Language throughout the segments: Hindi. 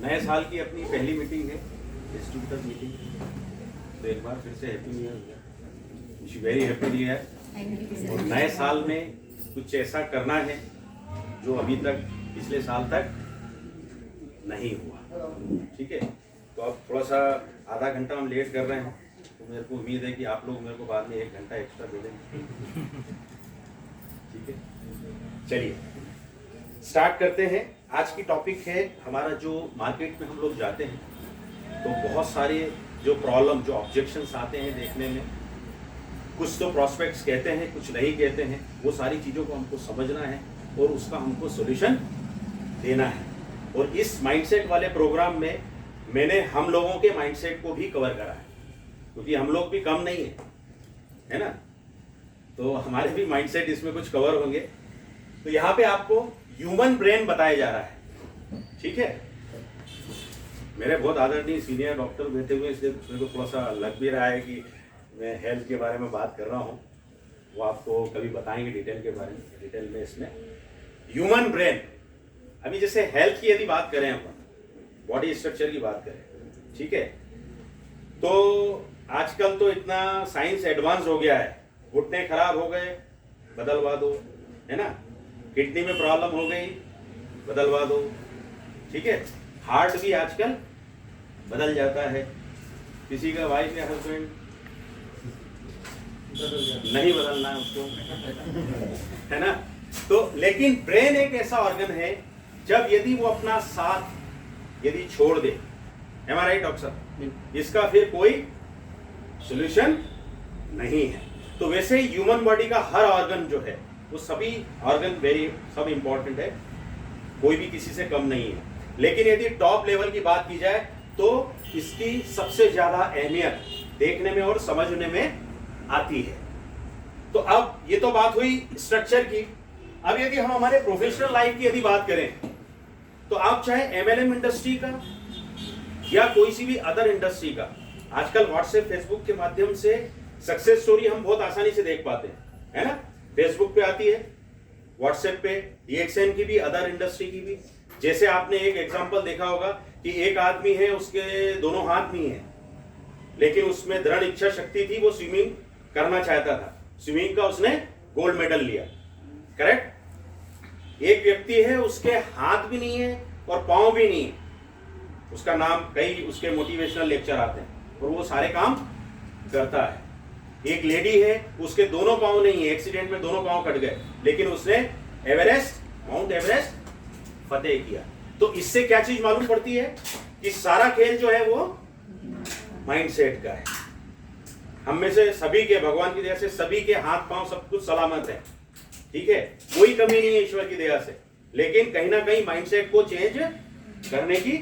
नए साल की अपनी पहली मीटिंग है, डिस्ट्रीब्यूटर मीटिंग। तो एक बार फिर से happy new year, wish very happy new year. और नए साल में कुछ ऐसा करना है जो अभी तक पिछले साल तक नहीं हुआ, ठीक है। तो अब थोड़ा सा आधा घंटा हम लेट कर रहे हैं, तो मेरे को उम्मीद है कि आप लोग मेरे को बाद में 1 घंटा एक्स्ट्रा दे देंगे, ठीक है। चलिए स्टार्ट करते हैं। आज की टॉपिक है हमारा, जो मार्केट में हम लोग जाते हैं तो बहुत सारे जो प्रॉब्लम, जो ऑब्जेक्शंस आते हैं देखने में, कुछ तो प्रॉस्पेक्ट्स कहते हैं, कुछ नहीं कहते हैं, वो सारी चीज़ों को हमको समझना है और उसका हमको सॉल्यूशन देना है। और इस माइंडसेट वाले प्रोग्राम में मैंने हम लोगों के माइंडसेट को भी कवर करा है, क्योंकि हम लोग भी कम नहीं है ना, तो हमारे भी माइंडसेट इसमें कुछ कवर होंगे। तो यहाँ पे आपको ह्यूमन ब्रेन बताया जा रहा है, ठीक है। मेरे बहुत आदरणीय सीनियर डॉक्टर बैठे हुए, इसलिए मेरे को थोड़ा सा लग भी रहा है कि मैं हेल्थ के बारे में बात कर रहा हूँ। वो आपको कभी बताएंगे डिटेल के बारे में, डिटेल में इसमें ह्यूमन ब्रेन। अभी जैसे हेल्थ की यदि बात करें, अपन बॉडी स्ट्रक्चर की बात करें, ठीक है, तो आजकल तो इतना साइंस एडवांस हो गया है। घुटने खराब हो गए, बदलवा दो, है ना। किडनी में प्रॉब्लम हो गई, बदलवा दो, ठीक है। हार्ट भी आजकल बदल जाता है। किसी का वाइफ या हस्बैंड नहीं बदलना है उसको, है ना। तो लेकिन ब्रेन एक ऐसा ऑर्गन है, जब यदि वो अपना साथ यदि छोड़ दे, एम आई राइट डॉक्टर साहब, इसका फिर कोई सॉल्यूशन नहीं है। तो वैसे ह्यूमन बॉडी का हर ऑर्गन जो है, वो सभी ऑर्गन सब इंपॉर्टेंट है, कोई भी किसी से कम नहीं है। लेकिन यदि टॉप लेवल की बात की जाए तो इसकी सबसे ज्यादा अहमियत देखने में और समझने में आती है। तो अब ये तो बात हुई स्ट्रक्चर की। अब यदि हम हमारे प्रोफेशनल लाइफ की यदि बात करें, तो आप चाहे एमएलएम इंडस्ट्री का या कोई सी भी अदर इंडस्ट्री का, आजकल व्हाट्सएप फेसबुक के माध्यम से सक्सेस स्टोरी हम बहुत आसानी से देख पाते हैं, है ना। फेसबुक पे आती है, व्हाट्सएप पे, EXN की भी, अदर इंडस्ट्री की भी। जैसे आपने एक एग्जांपल देखा होगा कि एक आदमी है, उसके दोनों हाथ नहीं है, लेकिन उसमें दृढ़ इच्छा शक्ति थी, वो स्विमिंग करना चाहता था, स्विमिंग का उसने गोल्ड मेडल लिया, करेक्ट। एक व्यक्ति है, उसके हाथ भी नहीं है और पांव भी नहीं है, उसका नाम, कई उसके मोटिवेशनल लेक्चर आते हैं और वो सारे काम करता है। एक लेडी है, उसके दोनों पांव नहीं है, एक्सीडेंट में दोनों पांव कट गए, लेकिन उसने माउंट एवरेस्ट फतेह किया। तो इससे क्या चीज मालूम पड़ती है कि सारा खेल जो है वो माइंडसेट का है। हम में से सभी के, भगवान की दया से सभी के हाथ पांव सब कुछ सलामत है, ठीक है, कोई कमी नहीं है ईश्वर की दया से, लेकिन कहीं ना कहीं माइंडसेट को चेंज करने की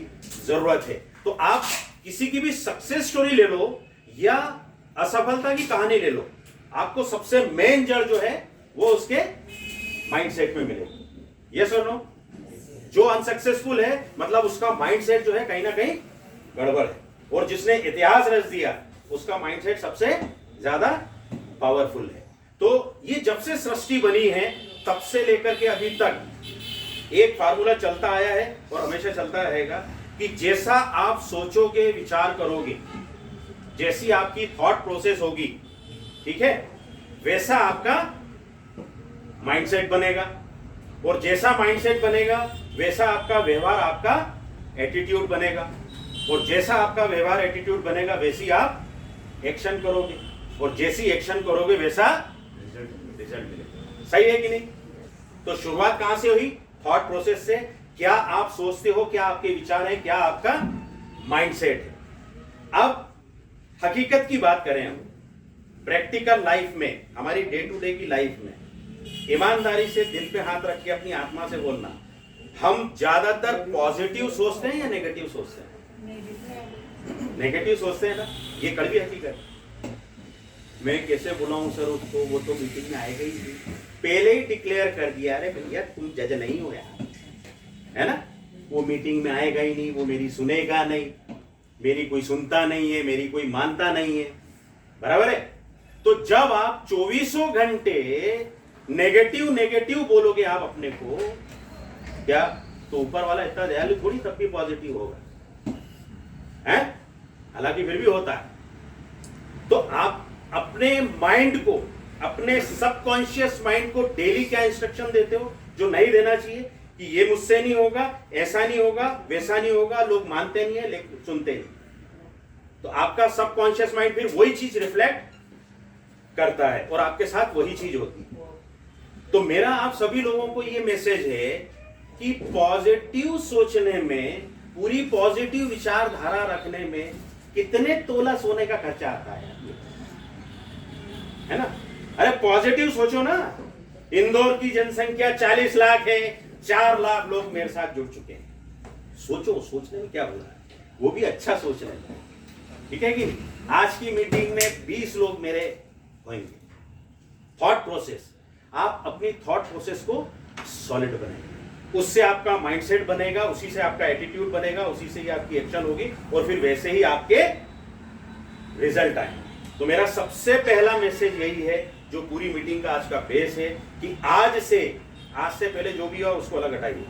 जरूरत है। तो आप किसी की भी सक्सेस स्टोरी ले लो या असफलता की कहानी ले लो, आपको सबसे मेन जड़ जो है वो उसके माइंडसेट में मिलेगी। यस और नो। जो अनसक्सेसफुल है, मतलब उसका माइंडसेट जो है कहीं ना कहीं गड़बड़ है, और जिसने इतिहास रच दिया उसका माइंडसेट सबसे ज्यादा पावरफुल है। तो ये जब से सृष्टि बनी है तब से लेकर के अभी तक एक फार्मूला चलता आया है और हमेशा चलता रहेगा कि जैसा आप सोचोगे, विचार करोगे, जैसी आपकी थॉट प्रोसेस होगी, ठीक है, वैसा आपका माइंडसेट बनेगा, और जैसा माइंडसेट बनेगा वैसा आपका व्यवहार, आपका एटीट्यूड बनेगा, और जैसा आपका व्यवहार एटीट्यूड बनेगा वैसी आप एक्शन करोगे, और जैसी एक्शन करोगे वैसा रिजल्ट मिलेगा। सही है कि नहीं। तो शुरुआत कहां से हुई? थॉट प्रोसेस से। क्या आप सोचते हो, क्या आपके विचार है, क्या आपका माइंडसेट है। अब हकीकत की बात करें हम, प्रैक्टिकल लाइफ में, हमारी डे टू डे की लाइफ में, ईमानदारी से दिल पे हाथ रख के अपनी आत्मा से बोलना, हम ज्यादातर पॉजिटिव सोचते हैं या नेगेटिव सोचते हैं? नेगेटिव सोचते हैं ना, ये कड़वी हकीकत। मैं कैसे बुलाऊं सर उसको, वो तो मीटिंग में आएगा ही नहीं, पहले ही डिक्लेयर कर दिया, अरे भैया तुम जज नहीं हो यार, है ना, वो मीटिंग में आएगा ही नहीं, वो मेरी सुनेगा नहीं, मेरी कोई सुनता नहीं है, मेरी कोई मानता नहीं है, बराबर है। तो जब आप 24 घंटे नेगेटिव बोलोगे आप अपने को, क्या तो ऊपर वाला इतना दयालु थोड़ी तब भी पॉजिटिव होगा, है? हालांकि फिर भी होता है। तो आप अपने माइंड को, अपने सबकॉन्शियस माइंड को डेली क्या इंस्ट्रक्शन देते हो जो नहीं देना चाहिए, कि ये मुझसे नहीं होगा, ऐसा नहीं होगा, वैसा नहीं होगा, लोग मानते नहीं है लेकिन सुनते नहीं। तो आपका सबकॉन्शियस माइंड फिर वही चीज रिफ्लेक्ट करता है और आपके साथ वही चीज होती है। तो मेरा आप सभी लोगों को ये मैसेज है कि पॉजिटिव सोचने में, पूरी पॉजिटिव विचारधारा रखने में कितने तोला सोने का खर्चा आता है ना? अरे पॉजिटिव सोचो ना। इंदौर की जनसंख्या 40 लाख है, 4 लाख लोग मेरे साथ जुड़ चुके हैं। सोचो, सोचने में क्या हो रहा है, वो भी अच्छा सोच रहे हैं, ठीक है कि नहीं? आज की मीटिंग में 20 लोग मेरे होंगे। थॉट प्रोसेस, आप अपनी थॉट प्रोसेस को सॉलिड बनाएंगे, उससे आपका माइंडसेट बनेगा, उसी से आपका एटीट्यूड बनेगा, उसी से ही आपकी एक्शन होगी और फिर वैसे ही आपके रिजल्ट आएंगे। तो मेरा सबसे पहला मैसेज यही है, जो पूरी मीटिंग का आज का बेस है, कि आज से पहले जो भी हो उसको अलग हटाइए।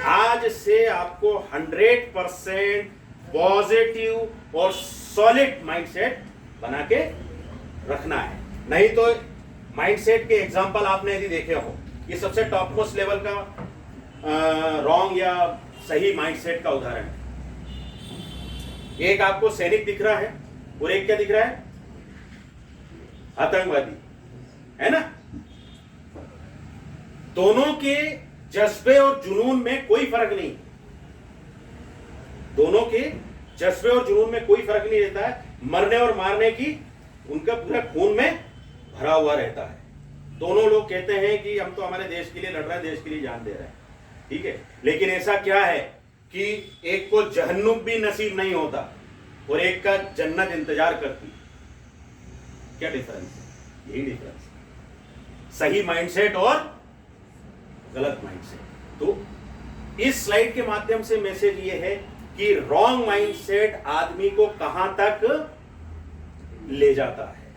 आज से आपको 100% पॉजिटिव और सॉलिड माइंडसेट बना के रखना है। नहीं तो माइंडसेट के एग्जांपल आपने यदि देखे हो, ये सबसे टॉप मोस्ट लेवल का रॉन्ग या सही माइंडसेट का उदाहरण है। एक आपको सैनिक दिख रहा है और एक क्या दिख रहा है, आतंकवादी, है ना? दोनों के जज्बे और जुनून में कोई फर्क नहीं, दोनों के जज्बे और जुनून में कोई फर्क नहीं रहता है। मरने और मारने की उनका पूरा खून में भरा हुआ रहता है। दोनों लोग कहते हैं कि हम तो हमारे देश के लिए लड़ रहे हैं, देश के लिए जान दे रहे हैं, ठीक है। लेकिन ऐसा क्या है कि एक को जहन्नुम भी नसीब नहीं होता और एक का जन्नत इंतजार करती। क्या डिफरेंस है? यही डिफरेंस है, सही माइंडसेट और गलत माइंडसेट। तो इस स्लाइड के माध्यम से मैसेज ये है कि रॉन्ग माइंडसेट आदमी को कहां तक ले जाता है,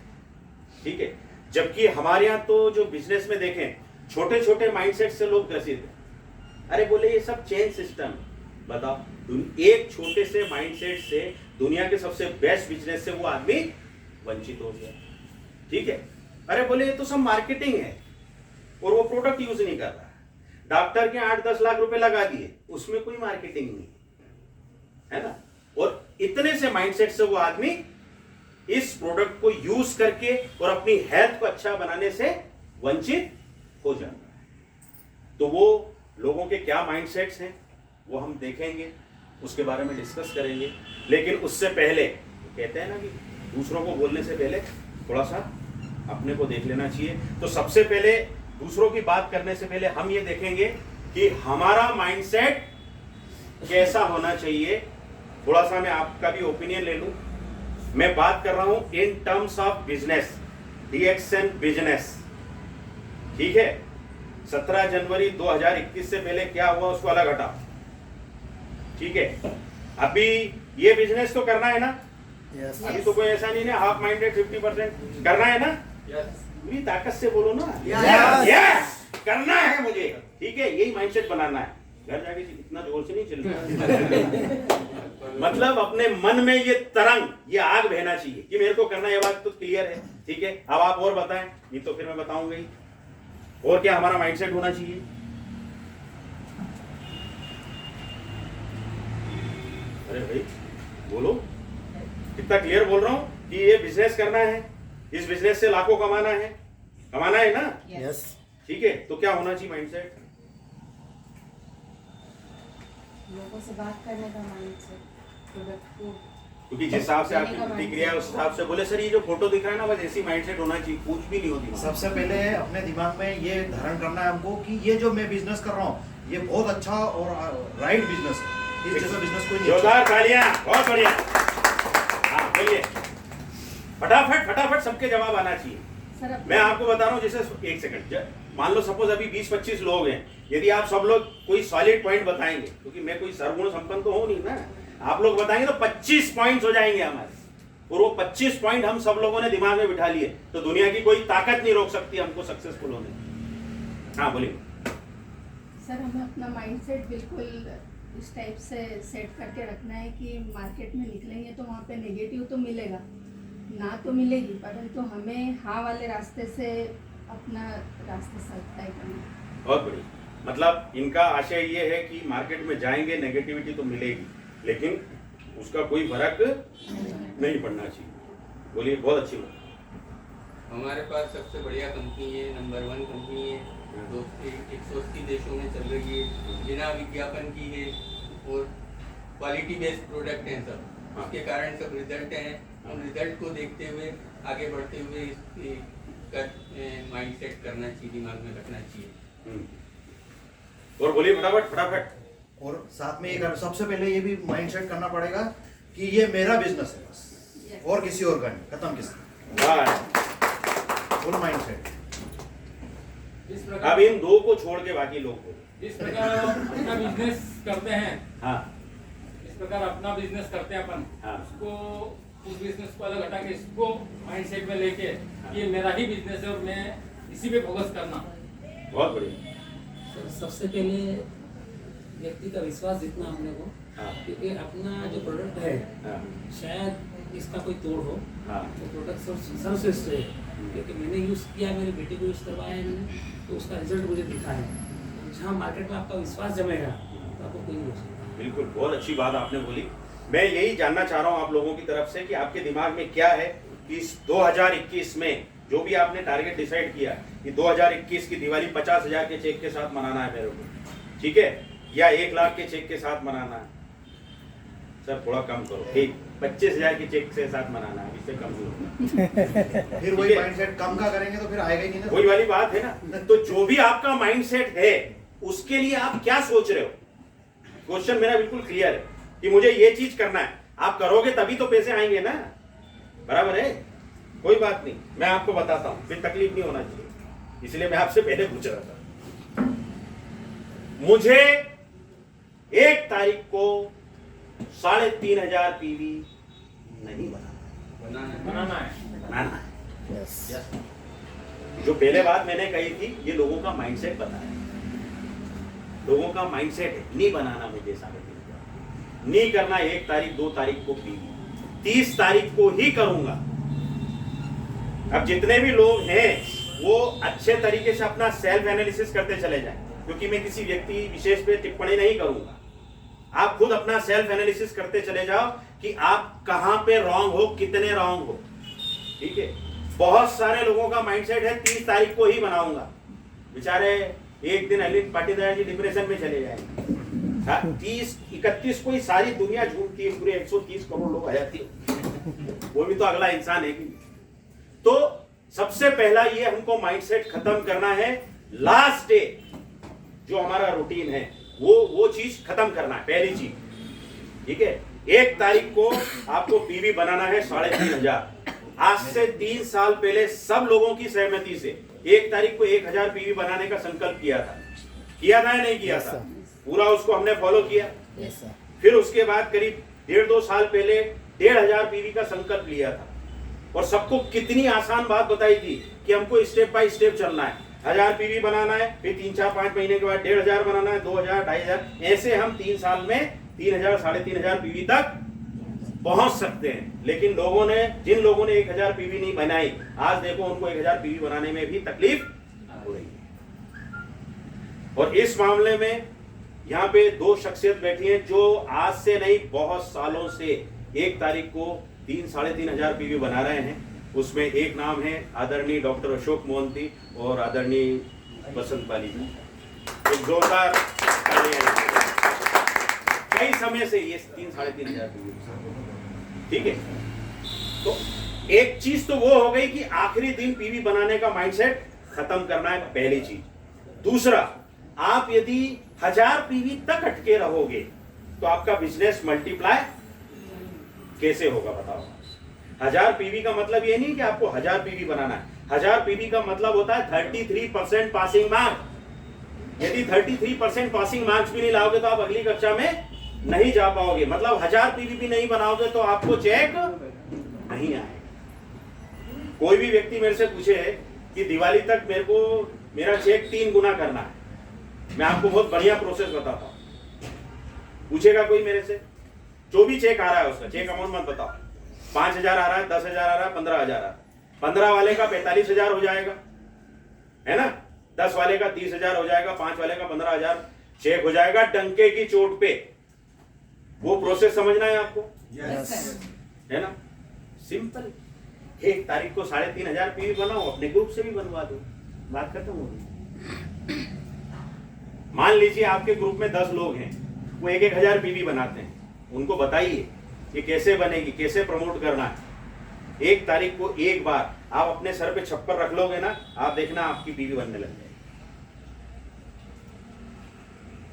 ठीक है। जबकि हमारे यहां तो जो बिजनेस में देखें, छोटे छोटे माइंडसेट से लोग ग्रसित हैं। अरे बोले ये सब चेन सिस्टम, बताओ, एक छोटे से माइंडसेट से दुनिया के सबसे बेस्ट बिजनेस से वो आदमी वंचित हो गया, ठीक है। अरे बोले ये तो सब मार्केटिंग है और वो प्रोडक्ट यूज नहीं कर रहा। डॉक्टर के 8-10 लाख रुपए लगा दिए, उसमें कोई मार्केटिंग नहीं, है ना। और इतने से माइंडसेट से वो आदमी इस प्रोडक्ट को यूज करके और अपनी हेल्थ को अच्छा बनाने से वंचित हो जाता है। तो वो लोगों के क्या माइंडसेट्स हैं वो हम देखेंगे, उसके बारे में डिस्कस करेंगे। लेकिन उससे पहले कहते हैं ना कि दूसरों को बोलने से पहले थोड़ा सा अपने को देख लेना चाहिए। तो सबसे पहले दूसरों की बात करने से पहले हम ये देखेंगे कि हमारा माइंडसेट कैसा होना चाहिए। थोड़ा सा मैं आपका भी ओपिनियन ले लूं। मैं बात कर रहा हूं in terms of business, DXN business, ठीक है। 17 जनवरी 2021 से पहले क्या हुआ उसको अलग हटा, ठीक है। अभी ये बिजनेस तो करना है ना? yes. अभी तो कोई ऐसा नहीं है हाफ माइंडेड 50% करना है ना? पूरी ताकत से बोलो ना, yes. करना है मुझे, ठीक है। यही माइंडसेट बनाना है। घर जाके इतना जोर से नहीं चलना मतलब अपने मन में ये तरंग, ये आग बहना चाहिए कि मेरे को करना है। ये बात तो क्लियर है, ठीक है। अब आप और बताएं, ये तो फिर मैं बताऊंगा ही। और क्या हमारा माइंडसेट होना चाहिए? अरे भाई बोलो, कितना क्लियर बोल रहा हूं कि ये बिजनेस करना है, इस बिजनेस से लाखों कमाना है ना? यस। ठीक है। तो क्या होना चाहिए माइंडसेट? लोगों से बात करने का माइंडसेट, प्रोडक्ट को, क्योंकि जिस हिसाब से आपकी प्रतिक्रिया है उस हिसाब से बोले सर ये जो फोटो दिख रहा है ना, बस ऐसी माइंडसेट होना चाहिए, कुछ भी नहीं होती। सबसे पहले अपने दिमाग में ये धारण करना है हमको कि ये जो मैं बिजनेस कर रहा हूँ ये बहुत अच्छा और राइट बिजनेस है। इस जैसा बिजनेस कोई नहीं। जोरदार तालियां, बहुत बढ़िया। हाँ बोलिए, फटाफट सबके जवाब आना चाहिए। मैं आपको बता रहा हूँ, जैसे एक सेकंड, मान लो सपोज अभी 20-25 लोग हैं। यदि आप सब लोग कोई सॉलिड पॉइंट बताएंगे, क्योंकि मैं कोई सर्वगुण संपन्न तो हूं नहीं ना, आप लोग बताएंगे तो 25 पॉइंट्स हो जाएंगे हमारे। और वो 25 पॉइंट हम सब लोगों ने दिमाग में बिठा लिए तो दुनिया की कोई ताकत नहीं रोक सकती हमको सक्सेसफुल होने। हाँ बोलिए। सर हमें अपना माइंडसेट बिल्कुल इस टाइप से सेट करके रखना है कि मार्केट में निकलेंगे तो वहाँ पे नेगेटिव तो मिलेगा, ना तो मिलेगी, परंतु हमें हाँ वाले रास्ते से अपना रास्ते से तय करना है। बहुत बढ़िया। मतलब इनका आशय ये है कि मार्केट में जाएंगे नेगेटिविटी तो मिलेगी, लेकिन उसका कोई फर्क नहीं पड़ना चाहिए। बोलिए, बहुत अच्छी बात। हमारे पास सबसे बढ़िया कंपनी है, नंबर 1 कंपनी है, 180 देशों में चल रही है, बिना विज्ञापन की है और क्वालिटी बेस्ड प्रोडक्ट हैं सब। उसके कारण सब रिजल्ट हैं। हम रिजल्ट को देखते हुए आगे बढ़ते हुए इसका माइंडसेट करना चाहिए, दिमाग में रखना चाहिए। और बोलिए फटाफट फटाफट। और साथ में सबसे पहले ये भी माइंडसेट करना पड़ेगा कि ये मेरा बिजनेस है बस, और किसी और का नहीं। खत्म किसका, फुल माइंडसेट। अब इन दो को छोड़ के बाकी लोग को। इस प्रकार अपना बिजनेस करते हैं, हाँ इस प्रकार अपना बिजनेस करते हैं अपन, हाँ। उसको उस बिजनेस को अलग हटा के इसको माइंडसेट में लेके ये मेरा ही बिजनेस है और मैं इसी पे फोकस करना। बहुत बढ़िया। सबसे पहले व्यक्ति का विश्वास जितना हमने को, हाँ। क्योंकि अपना जो प्रोडक्ट है हाँ शायद इसका कोई तोड़ हो, हाँ। तो प्रोडक्ट सर्वश्रेष्ठ है, क्योंकि मैंने यूज़ किया, मेरे बेटे को यूज़ करवाया है मैंने, तो उसका रिजल्ट मुझे दिखा है। जहाँ मार्केट में आपका विश्वास जमेगा तो आपको कोई नहीं हो सकता। बिल्कुल, बहुत अच्छी बात आपने बोली। मैं यही जानना चाह रहा हूँ आप लोगों की तरफ से कि आपके दिमाग में क्या है कि इस 2021 में जो भी आपने टारगेट डिसाइड किया कि 2021 की दिवाली 50,000 के चेक के साथ मनाना है मेरे को, ठीक है, या 1 लाख के चेक के साथ मनाना है। सर थोड़ा कम करो, ठीक, 25,000 के चेक के साथ मनाना है, इससे कम नहीं होगा। फिर वही माइंडसेट कम का करेंगे तो फिर आएगा ही नहीं ना। वही वाली बात है ना। तो जो भी आपका माइंडसेट है उसके लिए आप क्या सोच रहे हो, क्वेश्चन मेरा बिल्कुल क्लियर है कि मुझे ये चीज करना है। आप करोगे तभी तो पैसे आएंगे ना, बराबर है। कोई बात नहीं, मैं आपको बताता हूं, फिर तकलीफ नहीं होना चाहिए, इसलिए मैं आपसे पहले पूछ रहा था। मुझे 1 तारीख को 3,500 पीवी नहीं बनाना है। जो पहले बात मैंने कही थी, ये लोगों का माइंडसेट बताया, लोगों का माइंडसेट है, नहीं बनाना मुझे 3,500, नहीं करना 1 तारीख 2 तारीख को पीवी, 30 तारीख को ही करूंगा। अब जितने भी लोग हैं वो अच्छे तरीके से अपना सेल्फ एनालिसिस करते चले जाएं, क्योंकि मैं किसी व्यक्ति विशेष पे टिप्पणी नहीं करूंगा। आप खुद अपना सेल्फ एनालिसिस करते चले जाओ कि आप कहां पे रॉन्ग हो, कितने रॉन्ग हो, ठीक है। बहुत सारे लोगों का माइंडसेट है 30 तारीख को ही बनाऊंगा, बेचारे एक दिन अरविंद पाटीदार जी डिप्रेशन में चले जाएंगे। 30-31 को ही सारी दुनिया झूमती है, पूरे 130 करोड़ लोग आ जाती है, वो भी तो अगला इंसान है कि। तो सबसे पहला ये हमको माइंडसेट खत्म करना है। लास्ट डे जो हमारा रूटीन है वो चीज खत्म करना है, पहली चीज, ठीक है। 1 तारीख को आपको पीवी बनाना है 3,500। आज से 3 साल पहले सब लोगों की सहमति से 1 तारीख को 1,000 पीवी बनाने का संकल्प किया था या नहीं किया था? पूरा उसको हमने फॉलो किया। फिर उसके बाद करीब 1.5-2 साल पहले 1,500 पीवी का संकल्प लिया था, और सबको कितनी आसान बात बताई थी कि हमको स्टेप बाय स्टेप चलना है। 1,000 पीवी बनाना है, फिर 3-4-5 महीने के बाद 1,500 बनाना है, 2,000, 2,500, ऐसे हम 3 साल में 3,000, 3,500 पीवी तक पहुंच सकते हैं। लेकिन जिन लोगों ने 1,000 पीवी नहीं बनाई, आज देखो उनको 1,000 पीवी बनाने में भी तकलीफ हो रही है। और इस मामले में यहाँ पे 2 शख्सियत बैठी हैं जो आज से नहीं, बहुत सालों से 1 तारीख को 3-3,500 पीवी बना रहे हैं। उसमें एक नाम है आदरणीय डॉक्टर अशोक मोहंती और आदरणीय बसंत बाली जी। एक जोरदार कई समय से ये 3-3,500 पीवी, ठीक है। तो एक चीज तो वो हो गई कि आखिरी दिन पीवी बनाने का माइंडसेट खत्म करना है, पहली चीज। दूसरा, आप यदि 1,000 पीवी तक अटके रहोगे तो आपका बिजनेस मल्टीप्लाई कैसे होगा बताओ। 1,000 पीवी का मतलब ये नहीं कि आपको 1,000 पीवी बनाना है। 1,000 पीवी का मतलब होता है 33% पासिंग मार्क। यदि 33% पासिंग मार्क्स भी नहीं लाओगे तो आप अगली कक्षा में नहीं जा पाओगे। मतलब 1,000 पीवी भी नहीं बनाओगे तो आपको चेक नहीं आएगा। कोई भी व्यक्ति मेरे से पूछे कि दिवाली तक मेरे को मेरा चेक 3 गुना करना है, मैं आपको बहुत बढ़िया प्रोसेस बताता हूं। पूछेगा कोई मेरे से, जो भी चेक आ रहा है उसका चेक अमाउंट मत बताओ। 5,000 आ रहा है, 10,000 आ रहा है, 15,000 आ रहा है। 15 वाले का 45,000 हो जाएगा, है ना। 10 वाले का 30,000 हो जाएगा, 5 वाले का 15,000 चेक हो जाएगा डंके की चोट पे। वो प्रोसेस समझना है आपको, है ना। सिंपल। 1 तारीख को 3,500 पीवी बनाओ, अपने ग्रुप से भी बनवा दो, बात खत्म हो गई। मान लीजिए आपके ग्रुप में 10 लोग हैं, वो 1,000 पीवी बनाते हैं। उनको बताइए कि कैसे बनेगी, कैसे प्रमोट करना है। 1 तारीख को एक बार आप अपने सर पे छप्पर रख लोगे ना, आप देखना आपकी पीवी बनने लग जाएगी।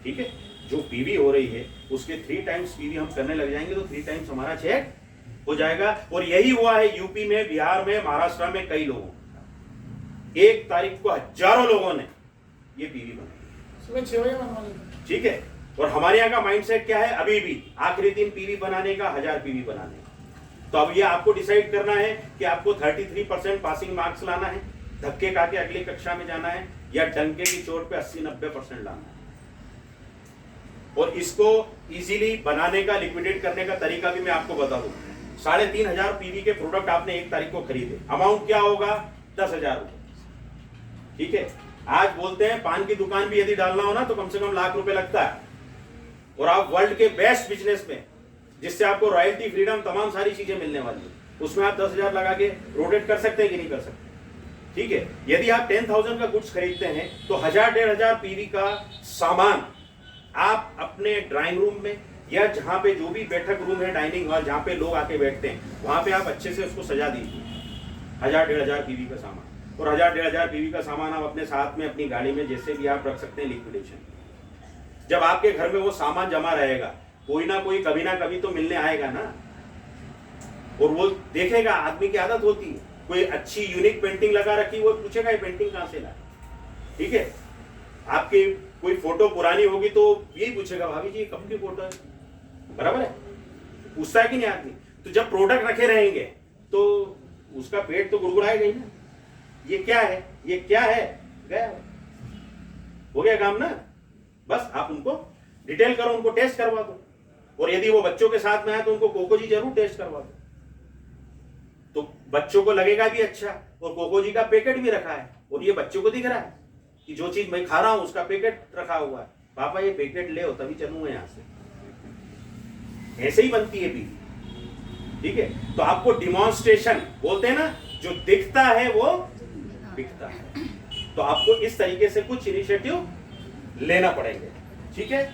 ठीक है, जो पीवी हो रही है उसके 3 टाइम्स पीवी हम करने लग जाएंगे तो 3 टाइम्स हमारा चेक हो जाएगा। और यही हुआ है यूपी में, बिहार में, महाराष्ट्र में कई लोगों। 1 तारीख को हजारों लोगों ने ये पीवी बनाई। सुबह 6 बजे बनवा लेते। ठीक है, और हमारे यहाँ का माइंडसेट क्या है, अभी भी आखिरी दिन पीवी बनाने का, 1000 पीवी बनाने का। तो अब ये आपको डिसाइड करना है कि आपको 33% पासिंग मार्क्स लाना है, धक्के खा के अगली कक्षा में जाना है, या डंके की चोट पे 80-90% लाना है। और इसको इजीली बनाने का, लिक्विडेट करने का तरीका भी मैं आपको बता दूं। 3,500 पीवी के प्रोडक्ट आपने 1 तारीख को खरीदे, अमाउंट क्या होगा, 10,000 रुपए। ठीक है, आज बोलते हैं पान की दुकान भी यदि डालना हो ना तो कम से कम लाख रुपए लगता है। और आप वर्ल्ड के बेस्ट बिजनेस में, जिससे आपको रॉयल्टी, फ्रीडम, तमाम सारी चीजें मिलने वाली है, उसमें आप 10,000 लगा के रोटेट कर सकते हैं कि नहीं कर सकते। ठीक है, यदि आप 10,000 का गुड्स खरीदते हैं तो 1,000-1,500 पीवी का सामान आप अपने ड्राइंग रूम में, या जहां पे जो भी बैठक रूम है, डाइनिंग हॉल, जहां पे लोग आके बैठते हैं, वहां पे आप अच्छे से उसको सजा दीजिए। 1,000-1,500 पीवी का सामान, और 1,000-1,500 पीवी का सामान आप अपने साथ में, अपनी गाड़ी में, जैसे भी आप रख सकते हैं लिक्विडेशन। जब आपके घर में वो सामान जमा रहेगा, कोई ना कोई कभी ना कभी तो मिलने आएगा ना, और वो देखेगा। आदमी की आदत होती है, कोई अच्छी यूनिक पेंटिंग लगा रखी, वो पूछेगा ये पेंटिंग कहां से ला। ठीक है, आपकी कोई फोटो पुरानी होगी तो यही पूछेगा, भाभी जी ये कब की फोटो है, बराबर है, पूछता है कि नहीं आदमी। तो जब प्रोडक्ट रखे रहेंगे तो उसका पेट तो गुड़गुड़ाएगा ही ना, ये क्या है, ये क्या है, गया, हो गया काम ना। बस आप उनको डिटेल करो, उनको टेस्ट करवा दो। और यदि वो बच्चों के साथ में आए तो उनको कोको जी जरूर टेस्ट करवा दो, तो बच्चों को लगेगा भी अच्छा। और कोको जी का पैकेट भी रखा है, और ये बच्चों को दिख रहा है कि जो चीज मैं खा रहा हूं उसका पैकेट रखा हुआ है। पापा ये पैकेट ले हो तभी चलूंगा यहां से। ऐसे ही बनती है पीवी। ठीक है, तो आपको डिमॉन्स्ट्रेशन बोलते हैं ना, जो दिखता है वो बिकता है। तो आपको इस तरीके से कुछ इनिशिएटिव लेना पड़ेंगे। ठीक है,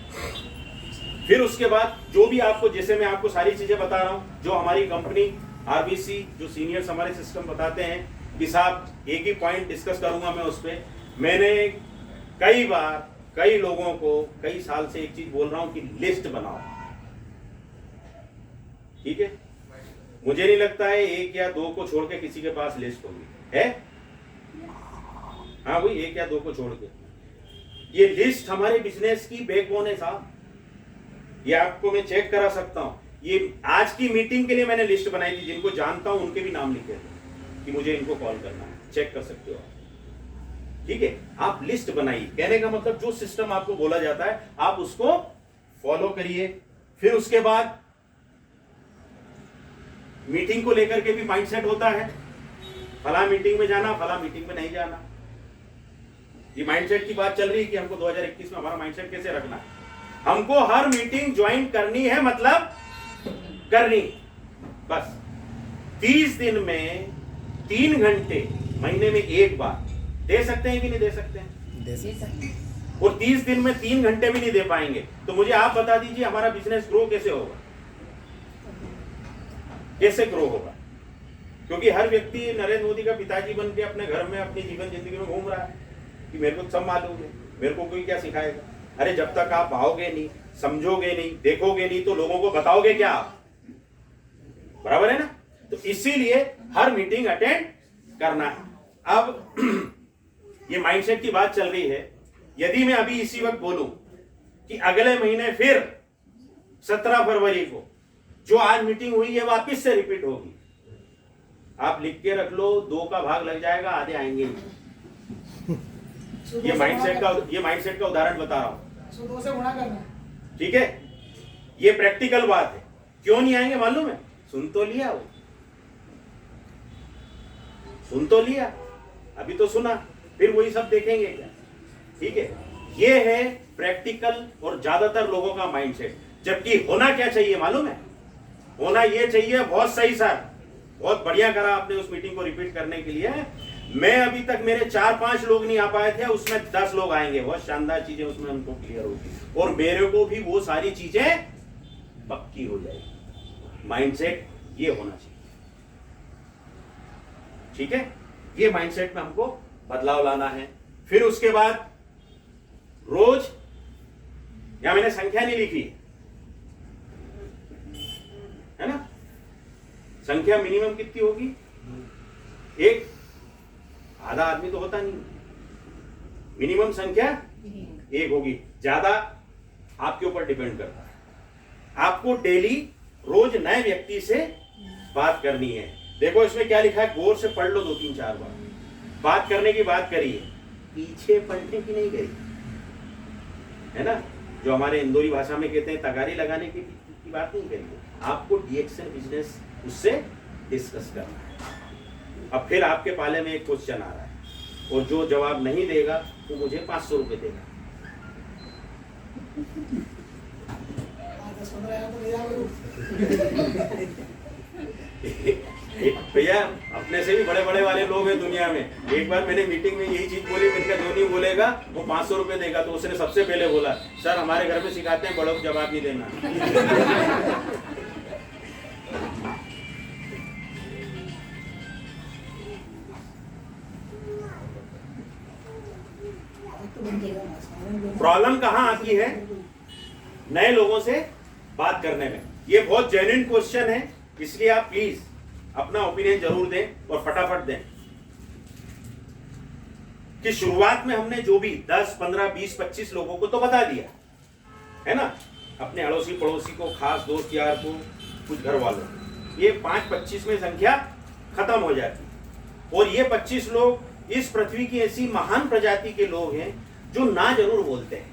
फिर उसके बाद जो भी आपको, जैसे मैं आपको सारी चीजें बता रहा हूं, जो हमारी कंपनी आरबीसी, जो सीनियर्स हमारे सिस्टम बताते हैं कि साहब एक ही पॉइंट डिस्कस करूंगा मैं उस पर। मैंने कई बार कई लोगों को कई साल से एक चीज बोल रहा हूं कि लिस्ट बनाओ। ठीक है, मुझे नहीं लगता है 1 या 2 को छोड़ के किसी के पास लिस्ट होगी, है? हाँ वही 1 या 2 को छोड़ के। ये लिस्ट हमारे बिजनेस की बैकबोन है साहब, ये आपको मैं चेक करा सकता हूं। ये आज की मीटिंग के लिए मैंने लिस्ट बनाई थी, जिनको जानता हूं उनके भी नाम लिखे थे कि मुझे इनको कॉल करना है, चेक कर सकते हो आप। ठीक है, आप लिस्ट बनाइए। कहने का मतलब जो सिस्टम आपको बोला जाता है आप उसको फॉलो करिए। फिर उसके बाद मीटिंग को लेकर के भी माइंडसेट होता है, फला मीटिंग में जाना, फला मीटिंग में नहीं जाना। ये माइंडसेट की बात चल रही है कि हमको 2021 में हमारा माइंडसेट कैसे रखना है। हमको हर मीटिंग ज्वाइन करनी है, मतलब करनी, बस 30 दिन में 3 घंटे, महीने में 1 बार दे सकते हैं कि नहीं दे सकते हैं? दे सकते हैं। और 30 दिन में 3 घंटे भी नहीं दे पाएंगे तो मुझे आप बता दीजिए हमारा बिजनेस ग्रो कैसे होगा, कैसे ग्रो होगा? क्योंकि हर व्यक्ति नरेंद्र मोदी का पिताजी बन के अपने घर में, अपनी जीवन जिंदगी में घूम रहा है कि मेरे को सब मालूम है, मेरे को कोई क्या सिखाएगा। अरे जब तक आप आओगे नहीं, समझोगे नहीं, देखोगे नहीं तो लोगों को बताओगे क्या आप? बराबर है ना? तो इसीलिए हर मीटिंग अटेंड करना है। अब ये माइंडसेट की बात चल रही है। यदि मैं अभी इसी वक्त बोलूं कि अगले महीने फिर 17 फरवरी को जो आज मीटिंग हुई है वापिस से रिपीट होगी, आप लिख के रख लो, 2 का भाग लग जाएगा, आधे आएंगे नहीं। ये माइंडसेट का उदाहरण बता रहा हूं। 2 से गुणा करना। ठीक है, ये प्रैक्टिकल बात है। क्यों नहीं आएंगे मालूम है? सुन तो लिया, वो सुन तो लिया, अभी तो सुना, फिर वही सब देखेंगे क्या? ठीक है, ये है प्रैक्टिकल और ज्यादातर लोगों का माइंडसेट। जबकि होना क्या चाहिए मालूम है? होना ये चाहिए, बहुत सही सर, बहुत बढ़िया करा आपने उस मीटिंग को रिपीट करने के लिए। मैं अभी तक मेरे 4-5 लोग नहीं आ पाए थे, उसमें 10 लोग आएंगे। बहुत शानदार चीजें उसमें हमको क्लियर होगी और मेरे को भी वो सारी चीजें पक्की हो जाएगी। माइंडसेट ये होना चाहिए। ठीक है, ये माइंडसेट में हमको बदलाव लाना है। फिर उसके बाद रोज, या मैंने संख्या नहीं लिखी है ना, संख्या मिनिमम कितनी होगी? एक, आधा आदमी तो होता नहीं, मिनिमम संख्या एक होगी। ज्यादा आपके ऊपर डिपेंड करता है। आपको डेली रोज नए व्यक्ति से बात करनी है। देखो इसमें क्या लिखा है, गौर से पढ़ लो 2-3-4 बार। बात करने की बात करिए, पीछे पलटने की नहीं करी, है ना, जो हमारे इंदौरी भाषा में कहते हैं तगारी लगाने की बात नहीं करिए। आपको डीएक्शन बिजनेस उससे डिस्कस करना है। अब फिर आपके पाले में एक क्वेश्चन आ रहा है और जो जवाब नहीं देगा वो मुझे 500 रुपए देगा। 10-15 तो ले जाओ। भैया अपने से भी बड़े बड़े वाले लोग हैं दुनिया में। एक बार मैंने मीटिंग में यही चीज बोली, मैंने कहा जो नहीं बोलेगा वो 500 रुपए देगा। तो उसने सबसे पहले बोला, सर हमारे घर में सिखाते हैं बड़ों को जवाब नहीं देना। प्रॉब्लम कहां आती है? नए लोगों से बात करने में। ये बहुत जेन्युइन क्वेश्चन है, इसलिए आप प्लीज अपना ओपिनियन जरूर दें और फटाफट दें। कि शुरुआत में हमने जो भी 10, 15, 20, 25 लोगों को तो बता दिया है ना, अपने अड़ोसी पड़ोसी को, खास दोस्त यार को, कुछ घर वालों, ये 5-25 में संख्या खत्म हो जाती। और ये 25 लोग इस पृथ्वी की ऐसी महान प्रजाति के लोग हैं जो ना जरूर बोलते हैं।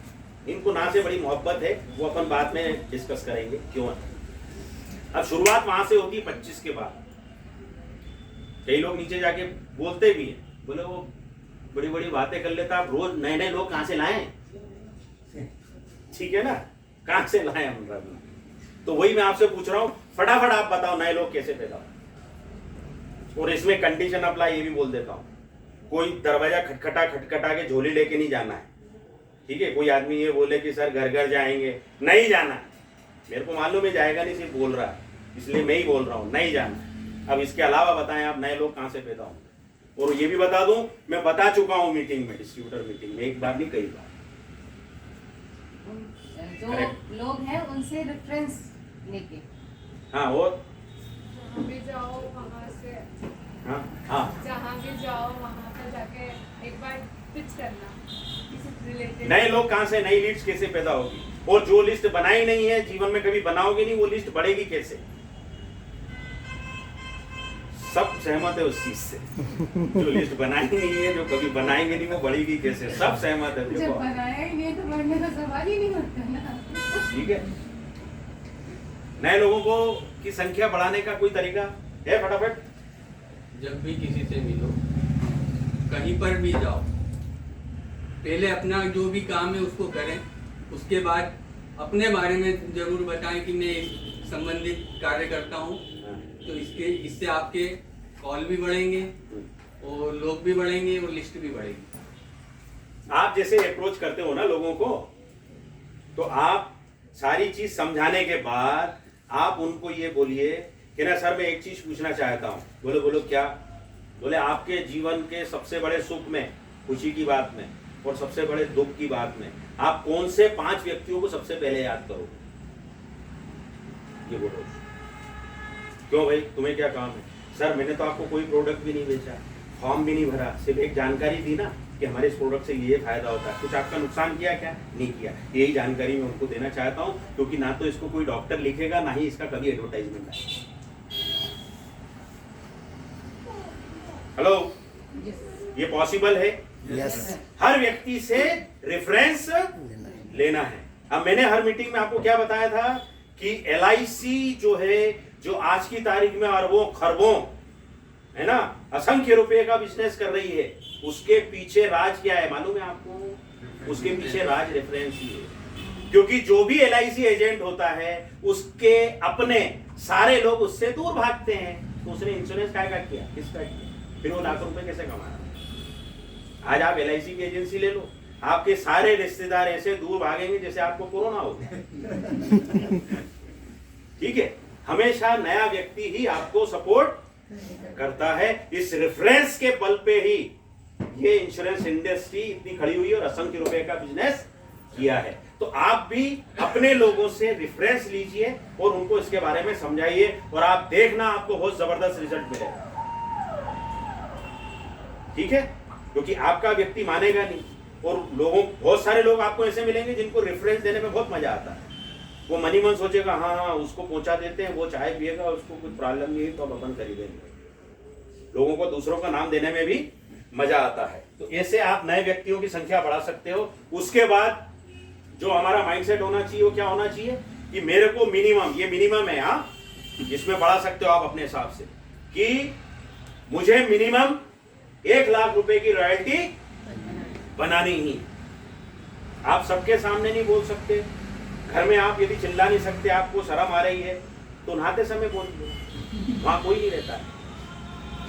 इनको ना से बड़ी मोहब्बत है, वो अपन बाद में डिस्कस करेंगे क्यों है। अब शुरुआत वहां से होती है 25 के बाद। कई लोग नीचे जाके बोलते भी हैं, बोले वो बड़ी बड़ी बातें कर लेता, आप रोज नए नए लोग कहां से लाएं? ठीक है ना, कहां से लाएं हम? तो वही मैं आपसे पूछ रहा हूं, फटाफट आप बताओ नए लोग कैसे पैदा हो। और इसमें कंडीशन अप्लाई ये भी बोल देता हूं, कोई दरवाजा खटखटा के झोली लेके नहीं जाना है। ठीक है, कोई आदमी ये बोले कि सर घर घर जाएंगे, नहीं जाना है। मेरे को मालूम है जाएगा नहीं, सिर्फ बोल रहा है, इसलिए मैं ही बोल रहा हूँ, नहीं जाना। अब इसके अलावा बताएं आप नए लोग कहां से पैदा होंगे। और ये भी बता दूं, मैं बता चुका हूं मीटिंग में, डिस्ट्रीब्यूटर मीटिंग में, एक बार नहीं कई बार। जो लोग हैं उनसे रेफरेंस लेके, हाँ, और जहाँ भी जाओ वहाँ से, हाँ हाँ, जहाँ भी जाओ वहाँ पर जाके एक बार पिच करना किसी रिलेटेड। नए लोग कहां से, नई लीड्स कैसे पैदा होगी। और जो लिस्ट बनाई नहीं है, जीवन में कभी बनाओगे नहीं, वो लिस्ट बढ़ेगी कैसे? सब सहमत है उस चीज से। जो लिस्ट बनाई नहीं है, जो कभी बनाएंगे नहीं, वो बढ़ेगी कैसे? सब सहमत है। जब बनाया ही नहीं तो बढ़ने का सवाल ही नहीं होता ना। ठीक है, नए लोगों को की संख्या बढ़ाने का कोई तरीका है? फटाफट। जब भी किसी से मिलो, कहीं पर भी जाओ, पहले अपना जो भी काम है उसको करें, उसके बाद अपने बारे में जरूर बताएं कि मैं संबंधित कार्य करता हूँ। तो इससे आपके कॉल भी बढ़ेंगे और लोग भी बढ़ेंगे और लिस्ट भी बढ़ेगी। आप जैसे अप्रोच करते हो ना लोगों को, तो आप सारी चीज समझाने के बाद आप उनको ये बोलिए कि ना सर मैं एक चीज पूछना चाहता हूँ। बोलो बोलो क्या? बोले आपके जीवन के सबसे बड़े सुख में, खुशी की बात में और सबसे बड़े दुख की बात में आप कौन से 5 व्यक्तियों को सबसे पहले याद करोगे? ये बोलो। क्यों भाई, तुम्हें क्या काम है? सर मैंने तो आपको कोई प्रोडक्ट भी नहीं बेचा, फॉर्म भी नहीं भरा, सिर्फ एक जानकारी दी ना कि हमारे इस प्रोडक्ट से ये फायदा होता है। कुछ आपका नुकसान किया क्या? नहीं किया। यही जानकारी मैं उनको देना चाहता हूँ, क्योंकि ना तो इसको कोई डॉक्टर लिखेगा, ना ही इसका कभी एडवर्टाइजमेंट आएगा। हेलो, ये पॉसिबल है, हर व्यक्ति से रेफरेंस लेना है। अब मैंने हर मीटिंग में आपको क्या बताया था कि LIC जो है, जो आज की तारीख में अरबों खरबों है ना, असंख्य रुपए का बिजनेस कर रही है, उसके पीछे राज क्या है मालूम है आपको? उसके पीछे राज रेफरेंस ही है। क्योंकि जो भी LIC एजेंट होता है उसके अपने सारे लोग उससे दूर भागते हैं। तो उसने इंश्योरेंस क्या किया, किसका किया, फिर वो लाख रुपए कैसे कमाया? आज आप LIC की एजेंसी ले लो, आपके सारे रिश्तेदार ऐसे दूर भागेंगे जैसे आपको कोरोना हो। ठीक है, हमेशा नया व्यक्ति ही आपको सपोर्ट करता है। इस रेफरेंस के बल पे ही ये इंश्योरेंस इंडस्ट्री इतनी खड़ी हुई और असंख्य रुपए का बिजनेस किया है। तो आप भी अपने लोगों से रेफरेंस लीजिए और उनको इसके बारे में समझाइए, और आप देखना आपको बहुत जबरदस्त रिजल्ट मिलेगा। ठीक है, क्योंकि आपका व्यक्ति मानेगा नहीं, और बहुत सारे लोग आपको ऐसे मिलेंगे जिनको रेफरेंस देने में बहुत मजा आता है। वो मनी मन सोचेगा हाँ उसको पहुंचा देते हैं, वो चाय पिएगा, उसको कुछ प्रॉब्लम नहीं है तो अब अपन खरीदेंगे। लोगों को दूसरों का नाम देने में भी मजा आता है। तो ऐसे आप नए व्यक्तियों की संख्या बढ़ा सकते हो। उसके बाद जो हमारा माइंडसेट होना चाहिए वो क्या होना चाहिए कि मेरे को मिनिमम, ये मिनिमम है, हाँ इसमें बढ़ा सकते हो आप अपने हिसाब से, कि मुझे मिनिमम 1 लाख रुपए की रॉयल्टी बनानी ही। आप सबके सामने नहीं बोल सकते, घर में आप यदि चिल्ला नहीं सकते, आपको शर्म आ रही है, तो नहाते समय बोल दो, वहां कोई नहीं रहता है।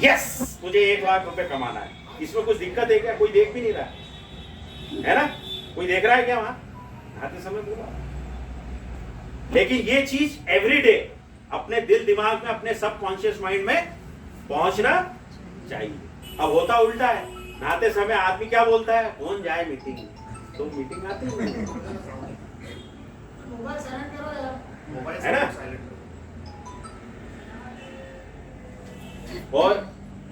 यस, मुझे 1 लाख रुपए कमाना है। इसमें कुछ दिक्कत है क्या? कोई देख भी नहीं रहा है ना? कोई देख रहा है क्या? वहां नहाते समय बोला। लेकिन ये चीज एवरीडे अपने दिल दिमाग में, अपने सबकॉन्शियस माइंड में पहुंचना चाहिए। अब होता उल्टा है, नहाते समय आदमी क्या बोलता है, कौन जाए मीटिंग, तो मीटिंग आते मोबाइल साइलेंट करो यार, मोबाइल है ना? साइलेंट और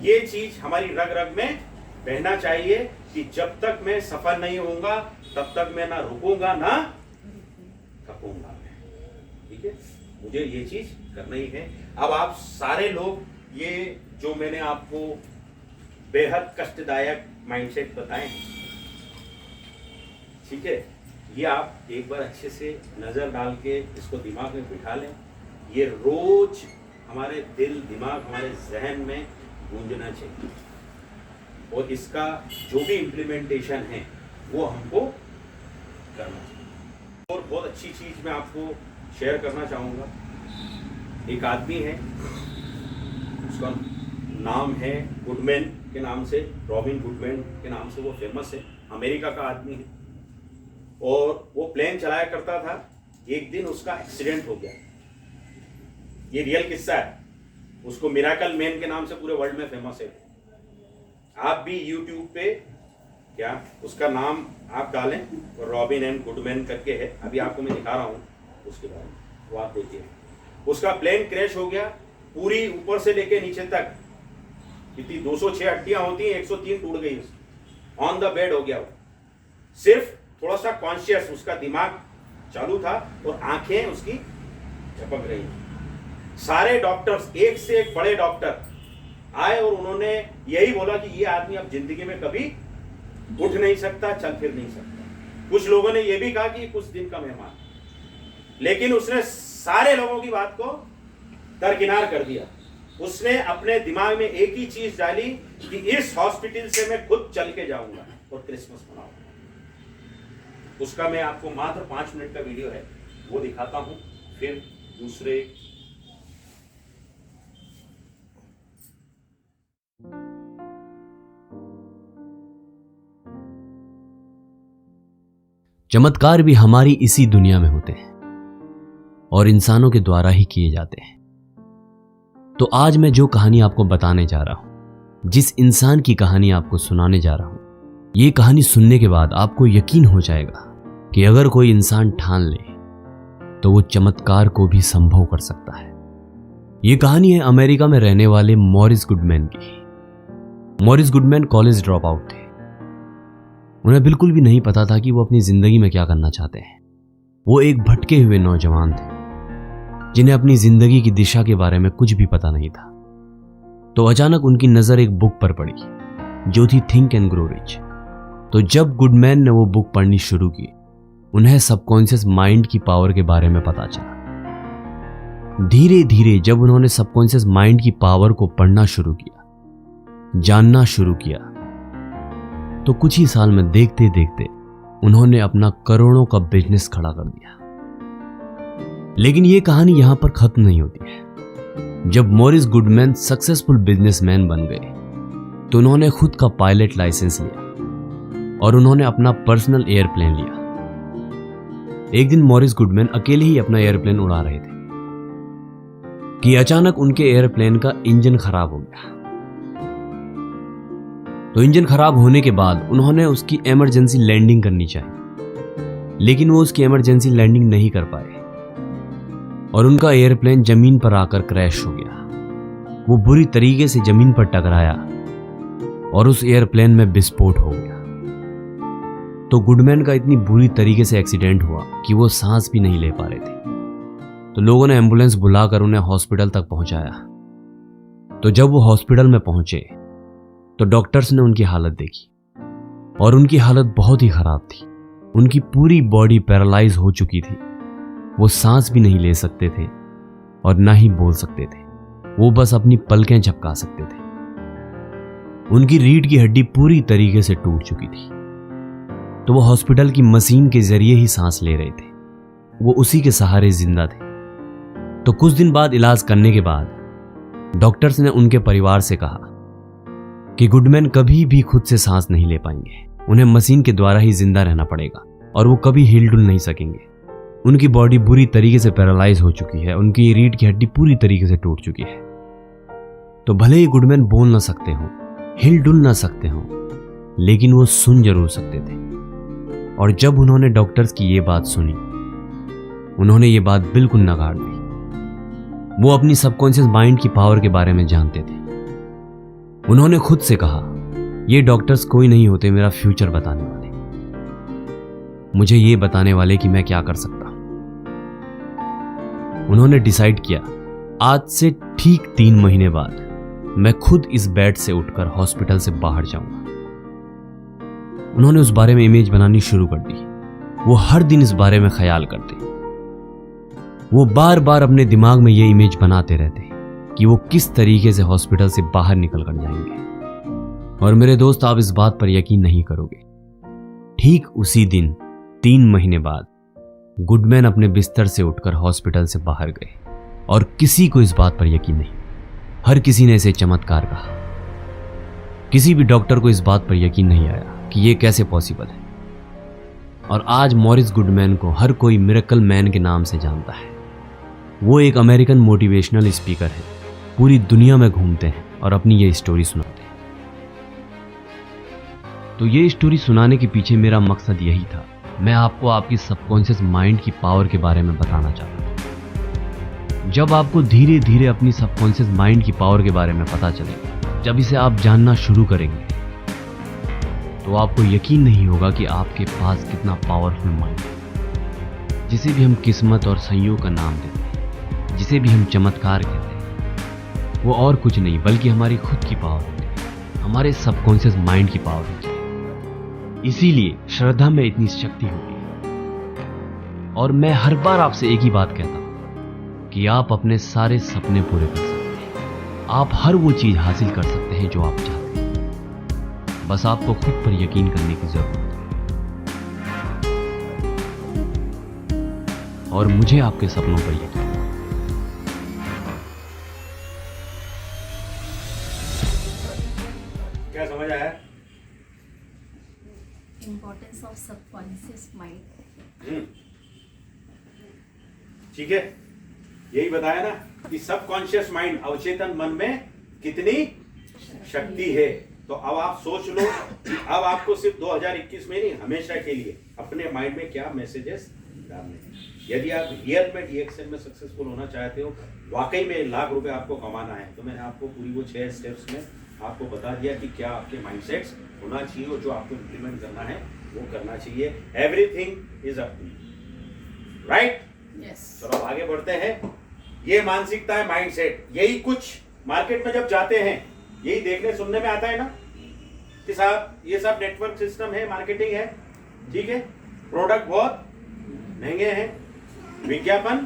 ये चीज हमारी रग रग में बहना चाहिए कि जब तक मैं सफल नहीं होऊंगा तब तक मैं ना रुकूंगा ना थकूंगा। ठीक है, मुझे ये चीज करना ही है। अब आप सारे लोग ये जो मैंने आपको बेहद कष्टदायक माइंडसेट बताए हैं, ठीक है, ये आप एक बार अच्छे से नजर डाल के इसको दिमाग में बिठा लें। ये रोज हमारे दिल दिमाग, हमारे जहन में गूंजना चाहिए, और इसका जो भी इम्प्लीमेंटेशन है वो हमको करना चाहिए। और बहुत अच्छी चीज मैं आपको शेयर करना चाहूँगा। एक आदमी है, उसका नाम है गुडमैन के नाम से, रॉबिन गुडमैन के नाम से वो फेमस है, अमेरिका का आदमी है। और वो प्लेन चलाया करता था, एक दिन उसका एक्सीडेंट हो गया। ये रियल किस्सा है, उसको मिराकल मैन के नाम से पूरे वर्ल्ड में फेमस है। आप भी यूट्यूब पे क्या उसका नाम आप डालें, और रॉबिन एंड गुडमैन करके है, अभी आपको मैं दिखा रहा हूँ उसके बारे में, वो आप देखिए। उसका प्लेन क्रैश हो गया, पूरी ऊपर से लेके नीचे तक कितनी 206 हड्डियां होती हैं, 103 टूट गई। ऑन द बेड हो गया वो, सिर्फ थोड़ा सा कॉन्शियस, उसका दिमाग चालू था और आंखें उसकी झपक रही। सारे डॉक्टर्स, एक से एक बड़े डॉक्टर आए और उन्होंने यही बोला कि ये आदमी अब जिंदगी में कभी उठ नहीं सकता, चल फिर नहीं सकता। कुछ लोगों ने यह भी कहा कि कुछ दिन का मेहमान, लेकिन उसने सारे लोगों की बात को दरकिनार कर दिया। उसने अपने दिमाग में एक ही चीज डाली कि इस हॉस्पिटल से मैं खुद चल के जाऊंगा और क्रिसमस मनाऊंगा। उसका मैं आपको मात्र 5 मिनट का वीडियो है, वो दिखाता हूं, फिर दूसरे। चमत्कार भी हमारी इसी दुनिया में होते हैं और इंसानों के द्वारा ही किए जाते हैं। तो आज मैं जो कहानी आपको बताने जा रहा हूं, जिस इंसान की कहानी आपको सुनाने जा रहा हूं, ये कहानी सुनने के बाद आपको यकीन हो जाएगा कि अगर कोई इंसान ठान ले तो वो चमत्कार को भी संभव कर सकता है। ये कहानी है अमेरिका में रहने वाले मॉरिस गुडमैन की। Morris Goodman college drop out थे। उन्हें बिल्कुल भी नहीं पता था कि वो अपनी जिंदगी में क्या करना चाहते हैं। वो एक भटके हुए नौजवान थे जिन्हें अपनी जिंदगी की दिशा के बारे में कुछ भी पता नहीं था। तो अचानक उनकी नजर एक बुक पर पड़ी जो थी थिंक एंड ग्रो रिच। तो जब गुडमैन ने वो बुक पढ़नी शुरू की, उन्हें सबकॉन्शियस माइंड की पावर के बारे में पता चला। धीरे धीरे जब उन्होंने सबकॉन्शियस माइंड की पावर को पढ़ना शुरू किया, जानना शुरू किया, तो कुछ ही साल में देखते देखते उन्होंने अपना करोड़ों का बिजनेस खड़ा कर दिया। लेकिन ये कहानी यहां पर खत्म नहीं होती है। जब मॉरिस गुडमैन सक्सेसफुल बिजनेसमैन बन गए तो उन्होंने खुद का पायलट लाइसेंस लिया और उन्होंने अपना पर्सनल एयरप्लेन लिया। एक दिन मॉरिस गुडमैन अकेले ही अपना एयरप्लेन उड़ा रहे थे कि अचानक उनके एयरप्लेन का इंजन खराब हो गया। तो इंजन खराब होने के बाद उन्होंने उसकी इमरजेंसी लैंडिंग करनी चाहिए, लेकिन वो उसकी इमरजेंसी लैंडिंग नहीं कर पाए और उनका एयरप्लेन जमीन पर आकर क्रैश हो गया। वो बुरी तरीके से जमीन पर टकराया और उस एयरप्लेन में विस्फोट हो गया। तो गुडमैन का इतनी बुरी तरीके से एक्सीडेंट हुआ कि वो सांस भी नहीं ले पा रहे थे। तो लोगों ने एम्बुलेंस बुलाकर उन्हें हॉस्पिटल तक पहुंचाया। तो जब वो हॉस्पिटल में पहुंचे तो डॉक्टर्स ने उनकी हालत देखी और उनकी हालत बहुत ही खराब थी। उनकी पूरी बॉडी पैरालाइज हो चुकी थी। वो सांस भी नहीं ले सकते थे और ना ही बोल सकते थे। वो बस अपनी पलकें झपका सकते थे। उनकी रीढ़ की हड्डी पूरी तरीके से टूट चुकी थी। तो वो हॉस्पिटल की मशीन के जरिए ही सांस ले रहे थे। वो उसी के सहारे जिंदा थे। तो कुछ दिन बाद इलाज करने के बाद डॉक्टर्स ने उनके परिवार से कहा कि गुडमैन कभी भी खुद से सांस नहीं ले पाएंगे। उन्हें मशीन के द्वारा ही जिंदा रहना पड़ेगा और वो कभी हिल-डुल नहीं सकेंगे। उनकी बॉडी बुरी तरीके से पैरालाइज हो चुकी है। उनकी रीढ़ की हड्डी पूरी तरीके से टूट चुकी है। तो भले ही गुडमैन बोल ना सकते हो, हिल-डुल ना सकते हो, लेकिन वो सुन जरूर सकते थे। और जब उन्होंने डॉक्टर्स की ये बात सुनी, उन्होंने ये बात बिल्कुल नकार दी। वो अपनी सबकॉन्शियस माइंड की पावर के बारे में जानते थे। उन्होंने खुद से कहा, ये डॉक्टर्स कोई नहीं होते मेरा फ्यूचर बताने वाले, मुझे ये बताने वाले कि मैं क्या कर सकता हूं। उन्होंने डिसाइड किया, आज से ठीक 3 महीने बाद मैं खुद इस बेड से उठकर हॉस्पिटल से बाहर जाऊंगा। उन्होंने उस बारे में इमेज बनानी शुरू कर दी। वो हर दिन इस बारे में ख्याल करते। वो बार बार अपने दिमाग में ये इमेज बनाते रहते कि वो किस तरीके से हॉस्पिटल से बाहर निकल कर जाएंगे। और मेरे दोस्त, आप इस बात पर यकीन नहीं करोगे, ठीक उसी दिन 3 महीने बाद गुडमैन अपने बिस्तर से उठकर हॉस्पिटल से बाहर गए। और किसी को इस बात पर यकीन नहीं। हर किसी ने इसे चमत्कार कहा। किसी भी डॉक्टर को इस बात पर यकीन नहीं आया कि यह कैसे पॉसिबल है। और आज मॉरिस गुडमैन को हर कोई मिरेकल मैन के नाम से जानता है। वो एक अमेरिकन मोटिवेशनल स्पीकर है। पूरी दुनिया में घूमते हैं और अपनी ये स्टोरी सुनाते हैं। तो ये स्टोरी सुनाने के पीछे मेरा मकसद यही था। मैं आपको आपकी सबकॉन्शियस माइंड की पावर के बारे में बताना चाहता हूं। जब आपको धीरे धीरे अपनी सबकॉन्शियस माइंड की पावर के बारे में पता चलेगा, जब इसे आप जानना शुरू करेंगे, तो आपको यकीन नहीं होगा कि आपके पास कितना पावरफुल माइंड है, जिसे भी हम किस्मत और संयोग का नाम देते हैं, जिसे भी हम चमत्कार कहते हैं, वो और कुछ नहीं बल्कि हमारी खुद की पावर होती है, हमारे सबकॉन्शियस माइंड की पावर होती है। इसीलिए श्रद्धा में इतनी शक्ति होती है। और मैं हर बार आपसे एक ही बात कहता हूं कि आप अपने सारे सपने पूरे कर सकते हैं। आप हर वो चीज हासिल कर सकते हैं जो आप चाहते हैं। बस आपको खुद पर यकीन करने की जरूरत है और मुझे आपके सपनों पर यकीन है। क्या समझ आया? Importance of subconscious mind. ठीक है, यही बताया ना कि सबकॉन्शियस माइंड, अवचेतन मन में कितनी शक्ति है। तो अब आप सोच लो कि अब आपको सिर्फ 2021 में नहीं, हमेशा के लिए अपने माइंड में क्या मैसेजेस डालने हैं। यदि आप रियल में DXN में सक्सेसफुल होना चाहते हो, वाकई में लाख रुपए आपको कमाना है, तो मैंने आपको पूरी वो 6 स्टेप्स में आपको बता दिया कि क्या आपके माइंडसेट्स होना चाहिए और जो आपको इंप्लीमेंट करना है वो करना चाहिए। Everything is up to you, right? Yes. चलो आगे बढ़ते हैं। ये मानसिकता है, माइंडसेट। यही कुछ मार्केट में जब जाते हैं यही देखने सुनने में आता है ना। कि साहब ये सब नेटवर्क सिस्टम है, मार्केटिंग है, ठीक है, प्रोडक्ट बहुत महंगे हैं, विज्ञापन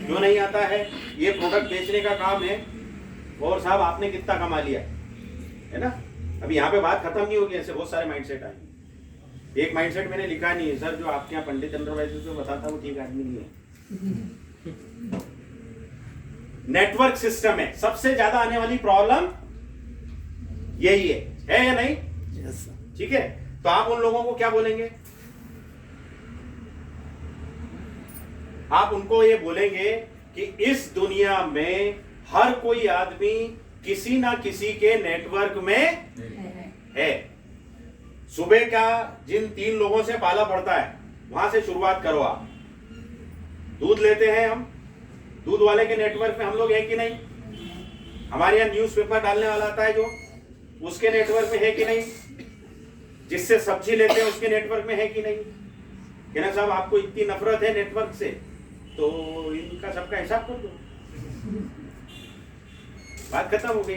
क्यों नहीं आता है, ये प्रोडक्ट बेचने का काम है, और साहब आपने कितना कमा लिया, है ना। अभी यहाँ पे बात खत्म नहीं होगी, ऐसे बहुत सारे माइंडसेट आए। एक माइंडसेट मैंने लिखा नहीं है सर, जो आपके यहाँ पंडित चंद्रवैद्य जो बताता वो ठीक आदमी नहीं है। नेटवर्क सिस्टम है, सबसे ज्यादा आने वाली प्रॉब्लम यही है या नहीं? ठीक है, तो आप उन लोगों को क्या बोलेंगे? आप उनको ये बोलेंगे कि इस दुनिया में हर कोई आदमी किसी ना किसी के नेटवर्क में है। सुबह का जिन 3 लोगों से पाला पड़ता है वहां से शुरुआत करो आप। दूध लेते हैं हम, दूध वाले के नेटवर्क में हम लोग हैं कि नहीं? हमारे यहाँ न्यूज़पेपर डालने वाला आता है जो, उसके नेटवर्क में है कि नहीं? जिससे सब्जी लेते हैं उसके नेटवर्क में है कि नहीं? कहना साहब आपको इतनी नफरत है नेटवर्क से, तो इनका सबका हिसाब कर दो, बात खत्म हो गई।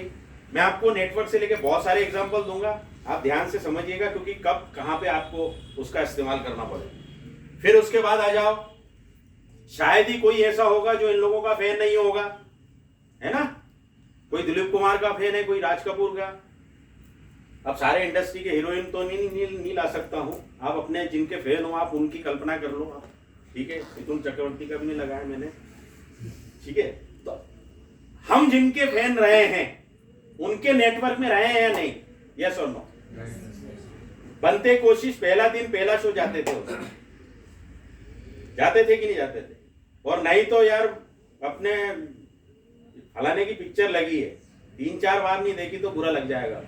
मैं आपको नेटवर्क से लेके बहुत सारे एग्जांपल दूंगा, आप ध्यान से समझिएगा, क्योंकि कब कहां पे आपको उसका इस्तेमाल करना पड़ेगा। फिर उसके बाद आ जाओ, शायद ही कोई ऐसा होगा जो इन लोगों का फैन नहीं होगा, है ना। कोई दिलीप कुमार का फैन है, कोई राज कपूर का। अब सारे इंडस्ट्री के हीरोइन तो नहीं ला सकता हूं, आप अपने जिनके फैन हो आप उनकी कल्पना कर लो आप, ठीक है। मिथुन चक्रवर्ती का भी नहीं लगाया मैंने, ठीक है। तो हम जिनके फैन रहे हैं उनके नेटवर्क में रहे हैं या नहीं? यस और नो? बनते कोशिश पहला दिन पहला शो जाते थे कि नहीं जाते थे? और नहीं तो यार अपने फलाने की पिक्चर लगी है, 3-4 बार नहीं देखी तो बुरा लग जाएगा,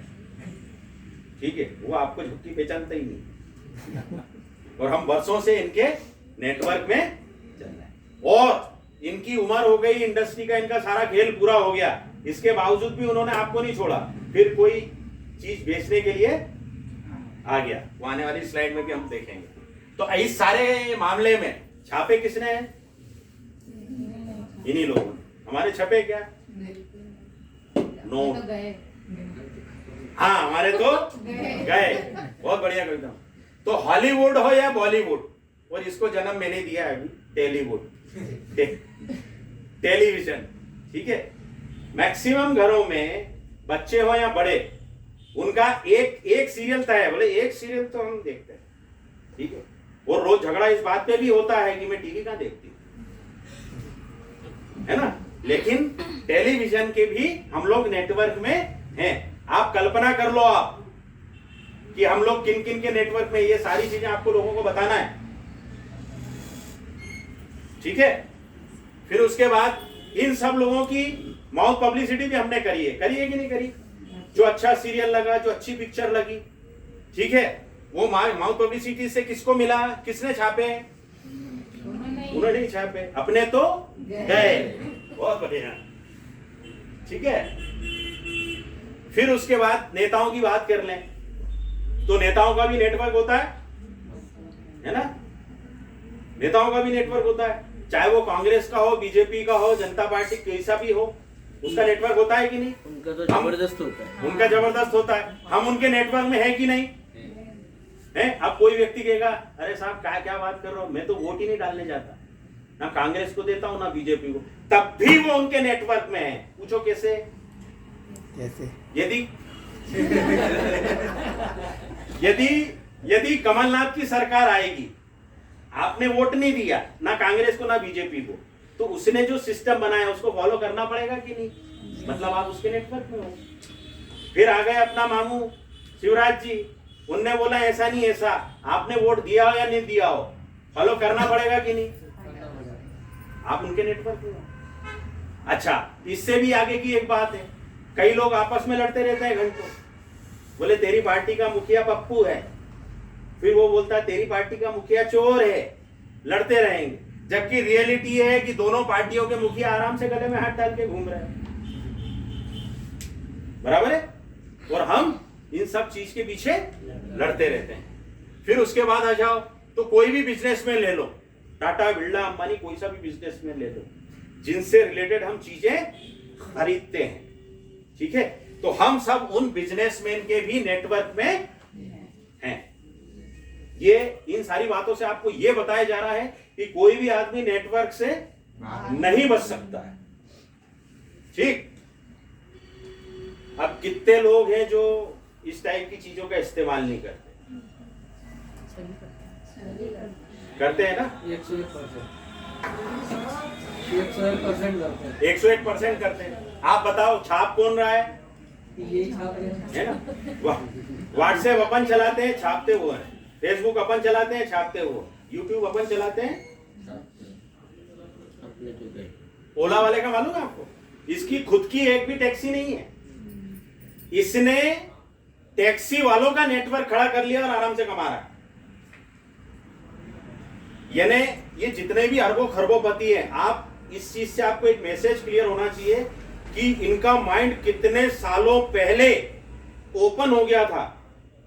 ठीक है। वो आपको झुक्की पहचानता ही नहीं, और हम वर्षों से इनके नेटवर्क में चल रहे हैं, और इनकी उम्र हो गई, इंडस्ट्री का इनका सारा खेल पूरा हो गया, इसके बावजूद भी उन्होंने आपको नहीं छोड़ा, फिर कोई चीज बेचने के लिए आ गया। वो आने वाली स्लाइड में भी हम देखेंगे। तो इस सारे मामले में छापे किसने हैं? इन्हीं लोगों ने। हमारे छपे क्या? नो, हाँ हमारे तो गए। बहुत बढ़िया कविता। तो हॉलीवुड हो या बॉलीवुड, और इसको जन्म मैंने दिया है अभी, टेलीवुड, टेलीविजन, ठीक है। मैक्सिमम घरों में बच्चे हो या बड़े, उनका एक सीरियल तय है, बोले एक सीरियल तो हम देखते हैं, ठीक है। और रोज झगड़ा इस बात पे भी होता है कि मैं टीवी कहां देखती हूँ, है ना। लेकिन टेलीविजन के भी हम लोग नेटवर्क में हैं। आप कल्पना कर लो आप कि हम लोग किन किन के नेटवर्क में, ये सारी चीजें आपको लोगों को बताना है, ठीक है। फिर उसके बाद इन सब लोगों की माउथ पब्लिसिटी भी हमने करी है कि नहीं करी? जो अच्छा सीरियल लगा, जो अच्छी पिक्चर लगी, ठीक है, वो माउथ पब्लिसिटी से किसको मिला? किसने छापे? उन्होंने नहीं छापे, अपने तो गए। बहुत बढ़िया, ठीक है। फिर उसके बाद नेताओं की बात कर लें, तो नेताओं का भी नेटवर्क होता है ना। नेताओं का भी नेटवर्क होता है, चाहे वो कांग्रेस का हो, बीजेपी का हो, जनता पार्टी कैसा भी हो, उसका नेटवर्क होता है कि नहीं? उनका तो जबरदस्त होता है। उनका जबरदस्त होता है। हम उनके नेटवर्क में है कि नहीं है? अब कोई व्यक्ति कहेगा अरे साहब क्या बात कर रहे हो, मैं तो वोट ही नहीं डालने जाता, ना कांग्रेस को देता हूं ना बीजेपी को, तब भी वो उनके नेटवर्क में है। पूछो कैसे? यदि कमलनाथ की सरकार आएगी, आपने वोट नहीं दिया ना कांग्रेस को ना बीजेपी को, तो उसने जो सिस्टम बनाया उसको फॉलो करना पड़ेगा कि नहीं? मतलब आप उसके नेटवर्क में हो। फिर आ गए अपना मामू शिवराज जी, उनने बोला ऐसा नहीं ऐसा, आपने वोट दिया हो या नहीं दिया हो, फॉलो करना पड़ेगा कि नहीं? आप उनके नेटवर्क में हो। अच्छा, इससे भी आगे की एक बात है, कई लोग आपस में लड़ते रहते हैं घंटों, बोले तेरी पार्टी का मुखिया पप्पू है, फिर वो बोलता है तेरी पार्टी का मुखिया चोर है, लड़ते रहेंगे। जबकि रियलिटी है कि दोनों पार्टियों के मुखिया आराम से गले में हाथ डाल के घूम रहे हैं, बराबर है। और हम इन सब चीज के पीछे लड़ते रहते हैं। फिर उसके बाद आ जाओ तो कोई भी बिजनेसमैन ले लो, टाटा, बिरला, अंबानी, कोई सा भी बिजनेसमैन ले लो, जिनसे रिलेटेड हम चीजें खरीदते हैं, ठीक है। तो हम सब उन बिजनेसमैन के भी नेटवर्क में हैं। ये इन सारी बातों से आपको ये बताया जा रहा है कि कोई भी आदमी नेटवर्क से नहीं बच सकता है। ठीक, अब कितने लोग हैं जो इस टाइप की चीजों का इस्तेमाल नहीं करते? करते हैं ना? 101% करते हैं। आप बताओ छाप कौन रहा है? है ना? व्हाट्सएप अपन चलाते हैं, छापते वो हैं। फेसबुक अपन चलाते हैं, छापते वो। यूट्यूब अपन चलाते हैं। ओला वाले का मालूम है आपको? इसकी खुद की एक भी टैक्सी नहीं है। इसने टैक्सी वालों का नेटवर्क खड़ा कर लिया और आराम से कमा रहा है। यानी ये जितने भी अरबों खरबोपति हैं, आप इस चीज से आपको एक मैसेज क्लियर होना चाहिए कि इनका माइंड कितने सालों पहले ओपन हो गया था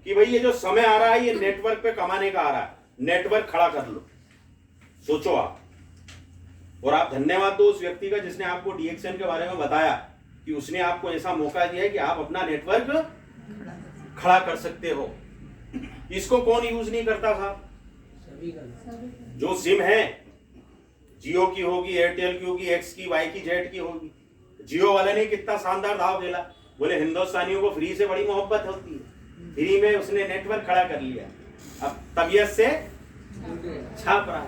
कि भाई ये जो समय आ रहा है ये नेटवर्क पे कमाने का आ रहा है, नेटवर्क खड़ा कर लो। सोचो आप। और आप धन्यवाद दो उस व्यक्ति का जिसने आपको डीएक्सएन के बारे में बताया कि उसने आपको ऐसा मौका दिया है कि आप अपना नेटवर्क खड़ा कर सकते हो। इसको कौन यूज नहीं करता साहब? जो सिम है, जियो की होगी, एयरटेल की होगी, एक्स की, वाई की, जेड की होगी। जियो वाले ने कितना शानदार दाव खेला, बोले हिंदुस्तानियों को फ्री से बड़ी मोहब्बत होती है, फ्री में उसने नेटवर्क खड़ा कर लिया। अब तबीयत से छाप रहा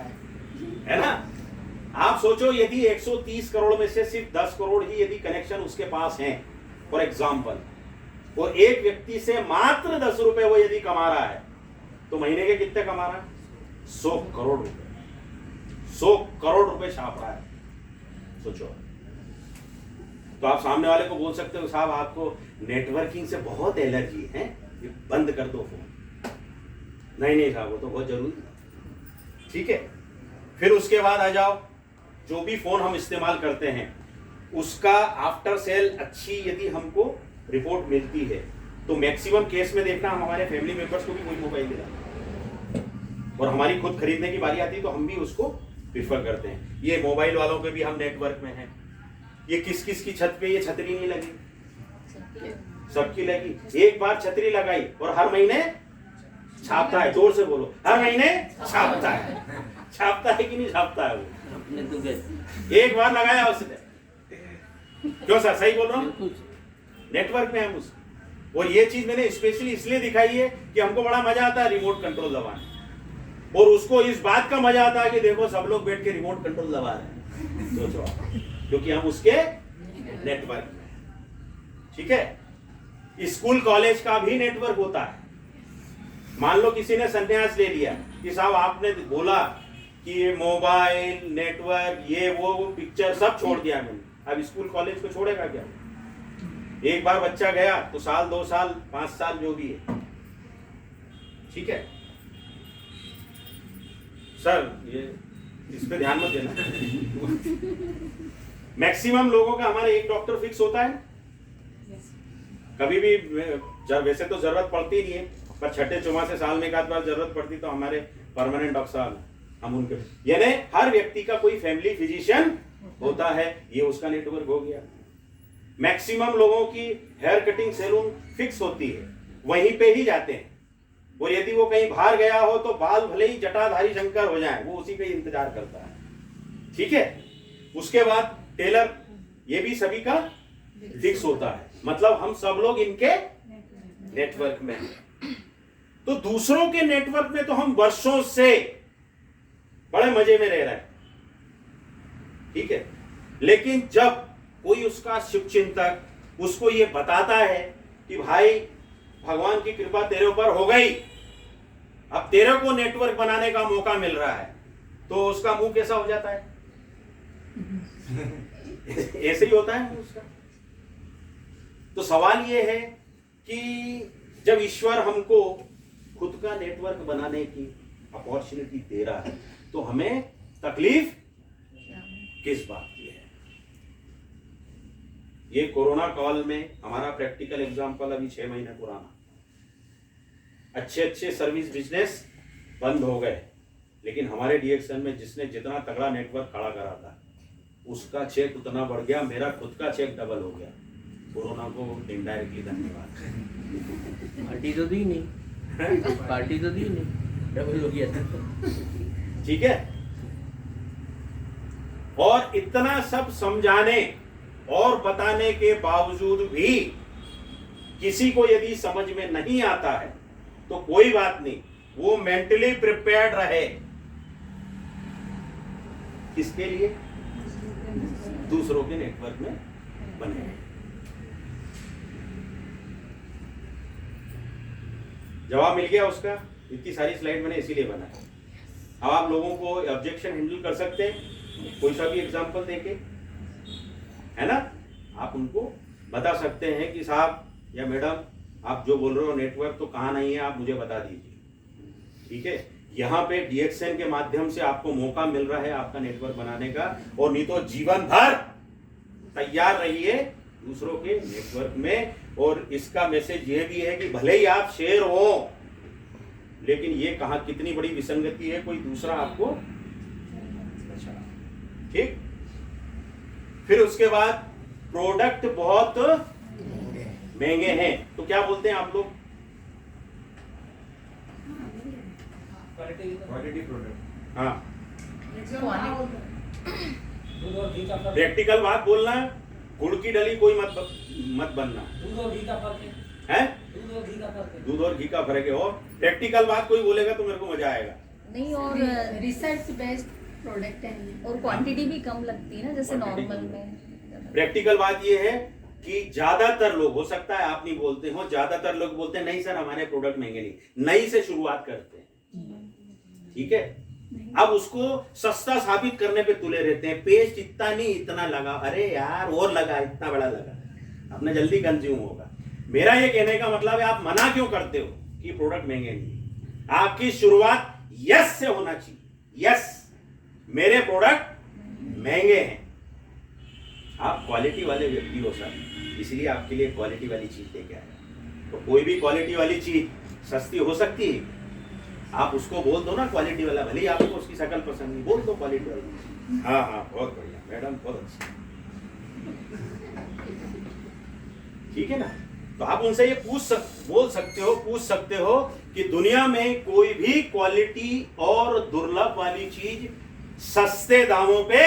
है ना? आप सोचो यदि 130 करोड़ में से सिर्फ 10 करोड़ ही यदि कनेक्शन उसके पास हैं फॉर एग्जाम्पल, और एक व्यक्ति से मात्र 10 रुपए वो यदि कमा रहा है तो महीने के कितने कमा रहा है? 100 करोड़ रुपए। 100 करोड़ रुपए छाप रहा है। सोचो। तो आप सामने वाले को बोल सकते हो साहब आपको नेटवर्किंग से बहुत एलर्जी है, ये बंद कर दो फोन। नहीं साहब वो तो बहुत जरूरी है। ठीक है, फिर उसके बाद आ जाओ, जो भी फोन हम इस्तेमाल करते हैं उसका आफ्टर सेल अच्छी यदि हमको रिपोर्ट मिलती है तो मैक्सिमम केस में देखना हमारे फैमिली मेंबर्स को भी कोई मोबाइल दिला, और हमारी खुद खरीदने की बारी आती है तो हम भी उसको प्रिफर करते हैं। ये मोबाइल वालों के भी हम नेटवर्क में हैं। ये किस किस की छत पे ये छतरी नहीं लगी? सबकी लगी। एक बार छतरी लगाई और हर महीने छापता है। जोर से बोलो, हर महीने छापता है। छापता है कि नहीं छापता है वो? एक बार लगाया उसने। क्यों सर, सही बोल रहा हूँ? नेटवर्क में हम उस, और ये चीज मैंने स्पेशली इसलिए दिखाई है कि हमको बड़ा मजा आता है रिमोट कंट्रोल दबाने, और उसको इस बात का मजा आता है कि देखो सब लोग बैठ के रिमोट कंट्रोल दबा रहे हैं। सोचो, क्योंकि हम उसके नेटवर्क में। ठीक है, स्कूल कॉलेज का भी नेटवर्क होता है। मान लो किसी ने संन्यास ले लिया कि साहब आपने बोला कि ये मोबाइल नेटवर्क ये वो पिक्चर सब छोड़ दिया मैंने, अब स्कूल कॉलेज को छोड़ेगा क्या? एक बार बच्चा गया तो साल 2 साल 5 साल जो भी है। ठीक है सर, ये इस पे ध्यान मत देना। मैक्सिमम लोगों का हमारे एक डॉक्टर फिक्स होता है। कभी भी वैसे तो जरूरत पड़ती नहीं है, पर छठे चौमासे साल में एक आध बार जरूरत पड़ती तो हमारे परमानेंट डॉक्टर साहब हम उनके, यानी हर व्यक्ति का कोई फैमिली फिजिशियन होता है। ये उसका नेटवर्क हो गया। मैक्सिमम लोगों की हेयर कटिंग सैलून फिक्स होती है, वहीं पे ही जाते हैं। और यदि वो कहीं बाहर गया हो तो बाल भले ही जटाधारी शंकर हो जाए, वो उसी का ही इंतजार करता है। ठीक है, उसके बाद टेलर, ये भी सभी का फिक्स होता है। मतलब हम सब लोग इनके नेटवर्क में हैं। तो दूसरों के नेटवर्क में तो हम वर्षों से बड़े मजे में रह रहे हैं। ठीक है, लेकिन जब कोई उसका शुभचिंतक उसको ये बताता है कि भाई भगवान की कृपा तेरे ऊपर हो गई, अब तेरे को नेटवर्क बनाने का मौका मिल रहा है, तो उसका मुंह कैसा हो जाता है? ऐसे ही होता है उसका। तो सवाल ये है कि जब ईश्वर हमको खुद का नेटवर्क बनाने की अपॉर्चुनिटी दे रहा है तो हमें तकलीफ किस बात की है? ये कोरोना काल में हमारा प्रैक्टिकल एग्जाम्पल अभी 6 महीने पुराना, अच्छे सर्विस बिजनेस बंद हो गए, लेकिन हमारे डीएक्सएन में जिसने जितना तगड़ा नेटवर्क खड़ा करा था उसका चेक उतना बढ़ गया, मेरा खुद का चेक डबल हो गया। कोरोना को इनडायरेक्टली धन्यवाद। पार्टी तो दी नहीं, पार्टी तो दी नहीं, डबल हो गया था। ठीक है। और इतना सब समझाने और बताने के बावजूद भी किसी को यदि समझ में नहीं आता है तो कोई बात नहीं, वो मेंटली प्रिपेयर्ड रहे। किसके लिए? दूसरों के नेटवर्क में बने। जवाब मिल गया उसका? इतनी सारी स्लाइड मैंने इसीलिए बनाई। अब आप लोगों को ऑब्जेक्शन हैंडल कर सकते हैं, कोई सा भी एग्जांपल देके, है ना? आप उनको बता सकते हैं कि साहब या मैडम आप जो बोल रहे हो नेटवर्क तो कहाँ नहीं है, आप मुझे बता दीजिए। ठीक है, यहाँ पे DXN के माध्यम से आपको मौका मिल रहा है आपका नेटवर्क बनाने का, और नहीं तो जीवन भर तैयार रहिए दूसरों के नेटवर्क में। और इसका मैसेज ये भी है कि भले ही आप शेर हो, लेकिन ये कहाँ कितनी बड़ी विसंगति है, कोई दूसरा आपको। ठीक। फिर उसके बाद प्रोडक्ट बहुत महंगे हैं, तो क्या बोलते हैं आप लोग? Quality product. हाँ, दूध और घी का फर्क, प्रैक्टिकल बात बोलना है, गुड़ की डली कोई मत बनना दूध और घी का फर्क है। दूध और घी का फर्क है। दूध और घी का फर्क है। और प्रैक्टिकल बात कोई बोलेगा तो मेरे को मजा आएगा। नहीं, और रिसर्च बेस्ड प्रोडक्ट है ये। और क्वांटिटी भी कम लगती है ना, जैसे Quantity नॉर्मल में। प्रैक्टिकल बात ये है कि ज्यादातर लोग, हो सकता है आप नहीं बोलते हो, ज्यादातर लोग बोलते हैं नहीं सर हमारे प्रोडक्ट महंगे नहीं, नई से शुरुआत करते हैं। ठीक है, अब उसको सस्ता साबित करने पे तुले रहते हैं। पेस्ट इतना नहीं इतना लगा, अरे यार और लगा, इतना बड़ा लगा, अपने जल्दी कंज्यूम होगा। मेरा ये कहने का मतलब है आप मना क्यों करते हो कि प्रोडक्ट महंगे नहीं? आपकी शुरुआत यस से होना चाहिए। यस, मेरे प्रोडक्ट महंगे हैं। आप क्वालिटी वाले व्यक्ति हो सर, इसलिए आपके लिए क्वालिटी वाली चीज लेके आया। तो कोई भी क्वालिटी वाली चीज सस्ती हो सकती है, आप उसको बोल दो ना क्वालिटी वाला, भले ही आपको उसकी शक्ल पसंद नहीं, बोल दो क्वालिटी वाली। हाँ हाँ, बहुत बढ़िया मैडम, बहुत अच्छा। ठीक है ना? तो आप उनसे ये बोल सकते हो कि दुनिया में कोई भी क्वालिटी और दुर्लभ वाली चीज सस्ते दामों पे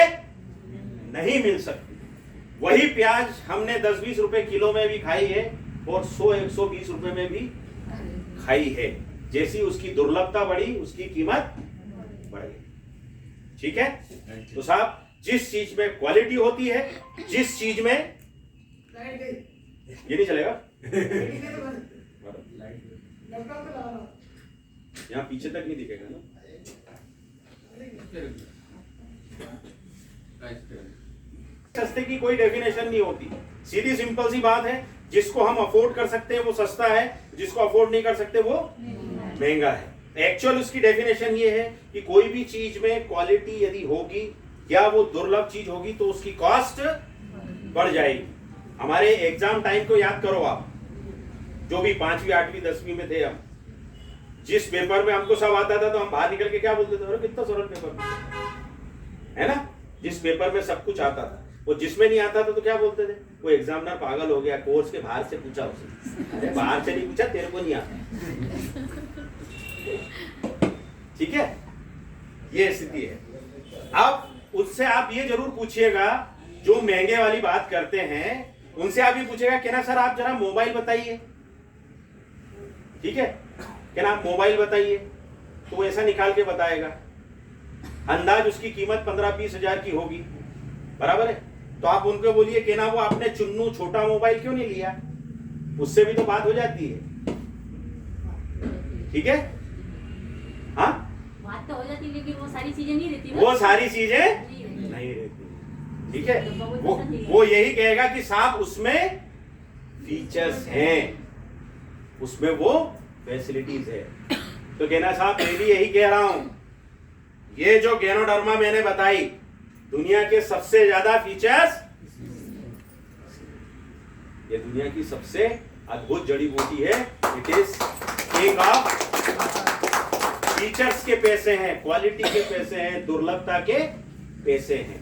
नहीं मिल सकती। वही प्याज हमने 10-20 रुपए किलो में भी खाई है और 100-120 रुपए में भी खाई है। जैसी उसकी दुर्लभता बढ़ी उसकी कीमत बढ़ गई। ठीक है? तो साहब जिस चीज में क्वालिटी होती है, जिस चीज में ये नहीं चलेगा, यहाँ पीछे तक नहीं दिखेगा ना। सस्ते की कोई डेफिनेशन नहीं होती, सीधी सिंपल सी बात है। जिसको हम अफोर्ड कर सकते हैं वो सस्ता है, जिसको अफोर्ड नहीं कर सकते वो महंगा है। एक्चुअल उसकी डेफिनेशन ये है कि कोई भी चीज में क्वालिटी यदि होगी या वो दुर्लभ चीज होगी तो उसकी कॉस्ट बढ़ जाएगी। हमारे एग्जाम टाइम को याद करो आप, जो भी 5वीं 8वीं 10वीं में थे हम, जिस पेपर में हमको सब आता था तो हम बाहर निकल के क्या बोलते थे, अरे कितना सरल पेपर है ना। जिस पेपर में सब कुछ आता था, वो जिसमें नहीं आता था तो क्या बोलते थे, वो एग्जामिनर पागल हो गया, कोर्स के बाहर से पूछा उसने। अरे बाहर से नहीं पूछा, तेरे को नहीं आता। ठीक है, ये स्थिति है। अब उससे आप ये जरूर पूछिएगा, जो महंगे वाली बात करते हैं उनसे आप ये पूछेगा कि ना सर आप जरा मोबाइल बताइए। ठीक है, क्या ना आप मोबाइल बताइए, तो वो ऐसा निकाल के बताएगा, अंदाज उसकी कीमत 15-20 हजार की होगी, बराबर है। तो आप उनको बोलिए कि ना वो आपने चुन्नू छोटा मोबाइल क्यों नहीं लिया, उससे भी तो बात हो जाती है। ठीक है, हाँ बात तो हो जाती है, लेकिन वो सारी चीजें नहीं रहती ना। वो सारी चीजें नहीं रहती। ठीक है, वो यही कहेगा कि साहब उसमें फीचर्स हैं, उसमें वो फैसिलिटीज है। तो कहना साहब मैं भी यही कह रहा हूं, ये जो गैनोडर्मा मैंने बताई, दुनिया के सबसे ज्यादा फीचर्स, ये दुनिया की सबसे अद्भुत जड़ी बूटी है। It is king of features के पैसे हैं, क्वालिटी के पैसे हैं, दुर्लभता के पैसे हैं।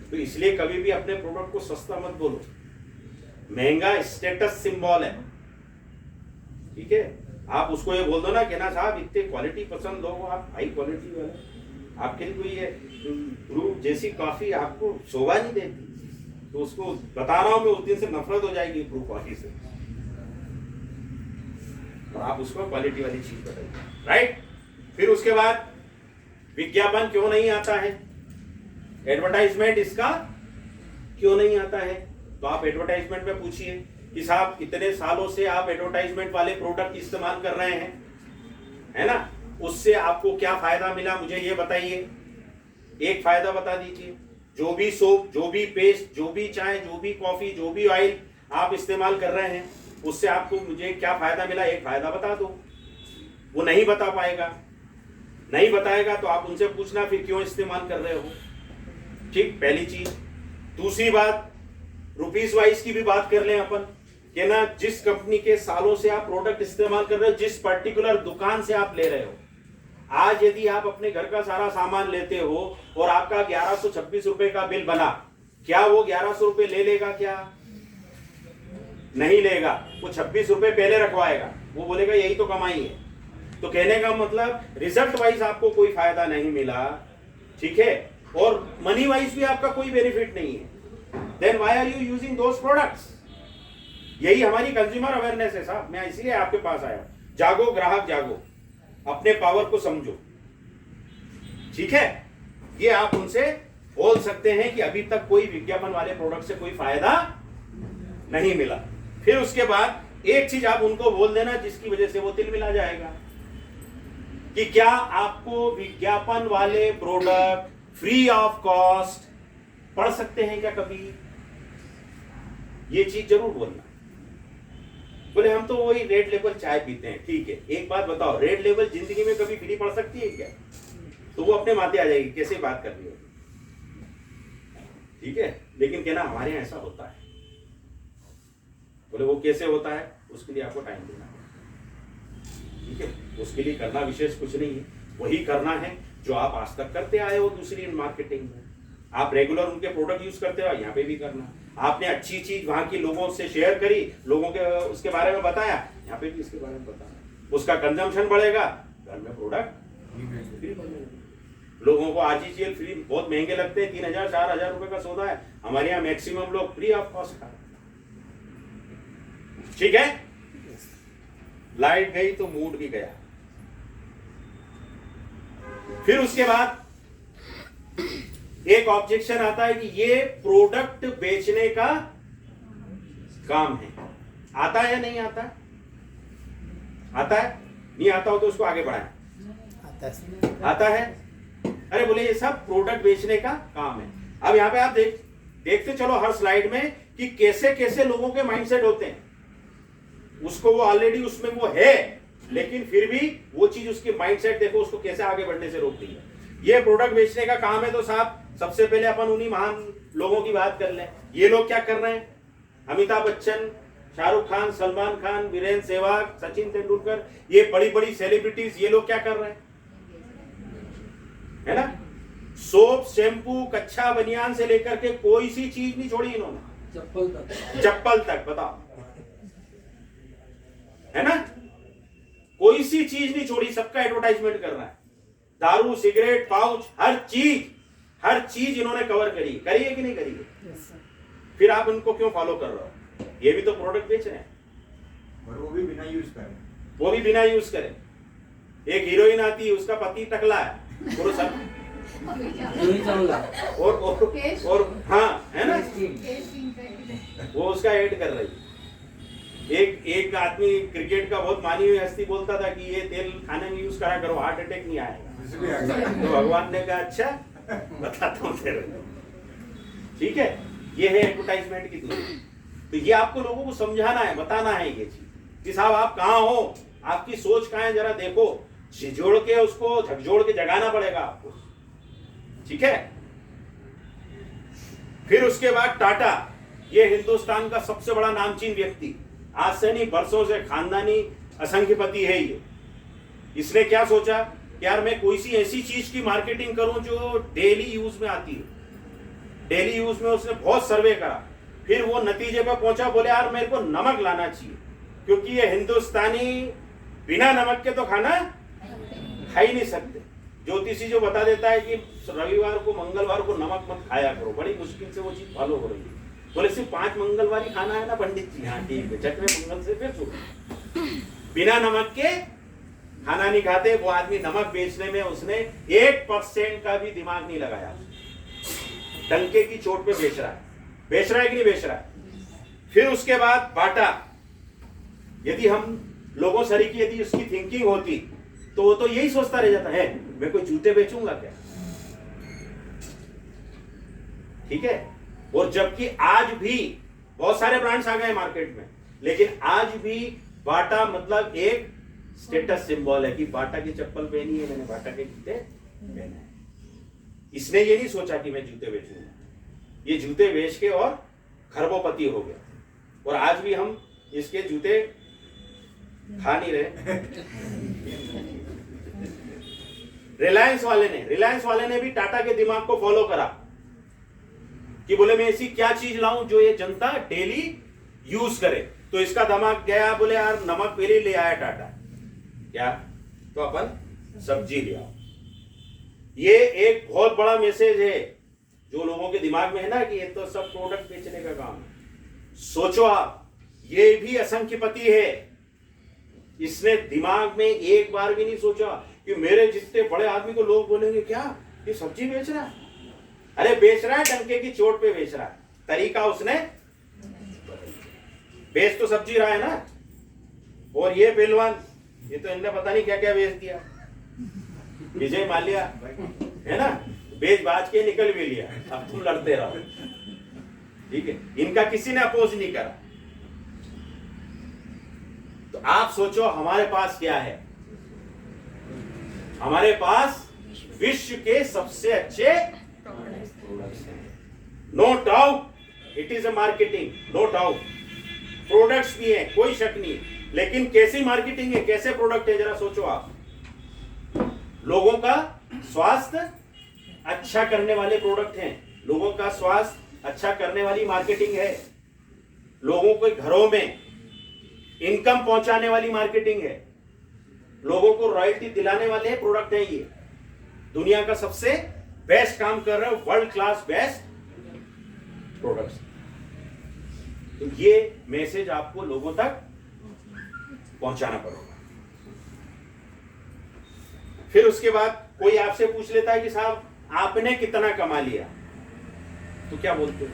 तो इसलिए कभी भी अपने प्रोडक्ट को सस्ता मत बोलो, महंगा स्टेटस सिंबल है, ठीक है। आप उसको ये बोल दो ना कि ना साहब इतने क्वालिटी पसंद लोग हो, आप हाई क्वालिटी वाले, आपके लिए कोई ये ब्रू जैसी कॉफी आपको शोभा नहीं देती, तो उसको बता रहा हूं मैं, उस दिन से नफरत हो जाएगी ब्रू कॉफी से, और आप उसको क्वालिटी वाली चीज बताइए, राइट। फिर उसके बाद विज्ञापन क्यों नहीं आता है, एडवर्टाइजमेंट इसका क्यों नहीं आता है, तो आप एडवर्टाइजमेंट में पूछिए कि साहब इतने सालों से आप एडवर्टाइजमेंट वाले प्रोडक्ट इस्तेमाल कर रहे हैं, है ना, उससे आपको क्या फायदा मिला, मुझे ये बताइए, एक फायदा बता दीजिए। जो भी सोप, जो भी पेस्ट, जो भी चाय, जो भी कॉफी, जो भी ऑयल आप इस्तेमाल कर रहे हैं, उससे आपको मुझे क्या फायदा मिला, एक फायदा बता दो। वो नहीं बता पाएगा, नहीं बताएगा तो आप उनसे पूछना फिर क्यों इस्तेमाल कर रहे हो, ठीक, पहली चीज। दूसरी बात, रुपीस वाइज की भी बात कर लें अपन, कि ना जिस कंपनी के सालों से आप प्रोडक्ट इस्तेमाल कर रहे हो, जिस पर्टिकुलर दुकान से आप ले रहे हो, आज यदि आप अपने घर का सारा सामान लेते हो और आपका 1126 रुपए का बिल बना, क्या वो 1100 रुपए ले लेगा, क्या नहीं लेगा, वो 26 रुपए पहले रखवाएगा, वो बोलेगा यही तो कमाई है। तो कहने का मतलब रिजल्ट वाइज आपको कोई फायदा नहीं मिला, ठीक है, और मनी वाइज भी आपका कोई बेनिफिट नहीं है, then why are you using those products. यही हमारी कंज्यूमर अवेयरनेस है साहब, मैं इसलिए आपके पास आया। जागो ग्राहक जागो, अपने पावर को समझो, ठीक है। ये आप उनसे बोल सकते हैं कि अभी तक कोई विज्ञापन वाले प्रोडक्ट से कोई फायदा नहीं मिला। फिर उसके बाद एक चीज आप उनको बोल देना जिसकी वजह से वो तिल मिला जाएगा, कि क्या आपको विज्ञापन वाले प्रोडक्ट फ्री ऑफ कॉस्ट पढ़ सकते हैं क्या कभी, ये चीज जरूर बोलना। बोले हम तो वही रेड लेबल चाय पीते हैं, ठीक है, एक बात बताओ, रेड लेबल जिंदगी में कभी फ्री पड़ सकती है क्या, तो वो अपने माथे आ जाएगी कैसे बात करनी है, ठीक है। लेकिन कहना हमारे यहाँ ऐसा होता है, बोले वो कैसे होता है, उसके लिए आपको टाइम देना है, ठीक है, उसके लिए करना विशेष कुछ नहीं है, वही करना है जो आप आज तक करते आए हो दूसरी मार्केटिंग में। आप रेगुलर उनके प्रोडक्ट यूज करते हो, यहाँ पे भी करना। आपने अच्छी चीज वहां के लोगों से शेयर करी, लोगों के उसके बारे में बताया, यहाँ पे भी इसके बारे में बताना, उसका कंजम्पशन बढ़ेगा, घर में प्रोडक्ट फ्री बनेगा। लोगों को आरजीसीएल फ्री बहुत महंगे लगते हैं, 3000 4000 रुपए का सौदा है, हमारे यहाँ मैक्सिमम लोग फ्री ऑफ कॉस्ट खा, ठीक है। लाइट गई तो मूड भी गया। फिर उसके बाद एक ऑब्जेक्शन आता है कि ये प्रोडक्ट बेचने का काम है। आता है या नहीं आता है, आता है, नहीं आता हो तो उसको आगे बढ़ाएं। आता है, अरे बोले ये सब प्रोडक्ट बेचने का काम है। अब यहाँ पे आप देखते चलो हर स्लाइड में कि कैसे कैसे लोगों के माइंडसेट होते हैं, उसको वो ऑलरेडी उसमें वो है, लेकिन फिर भी वो चीज उसके माइंडसेट देखो उसको कैसे आगे बढ़ने से रोकती है। ये प्रोडक्ट बेचने का काम है, तो साहब सबसे पहले अपन उन्हीं महान लोगों की बात कर लें। ये लोग क्या कर रहे हैं, अमिताभ बच्चन, शाहरुख खान, सलमान खान, वीरेंद्र सहवाग, सचिन तेंदुलकर, ये बड़ी बड़ी सेलिब्रिटीज, ये लोग क्या कर रहे हैं, है ना, सोप, शैम्पू, कच्चा बनियान से लेकर के कोई सी चीज नहीं छोड़ी इन्होंने, चप्पल तक बताओ, है ना, कोई सी चीज नहीं छोड़ी, सबका एडवर्टाइजमेंट कर रहा है। दारू, सिगरेट, पाउच, हर चीज इन्होंने कवर करी है कि नहीं करी है। फिर आप उनको क्यों फॉलो कर रहे हो, ये भी तो प्रोडक्ट बेच रहे हैं, और वो भी बिना यूज करें, वो भी बिना यूज करें। एक हीरोइन आती है, उसका पति टकला है, और सब और हाँ, है ना, वो उसका ऐड कर रही है। एक आदमी क्रिकेट का बहुत मानी हुई हस्ती बोलता था कि ये तेल खाने में यूज करा करो, हार्ट अटैक नहीं आएगा। तो भगवान ने कहा अच्छा बताता हूँ तेरे, ठीक है। ये है एडवर्टाइजमेंट की दुनिया। तो ये आपको लोगों को समझाना है, बताना है ये चीज कि साहब आप कहाँ हो, आपकी सोच कहाँ है, जरा देखो, झिझोड़ के उसको झकझोड़ के जगाना पड़ेगा आपको, ठीक है। फिर उसके बाद टाटा, ये हिंदुस्तान का सबसे बड़ा नामचीन व्यक्ति, आज से नहीं बरसों से खानदानी असंख्यपति है ये। इसने क्या सोचा कि यार मैं कोई सी ऐसी चीज की मार्केटिंग करूं जो डेली यूज में आती है। डेली यूज में उसने बहुत सर्वे करा फिर वो नतीजे पर पहुंचा, बोले यार मेरे को नमक लाना चाहिए, क्योंकि ये हिंदुस्तानी बिना नमक के तो खाना खा ही नहीं सकते। ज्योतिषी जो बता देता है कि रविवार को मंगलवार को नमक मत खाया करो, बड़ी मुश्किल से वो चीज फॉलो हो रही है। बोले सिर्फ 5 मंगलवार ही खाना है ना पंडित जी? हाँ ठीक है, छठवें मंगल से फिर शुरू। बिना नमक के खाना नहीं खाते। वो आदमी नमक बेचने में उसने 1% का भी दिमाग नहीं लगाया, डंके की चोट पे बेच रहा है कि नहीं बेच रहा है। फिर उसके बाद बाटा। यदि हम लोगों सरी की यदि उसकी थिंकिंग होती तो वो तो यही सोचता रह जाता है, मैं कोई जूते बेचूंगा क्या? ठीक है। और जबकि आज भी बहुत सारे ब्रांड्स आ गए मार्केट में, लेकिन आज भी बाटा मतलब एक स्टेटस सिंबल है कि बाटा की चप्पल पहनी है मैंने, बाटा के जूते पहने हैं। इसने ये नहीं सोचा कि मैं जूते बेचूंगा, ये जूते बेच के और खरबोपति हो गया। और आज भी हम इसके जूते खा नहीं रहे। रिलायंस वाले ने भी टाटा के दिमाग को फॉलो करा कि बोले मैं ऐसी क्या चीज लाऊं जो ये जनता डेली यूज करे। तो इसका दिमाग गया, बोले यार नमक पहले ले आया टाटा, क्या तो अपन सब्जी ले आओ। ये एक बहुत बड़ा मैसेज है जो लोगों के दिमाग में है ना कि ये तो सब प्रोडक्ट बेचने का काम है। सोचो आप, ये भी असंख्यपति है, इसने दिमाग में एक बार भी नहीं सोचा कि मेरे जितने बड़े आदमी को लोग बोलेंगे क्या ये सब्जी बेच रहा है। अरे बेच रहा है, डंके की चोट पे बेच रहा है। तरीका उसने बेच तो सब्जी रहा है ना। और ये पहलवान, ये तो इनने पता नहीं क्या क्या बेच दिया। विजय माल्या है ना, बेच बाज के निकल भी लिया, अब तुम लड़ते रहो। ठीक है, इनका किसी ने अपोज नहीं करा। तो आप सोचो हमारे पास क्या है। हमारे पास विश्व के सबसे अच्छे प्रोडक्ट्स हैं, no doubt. It is a marketing, no doubt. Products भी है, कोई शक नहीं, लेकिन कैसी मार्केटिंग है, कैसे प्रोडक्ट है, जरा सोचो आप। लोगों का स्वास्थ्य अच्छा करने वाले प्रोडक्ट हैं, लोगों का स्वास्थ्य अच्छा करने वाली मार्केटिंग है, लोगों के घरों में इनकम पहुंचाने वाली मार्केटिंग है, लोगों को रॉयल्टी दिलाने वाले प्रोडक्ट है। ये दुनिया का सबसे बेस्ट काम कर रहे हो, वर्ल्ड क्लास बेस्ट प्रोडक्ट्स। तो ये मैसेज आपको लोगों तक पहुंचाना पड़ेगा। फिर उसके बाद कोई आपसे पूछ लेता है कि साहब आपने कितना कमा लिया, तो क्या बोलते हो?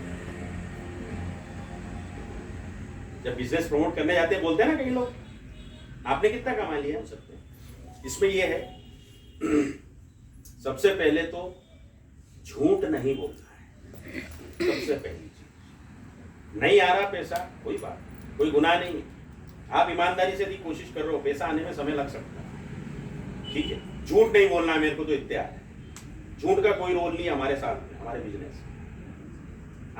जब बिजनेस प्रमोट करने जाते हैं बोलते हैं ना कई लोग, आपने कितना कमा लिया हो सकते हैं। इसमें यह है, सबसे पहले तो झूठ नहीं बोलना है। सबसे पहली चीज, नहीं आ रहा पैसा, कोई बात, कोई गुनाह नहीं है। आप ईमानदारी से यदि कोशिश कर रहे हो, पैसा आने में समय लग सकता है, ठीक है। झूठ नहीं बोलना, मेरे को तो इत्तेहार है, झूठ का कोई रोल नहीं है हमारे साथ में, हमारे बिजनेस।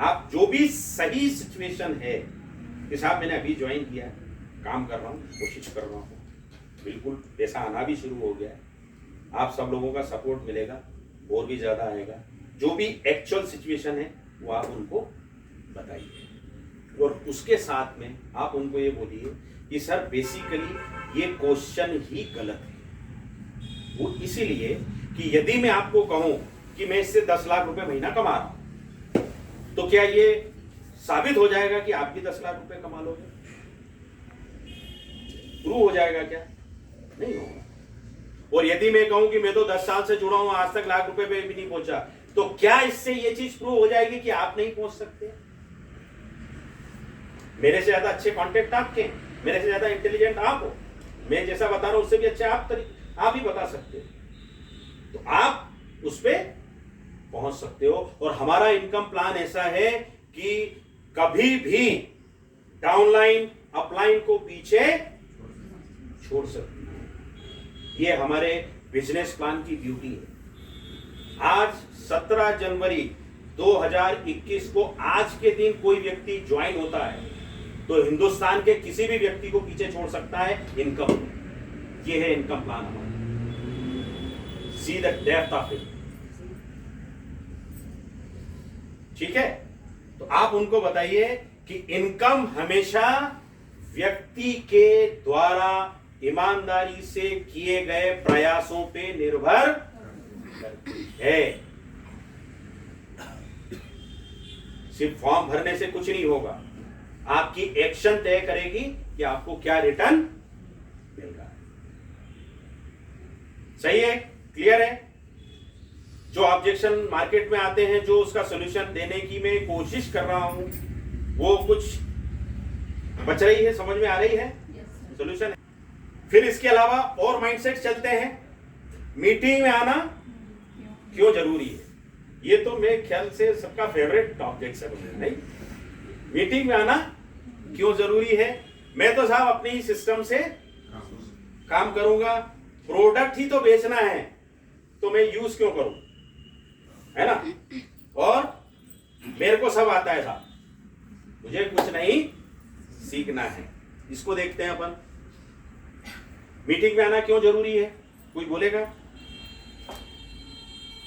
आप जो भी सही सिचुएशन है कि साहब मैंने अभी ज्वाइन किया है, काम कर रहा हूँ, कोशिश कर रहा हूँ, बिल्कुल पैसा आना भी शुरू हो गया है, आप सब लोगों का सपोर्ट मिलेगा और भी ज़्यादा आएगा। जो भी एक्चुअल सिचुएशन है वो आप उनको बताइए, और उसके साथ में आप उनको ये बोलिए कि सर बेसिकली ये क्वेश्चन ही गलत है। वो इसीलिए कि यदि मैं आपको कहूँ कि मैं इससे 10 लाख रुपए महीना कमा रहा हूँ, तो क्या ये साबित हो जाएगा कि आप भी 10 लाख रुपए कमा लोगे? प्रूव हो जाएगा क्या? नहीं होगा। और यदि मैं कहूं कि मैं तो 10 साल से जुड़ा हूं, आज तक लाख रुपए पे भी नहीं पहुंचा, तो क्या इससे ये चीज प्रूव हो जाएगी कि आप नहीं पहुंच सकते? मेरे से ज्यादा अच्छे कॉन्टेक्ट आपके, मेरे से ज्यादा इंटेलिजेंट आप हो, मैं जैसा बता रहा हूं उससे भी अच्छे आप ही बता सकते हो, तो आप उस पर पहुंच सकते हो। और हमारा इनकम प्लान ऐसा है कि कभी भी डाउनलाइन अपलाइन को पीछे छोड़ सकते हैं। ये हमारे बिजनेस प्लान की ब्यूटी है। आज 17 जनवरी 2021 को आज के दिन कोई व्यक्ति ज्वाइन होता है तो हिंदुस्तान के किसी भी व्यक्ति को पीछे छोड़ सकता है इनकम। ये है इनकम प्लान हमारा। See the depth of it. ठीक है, तो आप उनको बताइए कि इनकम हमेशा व्यक्ति के द्वारा ईमानदारी से किए गए प्रयासों पे निर्भर करती है। सिर्फ फॉर्म भरने से कुछ नहीं होगा, आपकी एक्शन तय करेगी कि आपको क्या रिटर्न मिल रहा है। सही है? क्लियर है? जो ऑब्जेक्शन मार्केट में आते हैं, जो उसका सॉल्यूशन देने की मैं कोशिश कर रहा हूं, वो कुछ बच रही है, समझ में आ रही है सॉल्यूशन। फिर इसके अलावा और माइंडसेट चलते हैं। मीटिंग में आना क्यों जरूरी है? ये तो मेरे ख्याल से सबका फेवरेट ऑब्जेक्शन है, नहीं? मीटिंग में आना क्यों जरूरी है? मैं तो साहब अपने ही सिस्टम से काम करूंगा, प्रोडक्ट ही तो बेचना है, तो मैं यूज क्यों करूं, है ना? और मेरे को सब आता है साहब, मुझे कुछ नहीं सीखना है। इसको देखते हैं अपन। मीटिंग में आना क्यों जरूरी है? कोई बोलेगा?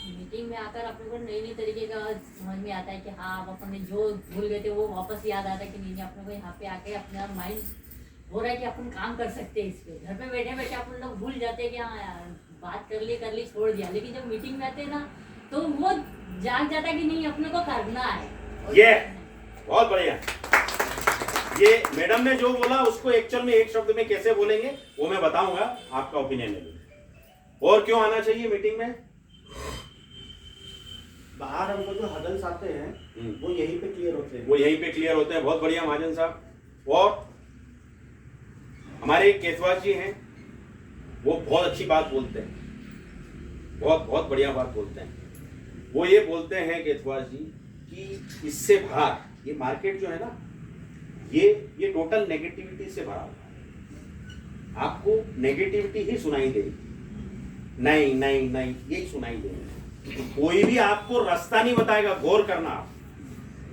मीटिंग में आकर अपने को नई नई तरीके का समझ में आता है कि हाँ, अब अपन जो भूल गए थे वो वापस याद आता है कि नहीं, अपने को यहाँ पे आके अपना माइंड हो रहा है कि अपन काम कर सकते हैं इस पे। घर पे बैठे बैठे अपन लोग भूल जाते हैं कि हाँ यार बात कर ली छोड़ दिया, लेकिन जब मीटिंग में आते हैं ना तो वो जाग जाता है कि नहीं अपने को करना है। ये बहुत बढ़िया। ये मैडम ने जो बोला उसको एक्चुअल में एक शब्द में कैसे बोलेंगे वो मैं बताऊंगा, आपका ओपिनियन ले। और क्यों आना चाहिए मीटिंग में? बाहर हमको जो हडल्स आते हैं वो यहीं पे क्लियर होते हैं। वो यहीं पे क्लियर होते हैं। बहुत बढ़िया महाजन साहब। और हमारे केतवास जी हैं, वो बहुत अच्छी बात बोलते हैं, बहुत बहुत बढ़िया बात बोलते हैं। वो ये बोलते हैं केतवास जी कि इससे बाहर ये मार्केट जो है ना, ये टोटल नेगेटिविटी से भरा हुआ है। आपको नेगेटिविटी ही सुनाई देगी, नहीं नहीं नहीं यही सुनाई देगी। कोई भी आपको रास्ता नहीं बताएगा। गौर करना, आप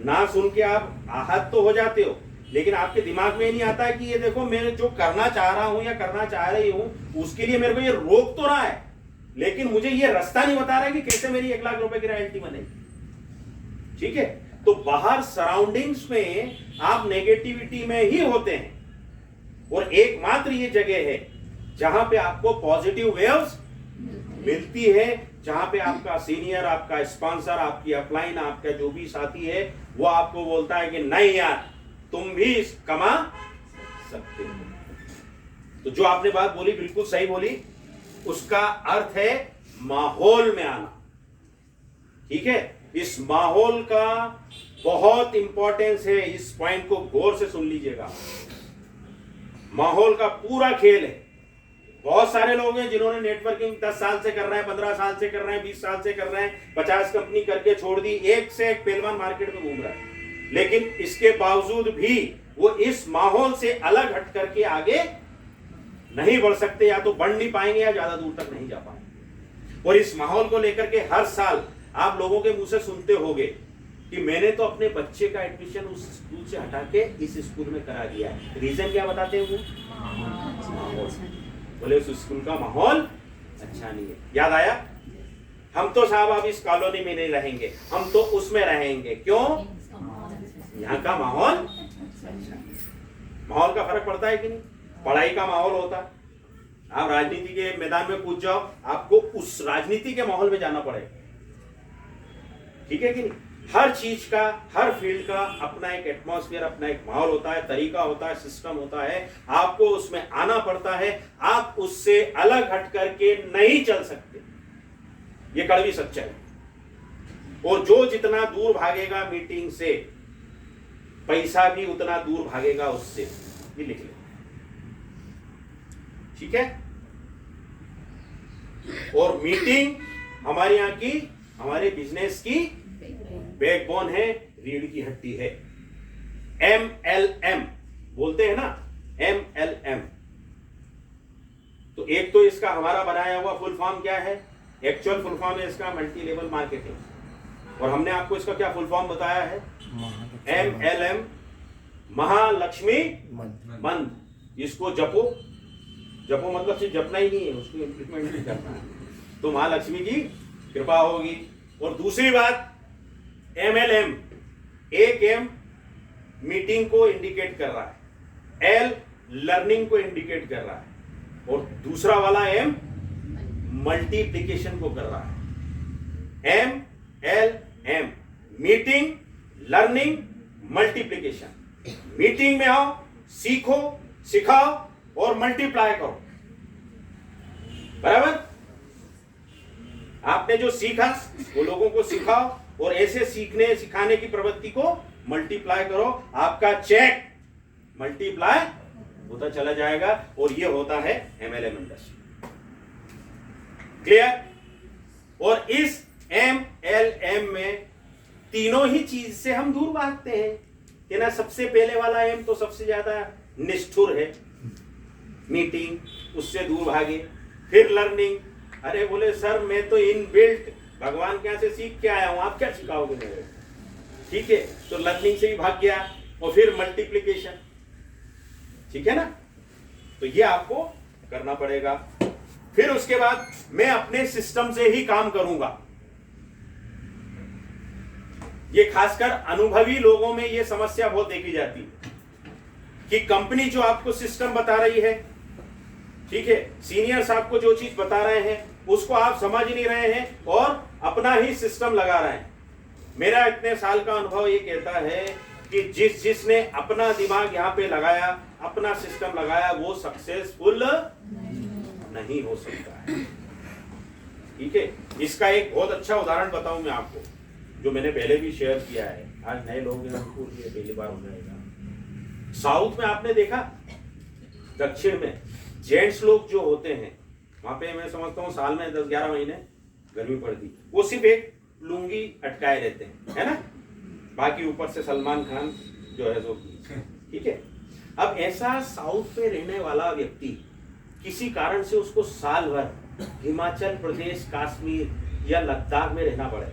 ना सुन के आप आहत तो हो जाते हो, लेकिन आपके दिमाग में नहीं आता है कि ये देखो मैं जो करना चाह रहा हूं या करना चाह रही हूं उसके लिए मेरे को ये रोक तो रहा है, लेकिन मुझे ये रास्ता नहीं बता रहा है कि कैसे मेरी 1 लाख रुपए की रॉयल्टी बनेगी। ठीक है? तो बाहर सराउंडिंग्स में आप नेगेटिविटी में ही होते हैं, और एकमात्र ये जगह है जहां पे आपको पॉजिटिव वेव्स मिलती है, जहां पे आपका सीनियर, आपका स्पॉन्सर, आपकी अपलाइन, आपका जो भी साथी है वो आपको बोलता है कि नहीं यार तुम भी कमा सकते हो। तो जो आपने बात बोली बिल्कुल सही बोली। उसका अर्थ है माहौल में आना। ठीक है? इस माहौल का बहुत इंपॉर्टेंस है। इस पॉइंट को गौर से सुन लीजिएगा। माहौल का पूरा खेल है। बहुत सारे लोग हैं जिन्होंने नेटवर्किंग 10 साल से कर रहे हैं, 15 साल से कर रहे हैं, 20 साल से कर रहे हैं, 50 कंपनी करके छोड़ दी, एक से एक पहलवान मार्केट में घूम रहा है, लेकिन इसके बावजूद भी वो इस माहौल से अलग हट करके आगे नहीं बढ़ सकते, या तो बढ़ नहीं पाएंगे या ज्यादा दूर तक नहीं जा पाएंगे। और इस माहौल को लेकर के हर साल आप लोगों के मुंह से सुनते होंगे कि मैंने तो अपने बच्चे का एडमिशन उस स्कूल से हटा के इस स्कूल में करा दिया है। रीजन क्या बताते हैं वो? बोले उस स्कूल का माहौल अच्छा नहीं है। याद आया? हम तो साहब अब इस कॉलोनी में नहीं रहेंगे, हम तो उसमें रहेंगे। क्यों? यहाँ का माहौल अच्छा। माहौल का फर्क पड़ता है कि नहीं? पढ़ाई का माहौल होता है, आप राजनीति के मैदान में कूद जाओ, आपको उस राजनीति के माहौल में जाना पड़ेगा। ठीक है कि नहीं? हर चीज का, हर फील्ड का अपना एक एटमॉस्फेयर, अपना एक माहौल होता है, तरीका होता है, सिस्टम होता है। आपको उसमें आना पड़ता है। आप उससे अलग हट करके नहीं चल सकते, ये कड़वी सच्चाई। और जो जितना दूर भागेगा मीटिंग से, पैसा भी उतना दूर भागेगा उससे। ये लिख ले। ठीक है? और मीटिंग हमारे यहाँ की, हमारे बिजनेस की बैकबोन है, रीढ़ की हड्डी है। MLM बोलते हैं ना, MLM। तो एक तो इसका हमारा बनाया हुआ फुल फॉर्म क्या है? एक्चुअल फुल फॉर्म है इसका मल्टी लेवल मार्केटिंग। और हमने आपको इसका क्या फुल फॉर्म बताया है? MLM, महालक्ष्मी मंत्र। इसको जपो। जपो मतलब सिर्फ जपना ही नहीं है, उसको इंप्लीमेंट भी करना है, तो महालक्ष्मी की कृपा होगी। और दूसरी बात MLM, एक एम मीटिंग को इंडिकेट कर रहा है, एल लर्निंग को इंडिकेट कर रहा है और दूसरा वाला एम मल्टीप्लिकेशन को कर रहा है। M L M, meeting, learning, multiplication. Meeting में आओ, सीखो, सिखाओ और मल्टीप्लाई करो। बराबर? आपने जो सीखा वो लोगों को सिखाओ और ऐसे सीखने सिखाने की प्रवृत्ति को मल्टीप्लाई करो। आपका चेक मल्टीप्लाई होता चला जाएगा और ये होता है MLM इंडस्ट्री। क्लियर? और इस MLM में तीनों ही चीज से हम दूर भागते हैं कि ना। सबसे पहले वाला एम तो सबसे ज्यादा निष्ठुर है, मीटिंग, उससे दूर भागे। फिर लर्निंग, अरे बोले सर मैं तो इनबिल्ट भगवान के यहाँ से सीख के आया हूं, आप क्या सिखाओगे मेरे? ठीक है, तो लर्निंग से ही भाग गया। और फिर मल्टीप्लिकेशन, ठीक है ना। तो ये आपको करना पड़ेगा। फिर उसके बाद मैं अपने सिस्टम से ही काम करूंगा। ये खासकर अनुभवी लोगों में ये समस्या बहुत देखी जाती है कि कंपनी जो आपको सिस्टम बता रही है, ठीक है, सीनियर्स आपको जो चीज बता रहे हैं उसको आप समझ नहीं रहे हैं और अपना ही सिस्टम लगा रहे हैं। मेरा इतने साल का अनुभव ये कहता है कि जिसने अपना दिमाग यहाँ पे लगाया, अपना सिस्टम लगाया, वो सक्सेसफुल नहीं हो सकता है। ठीक है, इसका एक बहुत अच्छा उदाहरण बताऊं मैं आपको, जो मैंने पहले भी शेयर किया है। आज नए लोग हैं, उनको ये पहली बार हो जाएगा। साउथ में आपने देखा, दक्षिण में जेंट्स लोग जो होते हैं वहां पे मैं समझता हूँ साल में 10-11 महीने गर्मी पड़ती, वो सिर्फ एक लुंगी अटकाए रहते हैं, है ना। बाकी ऊपर से सलमान खान जो है जो, ठीक है। अब ऐसा साउथ में रहने वाला व्यक्ति किसी कारण से उसको साल भर हिमाचल प्रदेश, कश्मीर या लद्दाख में रहना पड़े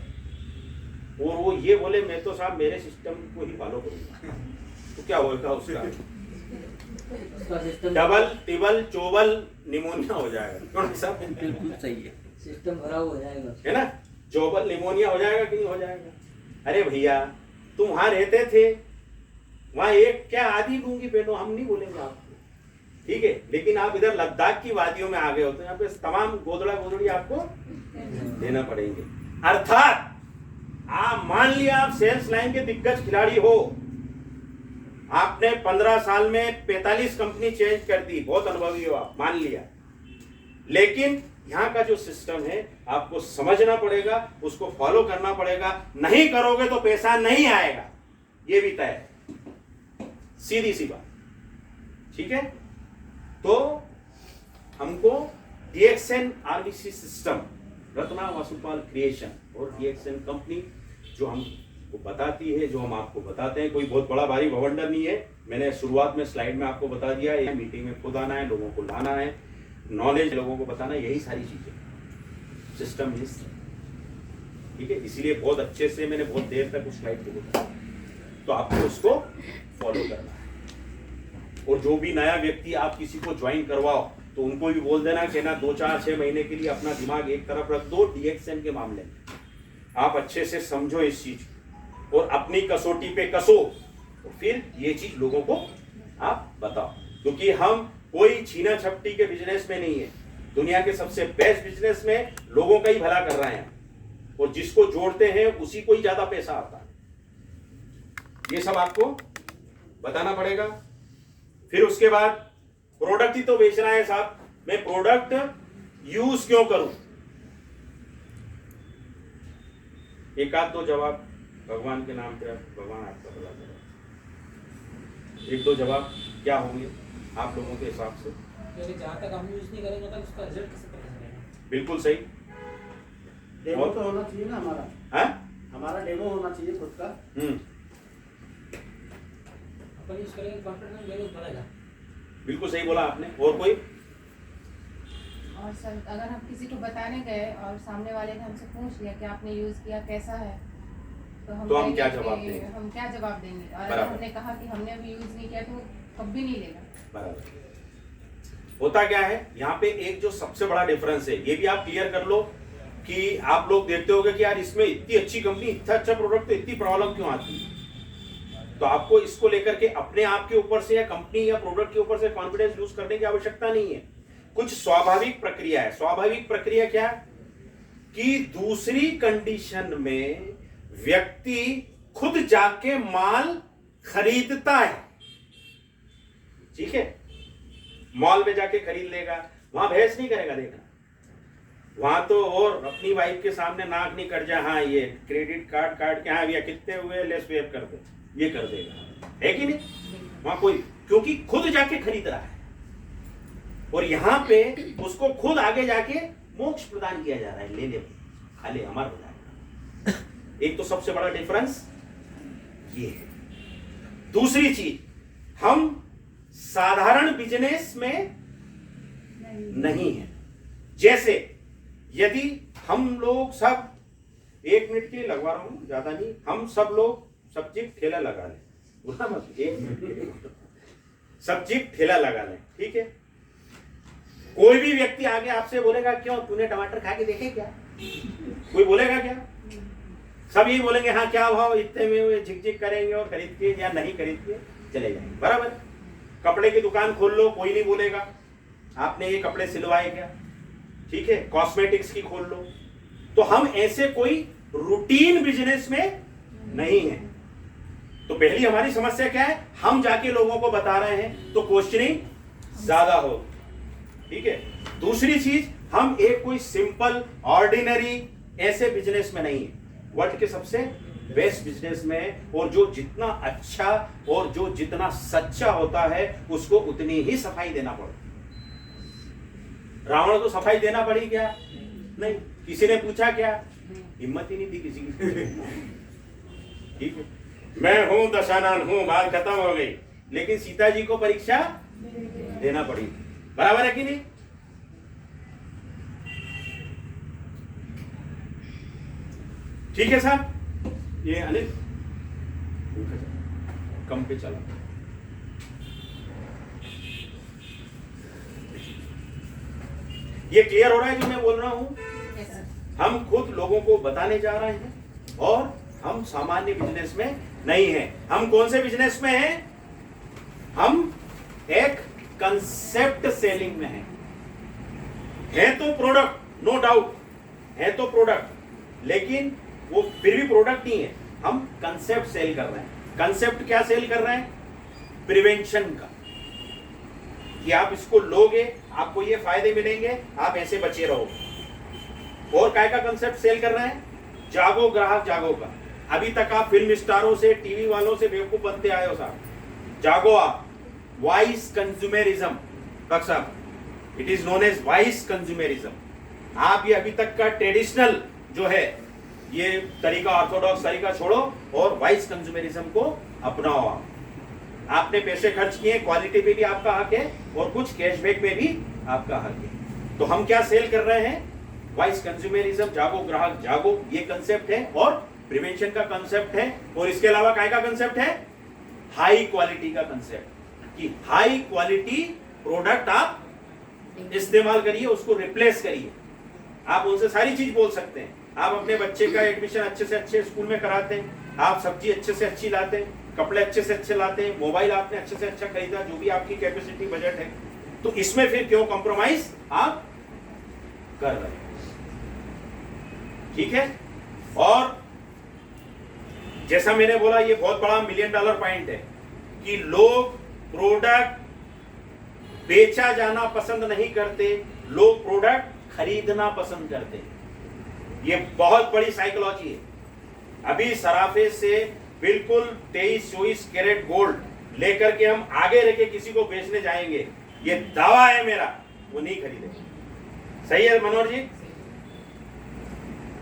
और वो ये बोले मैं तो साहब मेरे सिस्टम को ही फॉलो करूंगा, तो क्या होगा उसका? डबल टिबल चोबल निमोनिया हो जाएगा। क्यों साहब? बिल्कुल सही है, सिस्टम खराब हो जाएगा, है ना। चोबल निमोनिया हो जाएगा कि नहीं हो जाएगा? अरे भैया तुम वहां रहते थे, वहां एक क्या आधी लूंगी पहनो, हम नहीं बोलेंगे आपको, ठीक है। लेकिन आप इधर लद्दाख की वादियों में आ गए हो तो यहाँ पे तमाम गोदड़ा गोदड़ी आपको देना पड़ेंगे। अर्थात आप मान लिया आप सेल्स लाइन के दिग्गज खिलाड़ी हो, आपने 15 साल में 45 कंपनी चेंज कर दी, बहुत अनुभवी हो आप, मान लिया। लेकिन यहाँ का जो सिस्टम है आपको समझना पड़ेगा, उसको फॉलो करना पड़ेगा। नहीं करोगे तो पैसा नहीं आएगा, ये भी तय है, सीधी सी बात, ठीक है। तो हमको DXN RBC system, Ratna Vasupal creation और DXN कंपनी जो हमको बताती है, जो हम आपको बताते हैं, कोई बहुत बड़ा भारी भवंडर नहीं है। मैंने शुरुआत में स्लाइड में आपको बता दिया है, मीटिंग में खुद आना है, लोगों को लाना है, नॉलेज लोगों को बताना, यही सारी चीजें सिस्टम इज, ठीक है। इसीलिए बहुत अच्छे से मैंने बहुत देर तक उस स्लाइड को बताया, तो आपको उसको फॉलो करना है। और जो भी नया व्यक्ति आप किसी को ज्वाइन करवाओ तो उनको भी बोल देना कि ना 2-4-6 महीने के लिए अपना दिमाग एक तरफ रख दो, DXN के मामले में आप अच्छे से समझो इस चीज और अपनी कसौटी पे कसो और फिर ये चीज लोगों को आप बताओ। क्योंकि हम कोई छीना छपटी के बिजनेस में नहीं है, दुनिया के सबसे बेस्ट बिजनेस में लोगों का ही भला कर रहे हैं और जिसको जोड़ते हैं उसी को ही ज्यादा पैसा आता है। ये सब आपको बताना पड़ेगा। फिर उसके बाद प्रोडक्ट ही तो बेचना है साहब, मैं प्रोडक्ट यूज क्यों करूं? एक आध दो जवाब भगवान के नाम पे, भगवान आपका भला करे। एक दो जवाब क्या होंगे आप लोगों के हिसाब से? क्योंकि जहाँ तक हम यूज नहीं करेंगे तब उसका रिजल्ट कैसे पता चलेगा? बिल्कुल सही, डेमो तो होना चाहिए ना हमारा, है हमारा डेमो होना चाहिए खुद का। अपन यूज करेंगे कॉन्फिडेंस लेवल बढ़ेगा। बिल्कुल सही बोला आपने। और कोई? और सर अगर हम किसी को बताने गए और सामने वाले ने हमसे पूछ लिया कि आपने यूज किया कैसा है, तो हम क्या जवाब देंगे? हम क्या जवाब देंगे? और अगर बराबर। हमने कहा कि हमने अभी यूज नहीं किया तो वो कभी नहीं लेगा। बराबर। होता क्या है यहाँ पे, एक जो सबसे बड़ा डिफरेंस है, ये भी आप क्लियर कर लो कि आप लोग देखते होगे कि यार इसमें इतनी अच्छी कंपनी, इतना अच्छा प्रोडक्ट, तो इतनी प्रॉब्लम क्यों आती है? तो आपको इसको लेकर के अपने आप के ऊपर से या कंपनी या प्रोडक्ट के ऊपर से कॉन्फिडेंस लूज करने की आवश्यकता नहीं है। कुछ स्वाभाविक प्रक्रिया है। स्वाभाविक प्रक्रिया क्या कि दूसरी कंडीशन में व्यक्ति खुद जाके माल खरीदता है, ठीक है, मॉल में जाके खरीद लेगा, वहां बहस नहीं करेगा। देखना वहां तो और अपनी वाइफ के सामने नाक नहीं कट जाए, हाँ ये क्रेडिट कार्ड काट के, हाँ भैया कितने हुए, ले स्वेप कर दे, ये कर देगा, है कि नहीं? वहां कोई, क्योंकि खुद जाके खरीद रहा है और यहां पे उसको खुद आगे जाके मोक्ष प्रदान किया जा रहा है, ले ले खा ले, अमर हो जाएगा। एक तो सबसे बड़ा डिफरेंस ये है। दूसरी चीज, हम साधारण बिजनेस में नहीं है। जैसे यदि हम लोग सब, 1 मिनट के लिए लगवा रहा हूं, ज्यादा नहीं, हम सब लोग सब्जी ठेला लगा लें, बोला मत, 1 मिनट के लिए सब्जी ठेला लगा लें, ठीक है। कोई भी व्यक्ति आगे आपसे बोलेगा क्यों तूने टमाटर खा के देखे क्या? कोई बोलेगा क्या? सब यही बोलेंगे हाँ क्या भाव, इतने में झिक करेंगे और खरीद के या नहीं खरीद के चले जाएंगे, बराबर। कपड़े की दुकान खोल लो, कोई नहीं बोलेगा आपने ये कपड़े सिलवाए क्या, ठीक है। कॉस्मेटिक्स की खोल लो। तो हम ऐसे कोई रूटीन बिजनेस में नहीं है। तो पहली हमारी समस्या क्या है, हम जाके लोगों को बता रहे हैं तो क्वेश्चनिंग ज्यादा हो, ठीक है। दूसरी चीज, हम एक कोई सिंपल ऑर्डिनरी ऐसे बिजनेस में नहीं है, वर्ल्ड के सबसे बेस्ट बिजनेस में। और जो जितना अच्छा और जो जितना सच्चा होता है उसको उतनी ही सफाई देना पड़ता। रावण को सफाई देना पड़ी क्या? नहीं। किसी ने पूछा क्या? हिम्मत ही नहीं थी किसी की। ठीक है, मैं हूं दशानन हूं, बात खत्म हो गई। लेकिन सीता जी को परीक्षा देना पड़ी, बराबर है कि नहीं? ठीक है साहब, ये अनिल कम पे चला। ये क्लियर हो रहा है जो मैं बोल रहा हूं? हम खुद लोगों को बताने जा रहे हैं और हम सामान्य बिजनेस में नहीं हैं। हम कौन से बिजनेस में हैं? हम एक कंसेप्ट सेलिंग में हैं। है तो प्रोडक्ट, नो डाउट, है तो प्रोडक्ट, लेकिन वो फिर भी प्रोडक्ट नहीं है। हम कंसेप्ट सेल कर रहे हैं। कंसेप्ट क्या सेल कर रहे हैं? प्रिवेंशन का, कि आप इसको लोगे आपको ये फायदे मिलेंगे, आप ऐसे बचे रहोगे। और काय का कंसेप्ट सेल कर रहे हैं? जागो ग्राहक जागो का। अभी तक आप फिल्म स्टारों से, टीवी वालों से बेवकूफ बनते आए हो साहब। जागो आप, वाइस कंज्यूमरिज्म, डॉक्टर साहब, it is known as wise consumerism. आप ये अभी तक का ट्रेडिशनल जो है ये तरीका, ऑर्थोडॉक्स तरीका छोड़ो और वाइस कंज्यूमरिज्म को अपनाओ। आपने पैसे खर्च किए, क्वालिटी पे भी आपका हक है और कुछ कैशबैक पे भी आपका हक है। तो हम क्या सेल कर रहे हैं? वाइस कंज्यूमरिज्म, जागो ग्राहक जागो, ये कंसेप्ट है और प्रिवेंशन का कंसेप्ट है। और इसके अलावा काय का कंसेप्ट है? हाई क्वालिटी का कंसेप्ट, कि हाई क्वालिटी प्रोडक्ट आप इस्तेमाल करिए, उसको रिप्लेस करिए। आप उनसे सारी चीज बोल सकते हैं। आप अपने बच्चे का एडमिशन अच्छे से अच्छे स्कूल में कराते हैं, आप सब्जी अच्छे से अच्छी लाते हैं, कपड़े अच्छे से अच्छे लाते हैं, मोबाइल आपने अच्छे से अच्छा खरीदा, जो भी आपकी कैपेसिटी बजट है, तो इसमें फिर क्यों कॉम्प्रोमाइज आप कर रहे हैं? ठीक है। और जैसा मैंने बोला, ये बहुत बड़ा $1 मिलियन पॉइंट है कि लोग प्रोडक्ट बेचा जाना पसंद नहीं करते, लोग प्रोडक्ट खरीदना पसंद करते हैं। ये बहुत बड़ी साइकोलॉजी है। अभी सराफे से बिल्कुल 23-24 कैरेट गोल्ड लेकर के हम आगे रखे किसी को बेचने जाएंगे, ये दावा है मेरा, वो नहीं खरीदेगा। सही है मनोहर जी?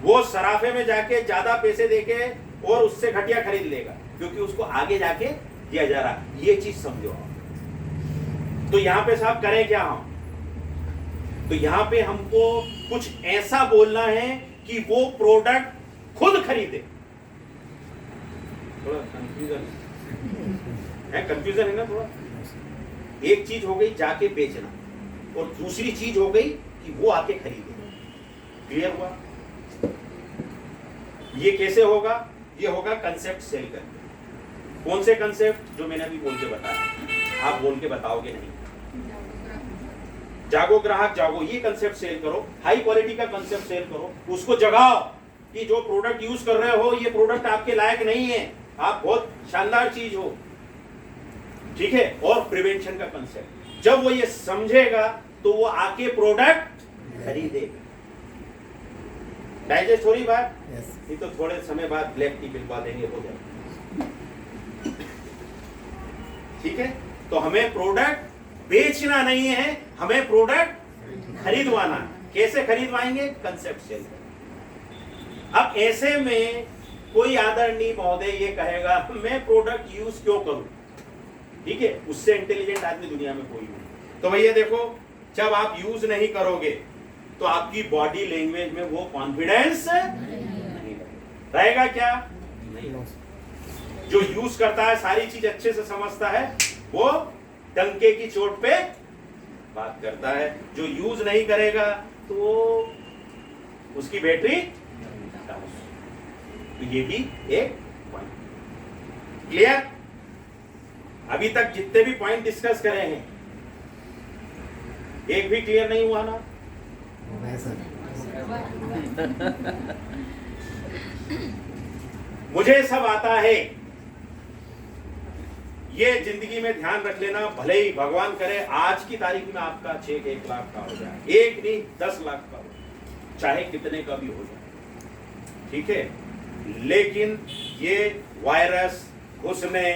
वो सराफे में जाके ज्यादा पैसे देके और उससे घटिया खरीद लेगा, क्योंकि उसको आगे जाके दिया जा रहा। ये चीज समझो। तो यहां पे साहब करें क्या हम? तो यहां पे हमको कुछ ऐसा बोलना है कि वो प्रोडक्ट खुद खरीदे। थोड़ा कंफ्यूजन है ना थोड़ा। एक चीज हो गई जाके बेचना और दूसरी चीज हो गई कि वो आके खरीदे। क्लियर हुआ? ये कैसे होगा? ये होगा कंसेप्ट सेल करके। कौन से कंसेप्ट जो मैंने अभी बोल के बताया, आप बोल के बताओगे नहीं। जागो ग्राहक जागो, ये कंसेप्ट सेल करो, हाई क्वालिटी का कंसेप्ट सेल करो, उसको जगाओ कि जो प्रोडक्ट यूज कर रहे हो ये प्रोडक्ट आपके लायक नहीं है, आप बहुत शानदार चीज हो, ठीक है। और प्रिवेंशन का कंसेप्ट, जब वो ये समझेगा तो वो आके प्रोडक्ट खरीदेगा। डाइजेस्ट हो रही बात? नहीं तो थोड़े समय बाद ब्लैक टी पिलवा देंगे, हो जाएगा, ठीक है। तो हमें प्रोडक्ट बेचना नहीं है, हमें प्रोडक्ट खरीदवाना। कैसे खरीदवाएंगे? Concept cell. अब ऐसे में कोई आदरणीय महोदय ये कहेगा मैं प्रोडक्ट यूज क्यों करूं, ठीक है, उससे इंटेलिजेंट आदमी दुनिया में कोई नहीं। तो भैया देखो, जब आप यूज नहीं करोगे तो आपकी बॉडी लैंग्वेज में वो कॉन्फिडेंस नहीं रहेगा। क्या नहीं? जो यूज करता है, सारी चीज अच्छे से समझता है, वो डंके की चोट पे बात करता है। जो यूज नहीं करेगा तो उसकी बैटरी, तो ये भी एक पॉइंट। क्लियर? अभी तक जितने भी पॉइंट डिस्कस करे हैं, एक भी क्लियर नहीं हुआ ना? मुझे सब आता है, ये जिंदगी में ध्यान रख लेना। भले ही भगवान करे आज की तारीख में आपका चेक 1 लाख का हो जाए, एक नहीं 10 लाख का हो जाए, चाहे कितने का भी हो जाए, ठीक है। लेकिन ये वायरस घुसने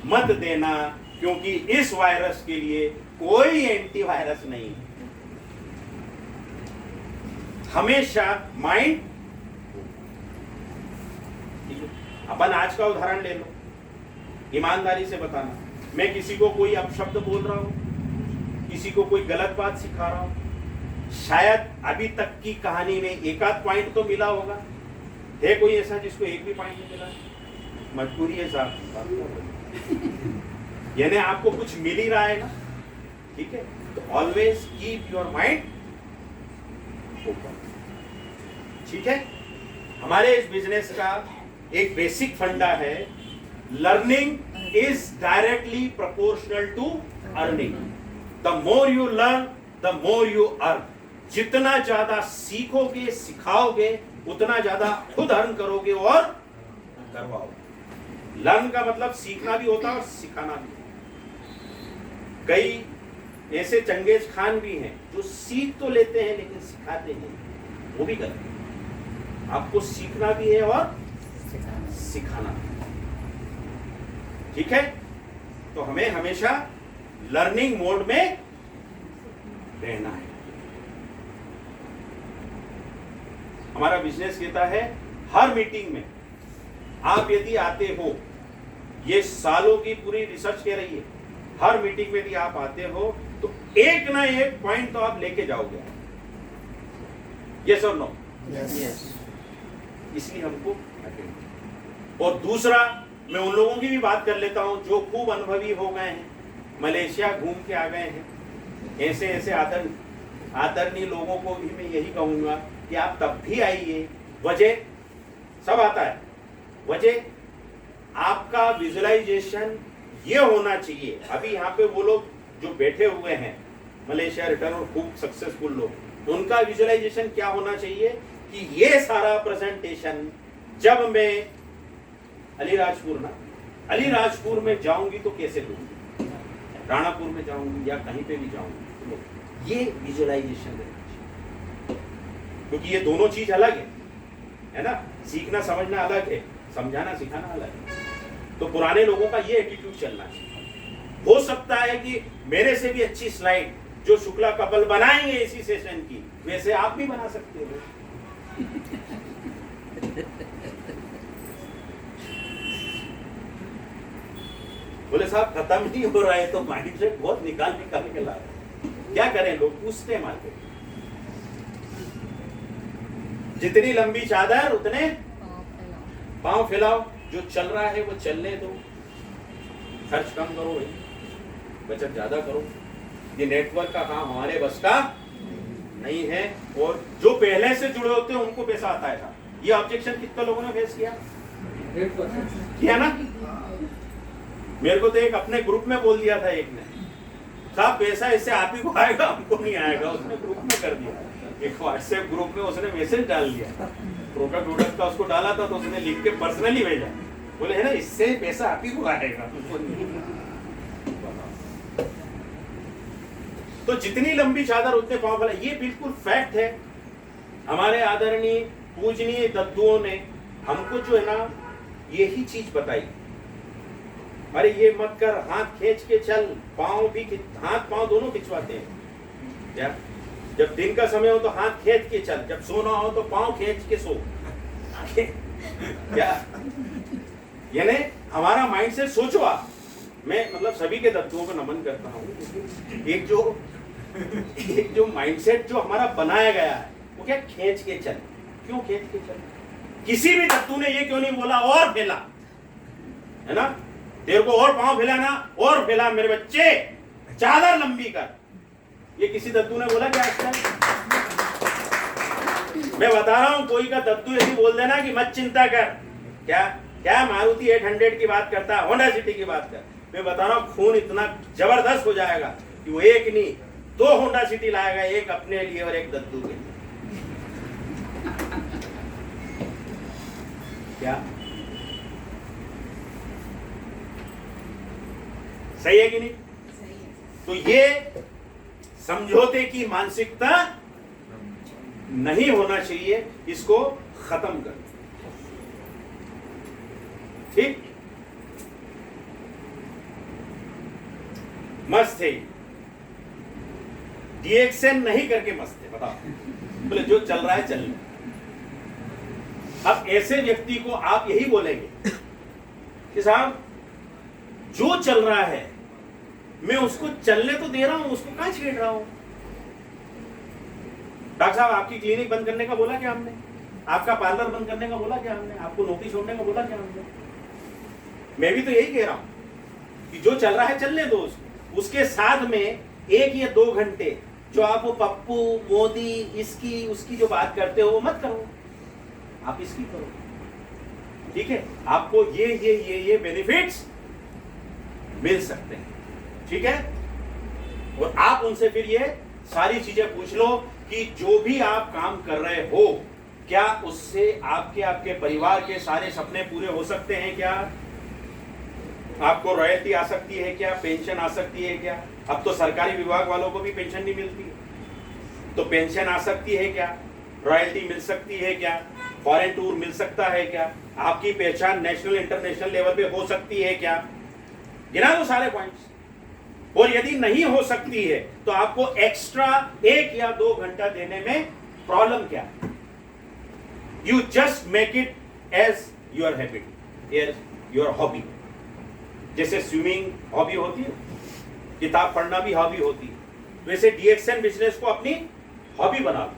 मत देना, क्योंकि इस वायरस के लिए कोई एंटीवायरस नहीं है। हमेशा माइंड, अपन आज का उदाहरण ले लो, ईमानदारी से बताना, मैं किसी को कोई अपशब्द बोल रहा हूं, किसी को कोई गलत बात सिखा रहा हूं, शायद अभी तक की कहानी में एक आध पॉइंट तो मिला होगा। है कोई ऐसा जिसको एक भी पॉइंट नहीं मिला? मजबूरी है साहब, यानी आपको कुछ मिल ही रहा है ना, ठीक है। तो always keep your mind open, ठीक है। हमारे इस बिजनेस का एक बेसिक फंडा है, learning is directly proportional to earning. The more you learn the more you earn. जितना ज्यादा सीखोगे, सिखाओगे, उतना ज्यादा खुद अर्न करोगे और करवाओगे। लर्न का मतलब सीखना भी होता है और सिखाना भी। कई ऐसे चंगेज खान भी हैं जो सीख तो लेते हैं लेकिन सिखाते नहीं, वो भी गलत है। आपको सीखना भी है और सिखाना भी, ठीक है। तो हमें हमेशा लर्निंग मोड में रहना है। हमारा बिजनेस कहता है हर मीटिंग में आप यदि आते हो, ये सालों की पूरी रिसर्च कह रही है, हर मीटिंग में यदि आप आते हो तो एक ना एक पॉइंट तो आप लेके जाओगे। यस और नो? यस। इसलिए हमको अटेंड। और दूसरा, मैं उन लोगों की भी बात कर लेता हूं जो खूब अनुभवी हो गए हैं, मलेशिया घूम के आ गए हैं। ऐसे ऐसे आदरणीय लोगों को भी मैं यही कहूंगा कि आप तब भी आइए। वजह सब आता है, वजह आपका विजुअलाइजेशन ये होना चाहिए। अभी यहाँ पे वो लोग जो बैठे हुए हैं, मलेशिया रिटर्न और खूब सक्सेसफुल लोग, उनका विजुअलाइजेशन क्या होना चाहिए कि ये सारा प्रेजेंटेशन जब मैं अलीराजपुर में जाऊंगी तो कैसे लूंगी, राणापुर में जाऊंगी या कहीं पे भी जाऊंगी, तो ये विजुअलाइजेशन रहना चाहिए। क्योंकि ये दोनों चीज अलग है ना। सीखना समझना अलग है, समझाना सिखाना अलग है। तो पुराने लोगों का ये एटीट्यूड चलना चाहिए। हो सकता है कि मेरे से भी अच्छी स्लाइड जो शुक्ला कपल बनाएंगे इसी सेशन की, वैसे आप भी बना सकते हो। बोले साहब खत्म नहीं हो रहा है, तो माइंड से बहुत निकाल के ला रहे। क्या करें, लोग पूछते हैं मार्केट, जितनी लंबी चादर उतने पांव फैलाओ। जो चल रहा है वो चलने दो, खर्च कम करो भाई, बचत ज्यादा करो। ये नेटवर्क का काम हमारे बस का नहीं है। और जो पहले से जुड़े होते हैं उनको पैसा आता है। ये ऑब्जेक्शन कितने लोगों ने फेस किया ना? मेरे को तो एक अपने ग्रुप में बोल दिया था एक ने, साहब पैसा इससे आप ही को आएगा, हमको नहीं आएगा। उसने ग्रुप में कर दिया, एक व्हाट्सएप ग्रुप में उसने मैसेज डाल दिया, प्रोडक्ट का उसको डाला था, तो उसने लिख के पर्सनली भेजा, बोले है ना इससे पैसा आप ही को आएगा। तो जितनी लंबी चादर उतने पांव फैला, ये बिल्कुल फैक्ट है। हमारे आदरणीय पूजनीय दद्दुओं ने हमको जो है ना यही चीज बताई, अरे ये मत कर, हाथ खींच के चल, पांव भी हाथ पांव दोनों खिंचवाते हैं क्या? जब दिन का समय हो तो हाथ खींच के चल, जब सोना हो तो पांव खींच के सो क्या? यानी हमारा माइंड से सोचो आप। मैं मतलब सभी के दद्दुओं को नमन करता हूँ। एक जो माइंडसेट जो हमारा बनाया गया है वो क्या, खींच के चल। क्यों खींच के चल? किसी भी दद्दू ने ये क्यों नहीं बोला और फैला, है ना, तेरे को और पांव फैलाना, और फैला मेरे बच्चे, चादर लंबी कर, ये किसी दद्दू ने बोला क्या आजकल? मैं बता रहा हूं, कोई का दद्दू यदि बोल देना कि मत चिंता कर, क्या क्या मारुति 800 की बात करता है, होंडा सिटी की बात कर, मैं बता रहा हूं खून इतना जबरदस्त हो जाएगा कि वो एक नहीं 2 होंडा सिटी लाएगा, एक अपने लिए और एक दद्दू के लिए। क्या सही है कि नहीं? तो ये समझौते की मानसिकता नहीं होना चाहिए, इसको खत्म कर। ठीक, मस्त है, डिएक्शन नहीं करके मस्त है, बताओ। बोले जो चल रहा है चल रहा है। अब ऐसे व्यक्ति को आप यही बोलेंगे कि साहब जो चल रहा है मैं उसको चलने तो दे रहा हूं, उसको कहां छेड़ रहा हूं? डॉक्टर साहब आपकी क्लिनिक बंद करने का बोला क्या हमने? आपका पार्लर बंद करने का बोला क्या हमने? आपको नौकरी छोड़ने का बोला क्या हमने? मैं भी तो यही कह रहा हूं कि जो चल रहा है चलने दो उसको। उसके साथ में 1 या 2 घंटे जो आप वो पप्पू मोदी इसकी उसकी जो बात करते हो वो मत करो, आप इसकी करो। ठीक है, आपको ये बेनिफिट्स मिल सकते हैं। ठीक है, और आप उनसे फिर ये सारी चीजें पूछ लो कि जो भी आप काम कर रहे हो क्या उससे आपके परिवार के सारे सपने पूरे हो सकते हैं क्या? आपको रॉयल्टी आ सकती है क्या? पेंशन आ सकती है क्या? अब तो सरकारी विभाग वालों को भी पेंशन नहीं मिलती, तो पेंशन आ सकती है क्या? रॉयल्टी मिल सकती है क्या? फॉरेन टूर मिल सकता है क्या? आपकी पहचान नेशनल इंटरनेशनल लेवल पे हो सकती है क्या? गिना दो सारे पॉइंट्स। और यदि नहीं हो सकती है तो आपको एक्स्ट्रा 1 या 2 घंटा देने में प्रॉब्लम क्या है? You just make it as your habit, as your hobby. जैसे स्विमिंग हॉबी होती है, किताब पढ़ना भी हॉबी होती है, वैसे डीएक्शन बिजनेस को अपनी हॉबी बना लो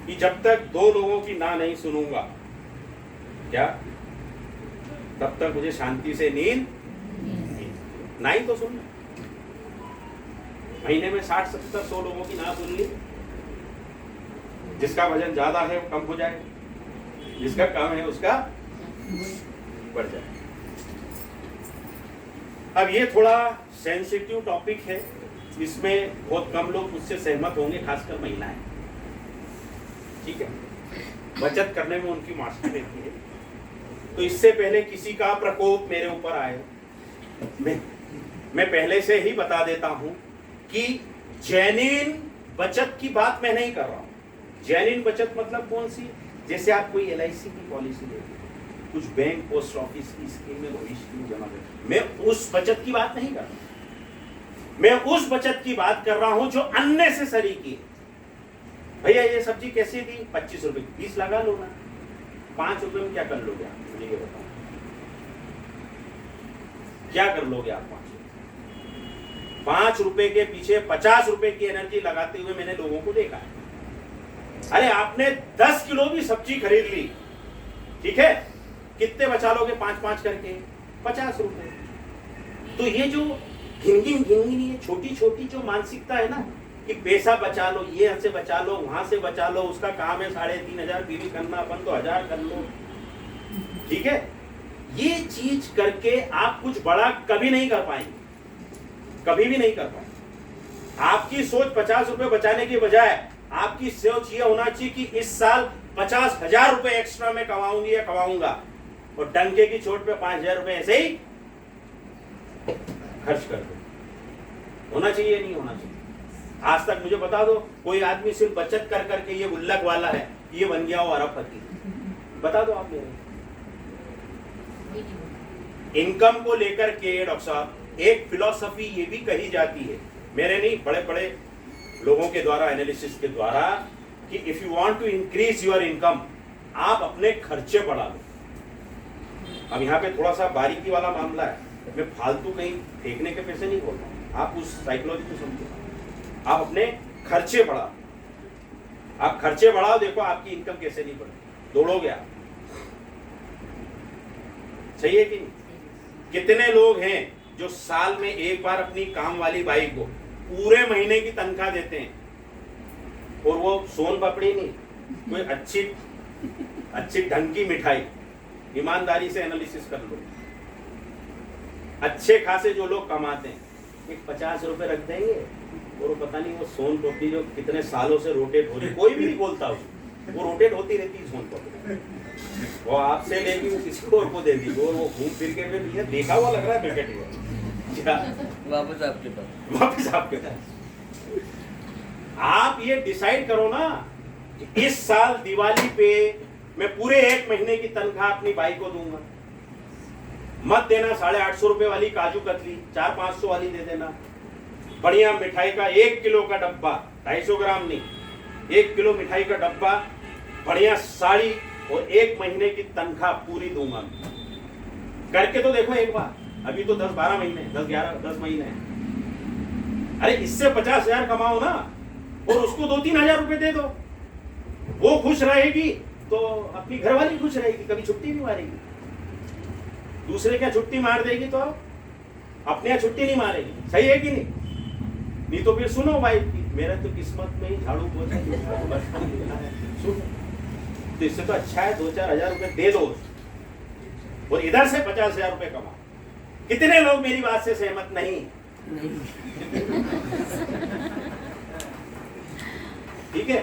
कि जब तक 2 लोगों की ना नहीं सुनूंगा क्या, तब तक मुझे शांति से नींद नहीं। तो सुन, महीने में 60-70-100 लोगों की ना सुन ली, जिसका वजन ज्यादा है वो कम हो जाए, जिसका कम है उसका बढ़ जाए। अब ये थोड़ा सेंसिटिव टॉपिक है, इसमें बहुत कम लोग मुझसे सहमत होंगे, खासकर महिलाएं। ठीक है, बचत करने में उनकी मास्टरी रहती है। तो इससे पहले किसी का प्रकोप मेरे ऊपर आए, मैं पहले से ही बता देता हूं कि जेन्युइन बचत की बात मैं नहीं कर रहा हूं। जेन्युइन बचत मतलब कौन सी? जैसे आप कोई LIC की पॉलिसी लेते हैं, कुछ बैंक पोस्ट ऑफिस की स्कीम में भविष्य में जमा करते, मैं उस बचत की बात नहीं कर रहा। मैं उस बचत की बात कर रहा हूं जो अननेसेसरी की है। भैया ये सब्जी कैसे दी? 25 रुपए की, 20 लगा लो ना। 5 रुपए में क्या कर लोगे आप? मुझे ये बताओ, क्या कर लोगे आप? 5 रुपए के पीछे 50 रुपए की एनर्जी लगाते हुए मैंने लोगों को देखा है। अरे आपने 10 किलो भी सब्जी खरीद ली, ठीक है, कितने बचा लोगे? 5-5 करके 50 रुपए। तो ये जो घिनघिन ये छोटी छोटी जो मानसिकता है ना कि पैसा बचा लो, ये से बचा लो, वहां से बचा लो, उसका काम है 3500 बीवी करना, अपन तो 1000 कर लो। ठीक है, ये चीज करके आप कुछ बड़ा कभी नहीं कर पाएंगे, कभी भी नहीं कर पाएंगे। आपकी सोच 50 रुपए बचाने की बजाय आपकी सोच ये होना चाहिए कि इस साल 50,000 रुपए एक्स्ट्रा में कमाऊंगी या कमाऊंगा, और डंके की चोट पे 5,000 रुपए ऐसे ही खर्च कर दो। होना चाहिए नहीं होना चाहिए? आज तक मुझे बता दो कोई आदमी सिर्फ बचत कर करके ये गुल्लक वाला है, ये बन गया वो अरबपति? बता दो आप मेरे। इनकम को लेकर के डॉक्टर साहब एक फिलॉसफी ये भी कही जाती है, मेरे नहीं, बड़े बड़े लोगों के द्वारा, एनालिसिस के द्वारा, कि if you want to increase your income, आप अपने खर्चे बढ़ा लो। अब यहाँ पे थोड़ा सा बारीकी वाला मामला है, मैं फालतू कहीं फेंकने के पैसे नहीं बोल रहा हूँ, आप उस साइकोलॉजी को समझो। आप अपने खर्चे बढ़ाओ, आप खर्चे बढ़ाओ, देखो आपकी इनकम कैसे नहीं बढ़े, दौड़ोगे आप। सही है कि नहीं? कितने लोग हैं जो साल में एक बार अपनी काम वाली बाई को पूरे महीने की तनख्वाह देते हैं, और वो सोन पापड़ी नहीं, कोई अच्छी ढंग की मिठाई, ईमानदारी से एनालिसिस कर लो, अच्छे खासे जो लोग कमाते हैं, एक 50 रुपए रख देंगे, और वो पता नहीं वो सोन पापड़ी जो कितने सालों से रोटेट हो रही, कोई भी नहीं बोलता उसको, वो रोटेट होती रहती है सोन पापड़ी, वो आपसे लेगी, वो किसी और को दे दी, और वो घूम फिर के भी देखा हुआ लग रहा है पैकेट क्या वापस आपके पास। आप ये डिसाइड करो ना कि इस साल दिवाली पे मैं पूरे 1 महीने की तनख्वाह अपनी बाई को दूंगा। मत देना 850 रुपए वाली काजू कतली, 400-500 वाली दे देना। बढ़िया मिठाई का 1 किलो का डब्बा, 250 ग्राम नहीं, 1 किलो मिठाई का डब्बा, बढ़िया साड़ी, और 1 महीने की तनख्वाह पूरी दूंगा। करके तो देखो एक बार, अभी तो 10-12 महीने, 10 महीने हैं। अरे इससे 50,000 कमाओ ना, और उसको 2-3 हजार रुपए दे दो, वो खुश रहेगी तो अपनी घरवाली खुश रहेगी, कभी छुट्टी नहीं मारेगी। दूसरे क्या छुट्टी मार देगी तो अपने यहाँ छुट्टी नहीं मारेगी। सही है कि नहीं तो फिर सुनो भाई, मेरा तो किस्मत में ही झाड़ू पोछा सुनो, तो इससे तो अच्छा है 2-4 हजार रुपए दे दो, और इधर से 50,000 रुपए कमा। कितने लोग मेरी बात से सहमत नहीं? ठीक है,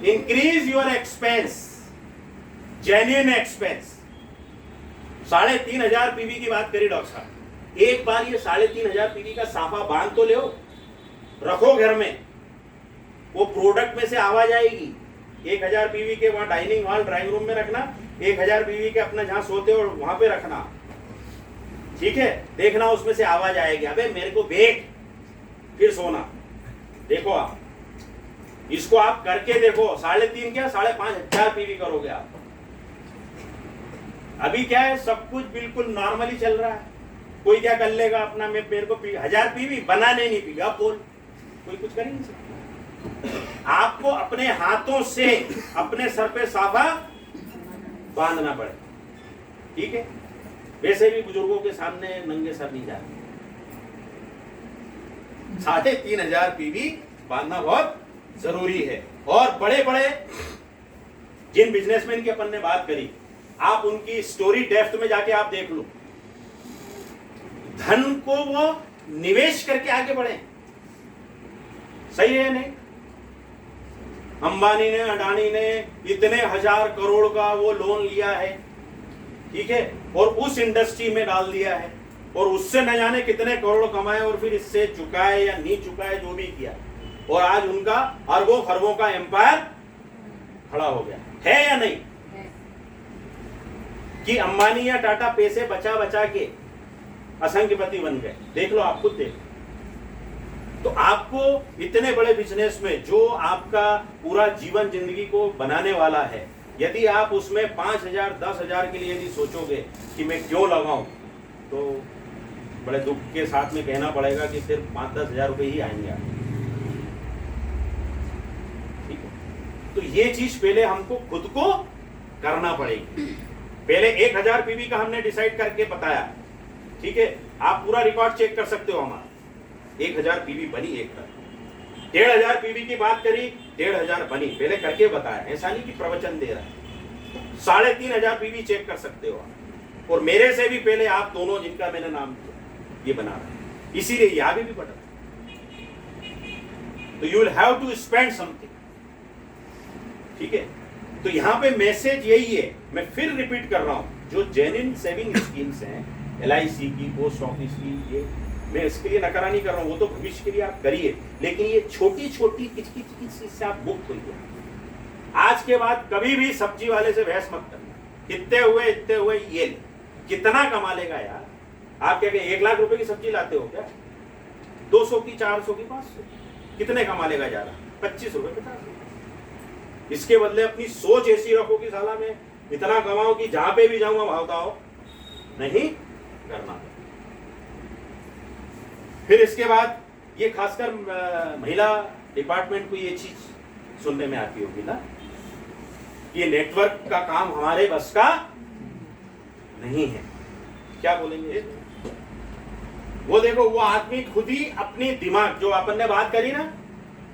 increase your expense, genuine expense. 3,500 PV की बात करी डॉक्टर साहब, एक बार ये 3,500 पीवी का साफा बांध तो ले, रखो घर में, वो प्रोडक्ट में से आवाज आएगी। 1,000 पीवी के वहां डाइनिंग हॉल ड्राइंग रूम में रखना, 1,000 पीवी के अपना जहां सोते हो वहां पे रखना, ठीक है? देखना उसमें से आवाज आएगी, अबे मेरे को देख, फिर सोना। देखो आप इसको आप करके देखो, 3.5 क्या 5,500 पीवी करोगे आप। अभी क्या है, सब कुछ बिल्कुल नॉर्मली चल रहा है, कोई क्या कर लेगा अपना, मेरे को 1,000 पीवी बनाने नहीं पीवी, आप बोल, कोई कुछ कर ही नहीं सकता। आपको अपने हाथों से अपने सर पे साफा बांधना पड़े, ठीक है? वैसे भी बुजुर्गों के सामने नंगे सर नहीं जाते। 3,500 पीवी बांधना बहुत जरूरी है। और बड़े बड़े जिन बिजनेसमैन की अपन ने बात करी, आप उनकी स्टोरी डेप्थ में जाके आप देख लो, धन को वो निवेश करके आगे बढ़े। सही है नहीं? अंबानी ने, अडानी ने इतने 1,000 करोड़ का वो लोन लिया है, ठीक है, और उस इंडस्ट्री में डाल दिया है, और उससे न जाने कितने करोड़ कमाए, और फिर इससे चुकाए या नहीं चुकाए, जो भी किया, और आज उनका अरबों खरबों का एम्पायर खड़ा हो गया है या नहीं? कि अंबानी या टाटा पैसे बचा बचा के असंख्यपति बन गए। देख लो, आप खुद देख लो। तो आपको इतने बड़े बिजनेस में जो आपका पूरा जीवन जिंदगी को बनाने वाला है, यदि आप उसमें 5,000 10,000 के लिए यदि सोचोगे कि मैं क्यों लगाऊं, तो बड़े दुख के साथ में कहना पड़ेगा कि सिर्फ 5-10 हजार रुपए ही आएंगे आप। ठीक है, तो ये चीज पहले हमको खुद को करना पड़ेगी। पहले 1,000 पीवी का हमने डिसाइड करके बताया, ठीक है? आप पूरा रिकॉर्ड चेक कर सकते हो हमारा, 1,000 पीवी बनी एक तरह। 1,500 पीवी की बात करी, 1,500 बनी, पहले करके बताया, ऐसा नहीं कि प्रवचन दे रहा है। 3,500 पीवी चेक कर सकते हो आप। और मेरे से भी पहले आप दोनों जिनका मैंने नाम दिया ये बना रहे हैं, इसीलिए ये आगे भी बढ़ रहा है। तो you will have to spend something, ठीक है। तो यहां पे मैसेज यही है, मैं फिर रिपीट कर रहा हूं, जो जेन्युइन सेविंग स्कीम्स हैं, LIC की, पोस्ट ऑफिस की, ये मैं इसके लिए नकारा नहीं कर रहा हूं, वो तो भविष्य के लिए आप करिए, लेकिन ये छोटी छोटी किचकिच चीज से आप मुक्त होइए। आज के बाद कभी भी सब्जी वाले से बहस मत करना, इतने हुए ये ले। कितना कमा लेगा यार? आप क्या 1 लाख रुपए की सब्जी लाते हो क्या? 200 की, 400 की, 500, कितने कमा लेगा ज्यादा? 25 रुपए, 50 रुपए। इसके बदले अपनी सोच ऐसी रखो कि साला मैं इतना कमाऊं कि जहां पे भी जाऊंगा भावताओ नहीं करना। फिर इसके बाद ये खासकर महिला डिपार्टमेंट को ये चीज सुनने में आती होगी ना, ये नेटवर्क का काम हमारे बस का नहीं है। क्या बोलेंगे? वो देखो, वो आदमी खुद ही अपनी दिमाग, जो अपन ने बात करी ना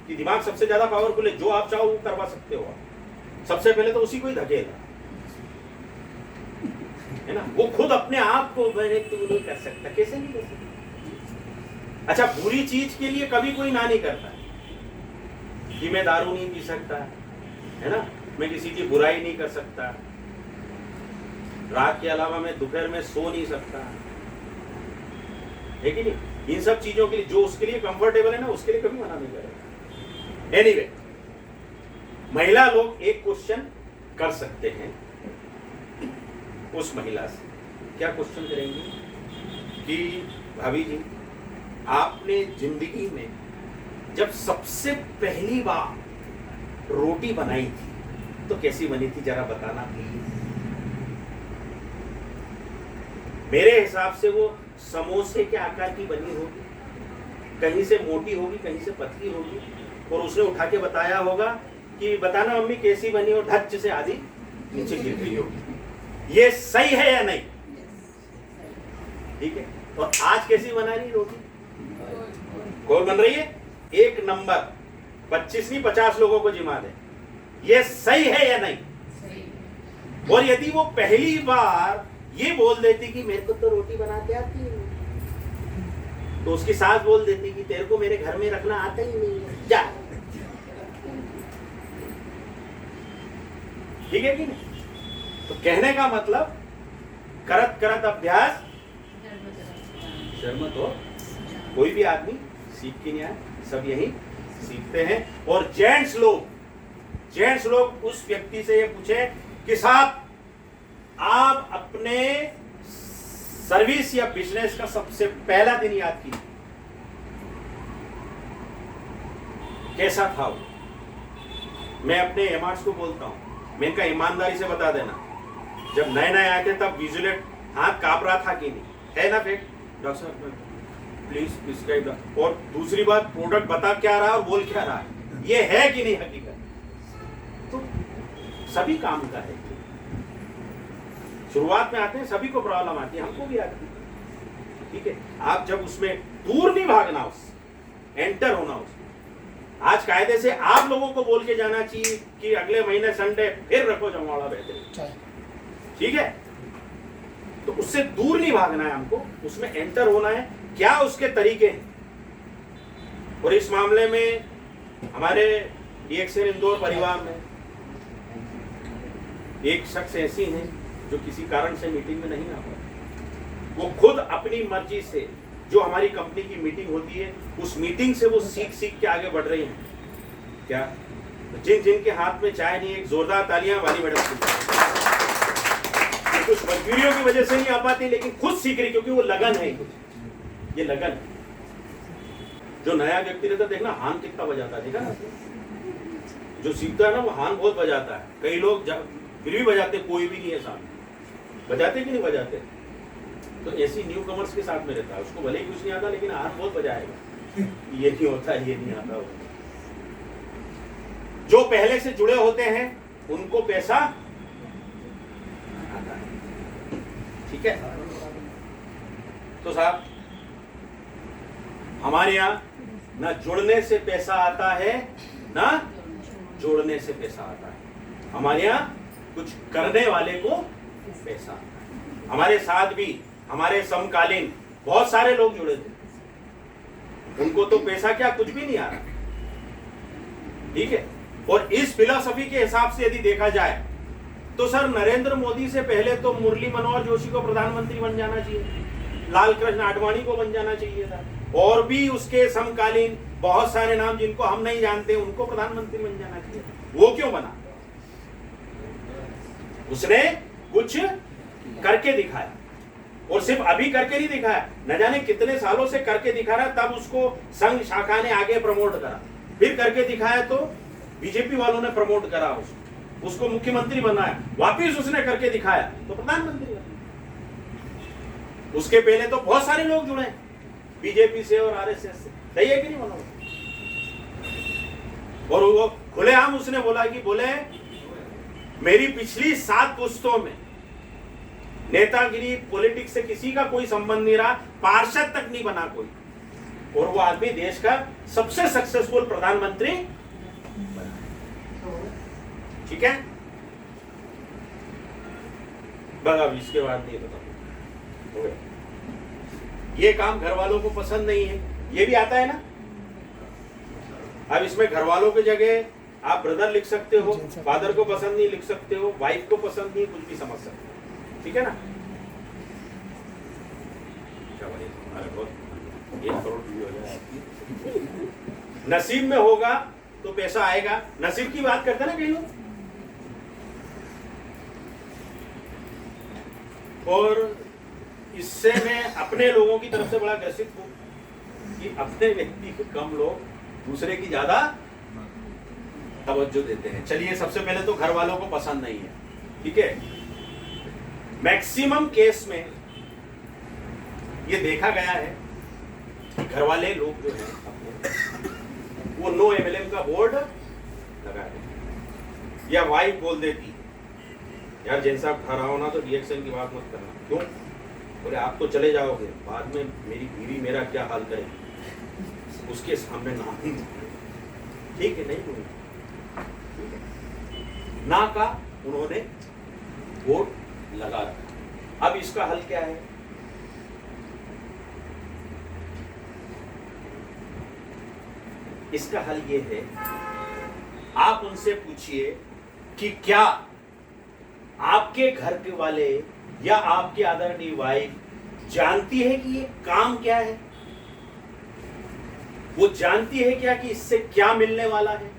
कि दिमाग सबसे ज्यादा पावरफुल है, जो आप चाहो वो करवा सकते हो। सबसे पहले तो उसी को ही धकेला, है ना। वो खुद अपने आप को मैंने तो नहीं कर सकता, कैसे नहीं कर सकता? अच्छा, बुरी चीज के लिए कभी कोई ना नहीं करता कि मैं दारू नहीं पी सकता, है ना, मैं किसी की बुराई नहीं कर सकता, रात के अलावा मैं दोपहर में सो नहीं सकता, है कि नहीं। इन सब चीजों के लिए जो उसके लिए कंफर्टेबल है ना, उसके लिए कभी मना नहीं करेगा। एनीवे, महिला लोग एक क्वेश्चन कर सकते हैं उस महिला से। क्या क्वेश्चन करेंगे कि भाभी जी, आपने जिंदगी में जब सबसे पहली बार रोटी बनाई थी तो कैसी बनी थी, जरा बताना प्लीज। मेरे हिसाब से वो समोसे के आकार की बनी होगी, कहीं से मोटी होगी, कहीं से पतली होगी, और उसने उठा के बताया होगा कि बताना मम्मी कैसी बनी, और धच से आधी नीचे गिर गई होगी। ये सही है या नहीं? ठीक है। और आज कैसी बना रही रोटी? गोल बन रही है, 1 नंबर। 25 नहीं 50 लोगों को जिमा दे। ये सही है या नहीं? सही। और यदि वो पहली बार ये बोल देती कि मेरे को तो रोटी बनाते आती है, तो उसकी सास बोल देती कि तेरे को मेरे घर में रखना आता ही नहीं है, जा। ठीक है कि नहीं? तो कहने का मतलब, करत करत अभ्यास शर्म तो कोई भी आदमी सीख के नहीं आए, सब यही सीखते हैं। और जेंट्स लोग उस व्यक्ति से ये पूछे कि साहब, आप अपने सर्विस या बिजनेस का सबसे पहला दिन याद कीजिए, कैसा था वो? मैं अपने एमआर्स को बोलता हूं, मैं इनका ईमानदारी से बता देना, जब नए नए आए थे तब विजुलेट हाथ कांप रहा था कि नहीं, है ना? फिर डॉक्टर साहब प्लीज प्रिस्क्राइब। और दूसरी बात, प्रोडक्ट बता क्या रहा है और बोल क्या रहा है, ये है कि नहीं हकीकत? तो सभी काम का है। शुरुआत में आते हैं, सभी को प्रॉब्लम आती है, हमको भी आती है। ठीक है, आप जब उसमें दूर नहीं भागना, उस एंटर होना उस। आज कायदे से आप लोगों को बोल के जाना चाहिए कि अगले महीने संडे फिर रखो जमवाड़ा बेहतर, ठीक है? तो उससे दूर नहीं भागना है हमको, उसमें एंटर होना है। क्या उसके तरीके हैं? और इस मामले में हमारे DXN इंदौर परिवार में एक शख्स ऐसी हैं जो किसी कारण से मीटिंग में नहीं आ पाते। वो खुद अपनी मर्जी से, जो हमारी कंपनी की मीटिंग होती है, उस मीटिंग से वो सीख के आगे बढ़ रही हैं। क्या? तो जिनके हाथ में चाय नहीं, एक जोरदार तालियां वाली मैडम की। कुछ मजबूरियों की वजह से नहीं आ पाती, लेकिन खुद सीख रही, क्योंकि वो लगन है। ये लगन है। जो नया व्यक्ति रहता, देखना हान कितना बजाता है, देखा ना? जो सीखता है ना, वो हान बहुत बजाता है। कई लोग फिर भी बजाते, कोई भी नहीं है सामने, बजाते कि नहीं बजाते? तो ऐसी न्यू कमर्स के साथ में रहता है, उसको भले ही कुछ नहीं आता, लेकिन हाथ बहुत बजाएगा। ये नहीं होता, ये नहीं आता। जो पहले से जुड़े होते हैं उनको पैसा आता है। ठीक है? तो साहब, हमारे यहाँ ना जुड़ने से पैसा आता है, ना जोड़ने से पैसा आता है। हमारे यहाँ कुछ करने वाले को पैसा आता है। हमारे साथ भी हमारे समकालीन बहुत सारे लोग जुड़े थे, उनको तो पैसा क्या कुछ भी नहीं आ रहा, ठीक है। और इस फिलॉसफी के हिसाब से यदि देखा जाए तो सर नरेंद्र मोदी से पहले तो मुरली मनोहर जोशी को प्रधानमंत्री बन जाना चाहिए, लाल कृष्ण आडवाणी को बन जाना चाहिए था, और भी उसके समकालीन बहुत सारे नाम जिनको हम नहीं जानते उनको प्रधानमंत्री बन जाना चाहिए। वो क्यों बना? उसने कुछ करके दिखाया, और सिर्फ अभी करके नहीं दिखाया, न जाने कितने सालों से करके दिखा रहा, तब उसको संघ शाखा ने आगे प्रमोट करा, फिर करके दिखाया तो बीजेपी वालों ने प्रमोट करा उसको मुख्यमंत्री बनाया, वापिस उसने करके दिखाया तो प्रधानमंत्री बना। उसके पहले तो बहुत सारे लोग जुड़े बीजेपी से और आरएसएस से, सही है कि नहीं बोला? और वो खुलेआम उसने बोला कि बोले मेरी पिछली 7 पुस्तों में नेतागिरी पॉलिटिक्स से किसी का कोई संबंध नहीं रहा, पार्षद तक नहीं बना कोई, और वो आदमी देश का सबसे सक्सेसफुल प्रधानमंत्री बना। ठीक है, बस अब इसके बाद नहीं बताऊं। ये काम घर वालों को पसंद नहीं है, ये भी आता है ना। अब इसमें घर वालों की जगह आप ब्रदर लिख सकते हो, फादर को पसंद नहीं लिख सकते हो, वाइफ को पसंद नहीं, कुछ भी समझ सकते हो, ठीक है ना। 1 करोड़ भी हो जाए, नसीब में होगा तो पैसा आएगा। नसीब की बात करते ना कई लोग, और इससे मैं अपने लोगों की तरफ से बड़ा ग्रसित हूं कि अपने व्यक्ति को कम लोग दूसरे की ज्यादा तवज्जो देते हैं। चलिए, सबसे पहले तो घर वालों को पसंद नहीं है, ठीक है। मैक्सिमम केस में ये देखा गया है कि घर वाले लोग जो हैं अपने, वो नो एमएलएम का बोर्ड लगा देते, या वाइफ बोल देती यार जैन साहब खा रहा हो ना तो रिएक्शन की बात मत करना। क्यों? बोले आप तो चले जाओगे, बाद में मेरी बीवी मेरा क्या हाल करेगी, उसके सामने ना, ठीक है, नहीं बोले ना का उन्होंने बोर्ड लगा रखा। अब इसका हल क्या है? इसका हल ये है, आप उनसे पूछिए कि क्या आपके घर के वाले या आपके आदरणीय वाइफ जानती है कि ये काम क्या है, वो जानती है क्या कि इससे क्या मिलने वाला है।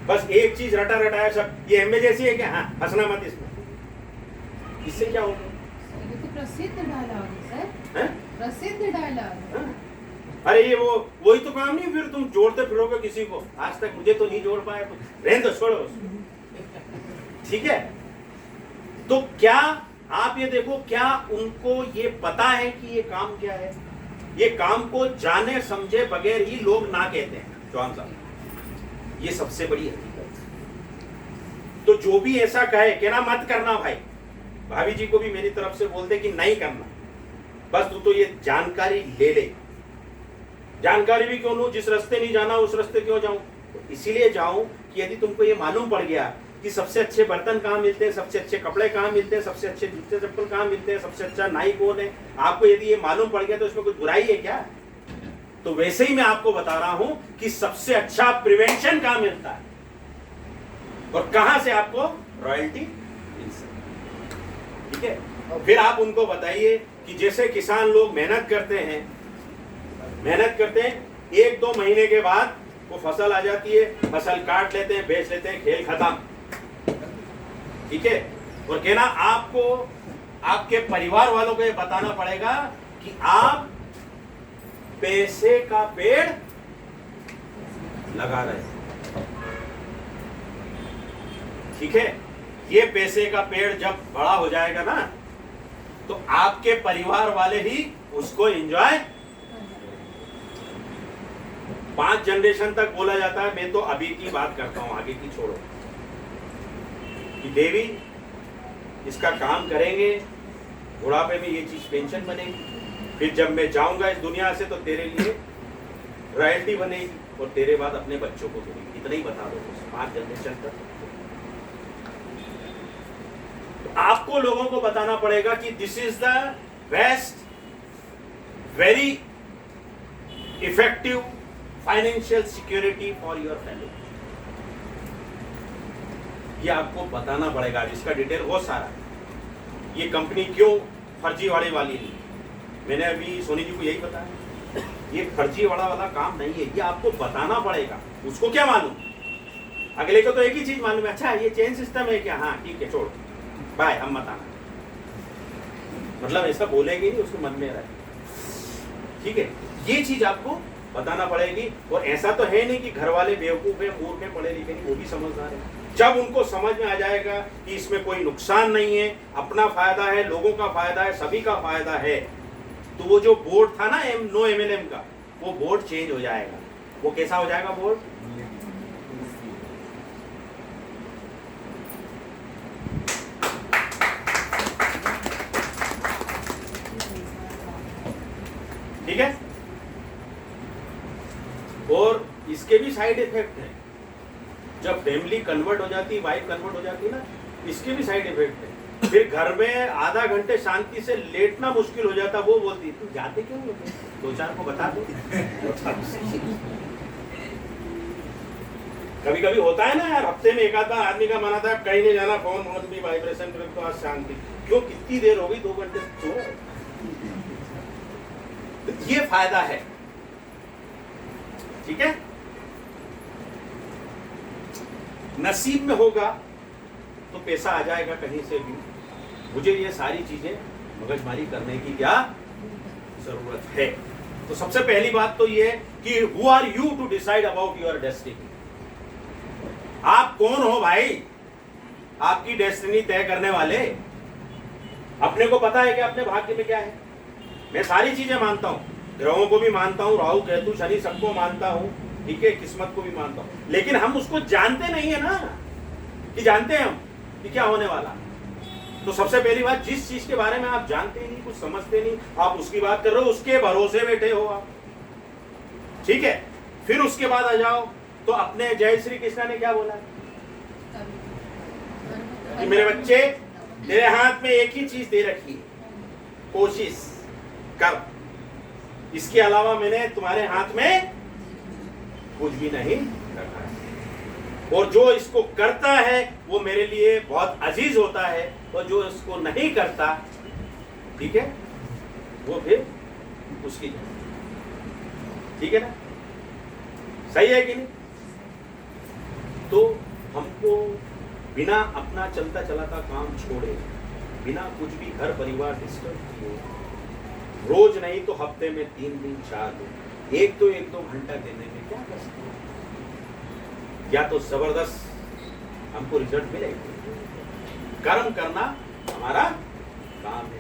बस एक चीज रटा रटाया सब, ये एमए जैसी है क्या, हाँ हंसना मत इसमें, इससे क्या होगा? ये तो प्रसिद्ध डायलॉग है सर, प्रसिद्ध डायलॉग। अरे ये वो वही तो काम नहीं, फिर तुम जोड़ते फिरोगे किसी को, आज तक मुझे तो नहीं जोड़ पाया, तो रहने दो, छोड़ो उसको, ठीक है। तो क्या आप ये देखो, क्या उनको ये पता है कि ये काम क्या है? ये काम को जाने समझे बगैर ही लोग ना कहते हैं चौहान साहब, ये सबसे बड़ी हकीकत। तो जो भी ऐसा कहे कहना मत करना भाई, भाभी जी को भी मेरी तरफ से बोल दे कि नहीं करना, बस तू तो ये जानकारी ले ले। जानकारी भी क्यों लूं, जिस रास्ते नहीं जाना उस रास्ते क्यों जाऊं? इसीलिए जाऊं कि यदि तुमको ये मालूम पड़ गया कि सबसे अच्छे बर्तन कहाँ मिलते हैं, सबसे अच्छे कपड़े कहाँ मिलते हैं, सबसे अच्छे जूते चप्पल कहाँ मिलते हैं, सबसे अच्छा नाई कौन है, आपको यदि ये मालूम पड़ गया तो इसमें कुछ बुराई है क्या? तो वैसे ही मैं आपको बता रहा हूं कि सबसे अच्छा प्रिवेंशन कहाँ मिलता है और कहां से आपको रॉयल्टी मिल सकती है, ठीक है। फिर आप उनको बताइए कि जैसे किसान लोग मेहनत करते हैं, 1-2 महीने के बाद वो फसल आ जाती है, फसल काट लेते हैं, बेच लेते हैं, खेल खत्म, ठीक है। और कहना आपको आपके परिवार वालों को ये बताना पड़ेगा कि आप पैसे का पेड़ लगा रहे हैं, ठीक है। ये पैसे का पेड़ जब बड़ा हो जाएगा ना तो आपके परिवार वाले ही उसको एंजॉय, 5 जनरेशन तक बोला जाता है। मैं तो अभी की बात करता हूं, आगे की छोड़ो, कि देवी इसका काम करेंगे, बुढ़ापे में ये चीज पेंशन बनेगी, फिर जब मैं जाऊंगा इस दुनिया से तो तेरे लिए रॉयल्टी बनेगी और तेरे बाद अपने बच्चों को देगी। इतना ही बता दो, 5 जनरेशन तक। तो आप आपको लोगों को बताना पड़ेगा कि this is the best, very effective financial security for your family. ये आपको बताना पड़ेगा। इसका डिटेल बहुत सारा है। ये कंपनी क्यों फर्जीवाड़े वाली नहीं, मैंने अभी सोनी जी को यही बताया, ये फर्जीवाड़ा वाला काम नहीं है, ये आपको बताना पड़ेगा। उसको क्या मालूम, अगले को तो एक ही चीज मालूम है, अच्छा ये चेन सिस्टम है क्या, हाँ ठीक है छोड़ बाय, हम मत आना। मतलब ऐसा बोलेगी नहीं, उसको मन में रहे, ठीक है। ये चीज आपको बताना पड़ेगी। और ऐसा तो है नहीं कि घर वाले बेवकूफ है, मूर्ख है, पढ़े लिखे नहीं, वो भी समझदार है। जब उनको समझ में आ जाएगा कि इसमें कोई नुकसान नहीं है, अपना फायदा है, लोगों का फायदा है, सभी का फायदा है, तो वो जो बोर्ड था ना नो MLM का, वो बोर्ड चेंज हो जाएगा। वो कैसा हो जाएगा बोर्ड, ठीक है। और इसके भी साइड इफेक्ट हैं। जब फैमिली कन्वर्ट हो जाती, वाइफ कन्वर्ट हो जाती ना, इसके भी साइड इफेक्ट है। फिर घर में आधा घंटे शांति से लेटना मुश्किल हो जाता। वो बोलती तू जाते क्यों नहीं, दो चार को बता दो। कभी कभी होता है ना यार, हफ्ते में एक आधा आदमी का मन आता है कहीं नहीं जाना, फोन भी वाइब्रेशन पे, तो आज शांति क्यों, कितनी देर हो गई, 2 घंटे सो। तो ये फायदा है, ठीक है। नसीब में होगा तो पैसा आ जाएगा कहीं से भी। मुझे ये सारी चीजें मगजमारी करने की क्या जरूरत है। तो सबसे पहली बात तो ये कि who are you to decide about your destiny. आप कौन हो भाई, आपकी डेस्टिनी तय करने वाले। अपने को पता है कि अपने भाग्य में क्या है। मैं सारी चीजें मानता हूं, ग्रहों को भी मानता हूं, राहु केतु शनि सबको मानता हूं, ठीक है, किस्मत को भी मानता हूं, लेकिन हम उसको जानते नहीं है ना, कि जानते हैं हम कि क्या होने वाला। तो सबसे पहली बात, जिस चीज के बारे में आप जानते नहीं, कुछ समझते नहीं, आप उसकी बात कर रहे हो, उसके भरोसे बैठे हो आप, ठीक है। फिर उसके बाद आ जाओ तो अपने जय श्री कृष्णा ने क्या बोला कि मेरे बच्चे तेरे हाथ में एक ही चीज दे रखी है, कोशिश कर, इसके अलावा मैंने तुम्हारे हाथ में कुछ भी नहीं रखा है। और जो इसको करता है वो मेरे लिए बहुत अजीज होता है, और जो इसको नहीं करता, ठीक है, वो फिर उसकी, ठीक है ना, सही है कि नहीं। तो हमको बिना अपना चलता चलाता काम छोड़े, बिना कुछ भी घर परिवार डिस्टर्ब किए, रोज नहीं तो हफ्ते में 3 दिन 4 दिन, 1-2 घंटा देने में क्या कर सकते हैं। या तो जबरदस्त हमको रिजल्ट मिलेगा। कर्म करना हमारा काम है।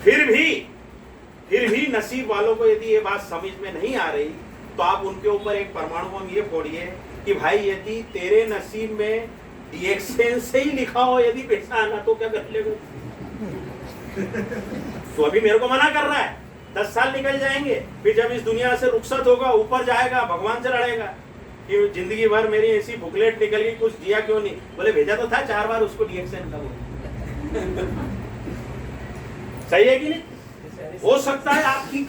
फिर भी नसीब वालों को यदि ये बात समझ में नहीं आ रही, तो आप उनके ऊपर एक परमाणु बम ये फोड़िए कि भाई यदि तेरे नसीब में DXN से ही लिखा हो यदि पैसा आना, तो क्या कर लेगा। तो अभी मेरे को मना कर रहा है, 10 साल निकल जाएंगे, फिर जब इस दुनिया से रुखसत होगा, ऊपर जाएगा, भगवान से लड़ेगा कि जिंदगी भर मेरी ऐसी बुकलेट निकल गई, कुछ दिया क्यों नहीं। बोले भेजा तो था 4 बार उसको DXN का। सही है कि नहीं। हो सकता है आपकी,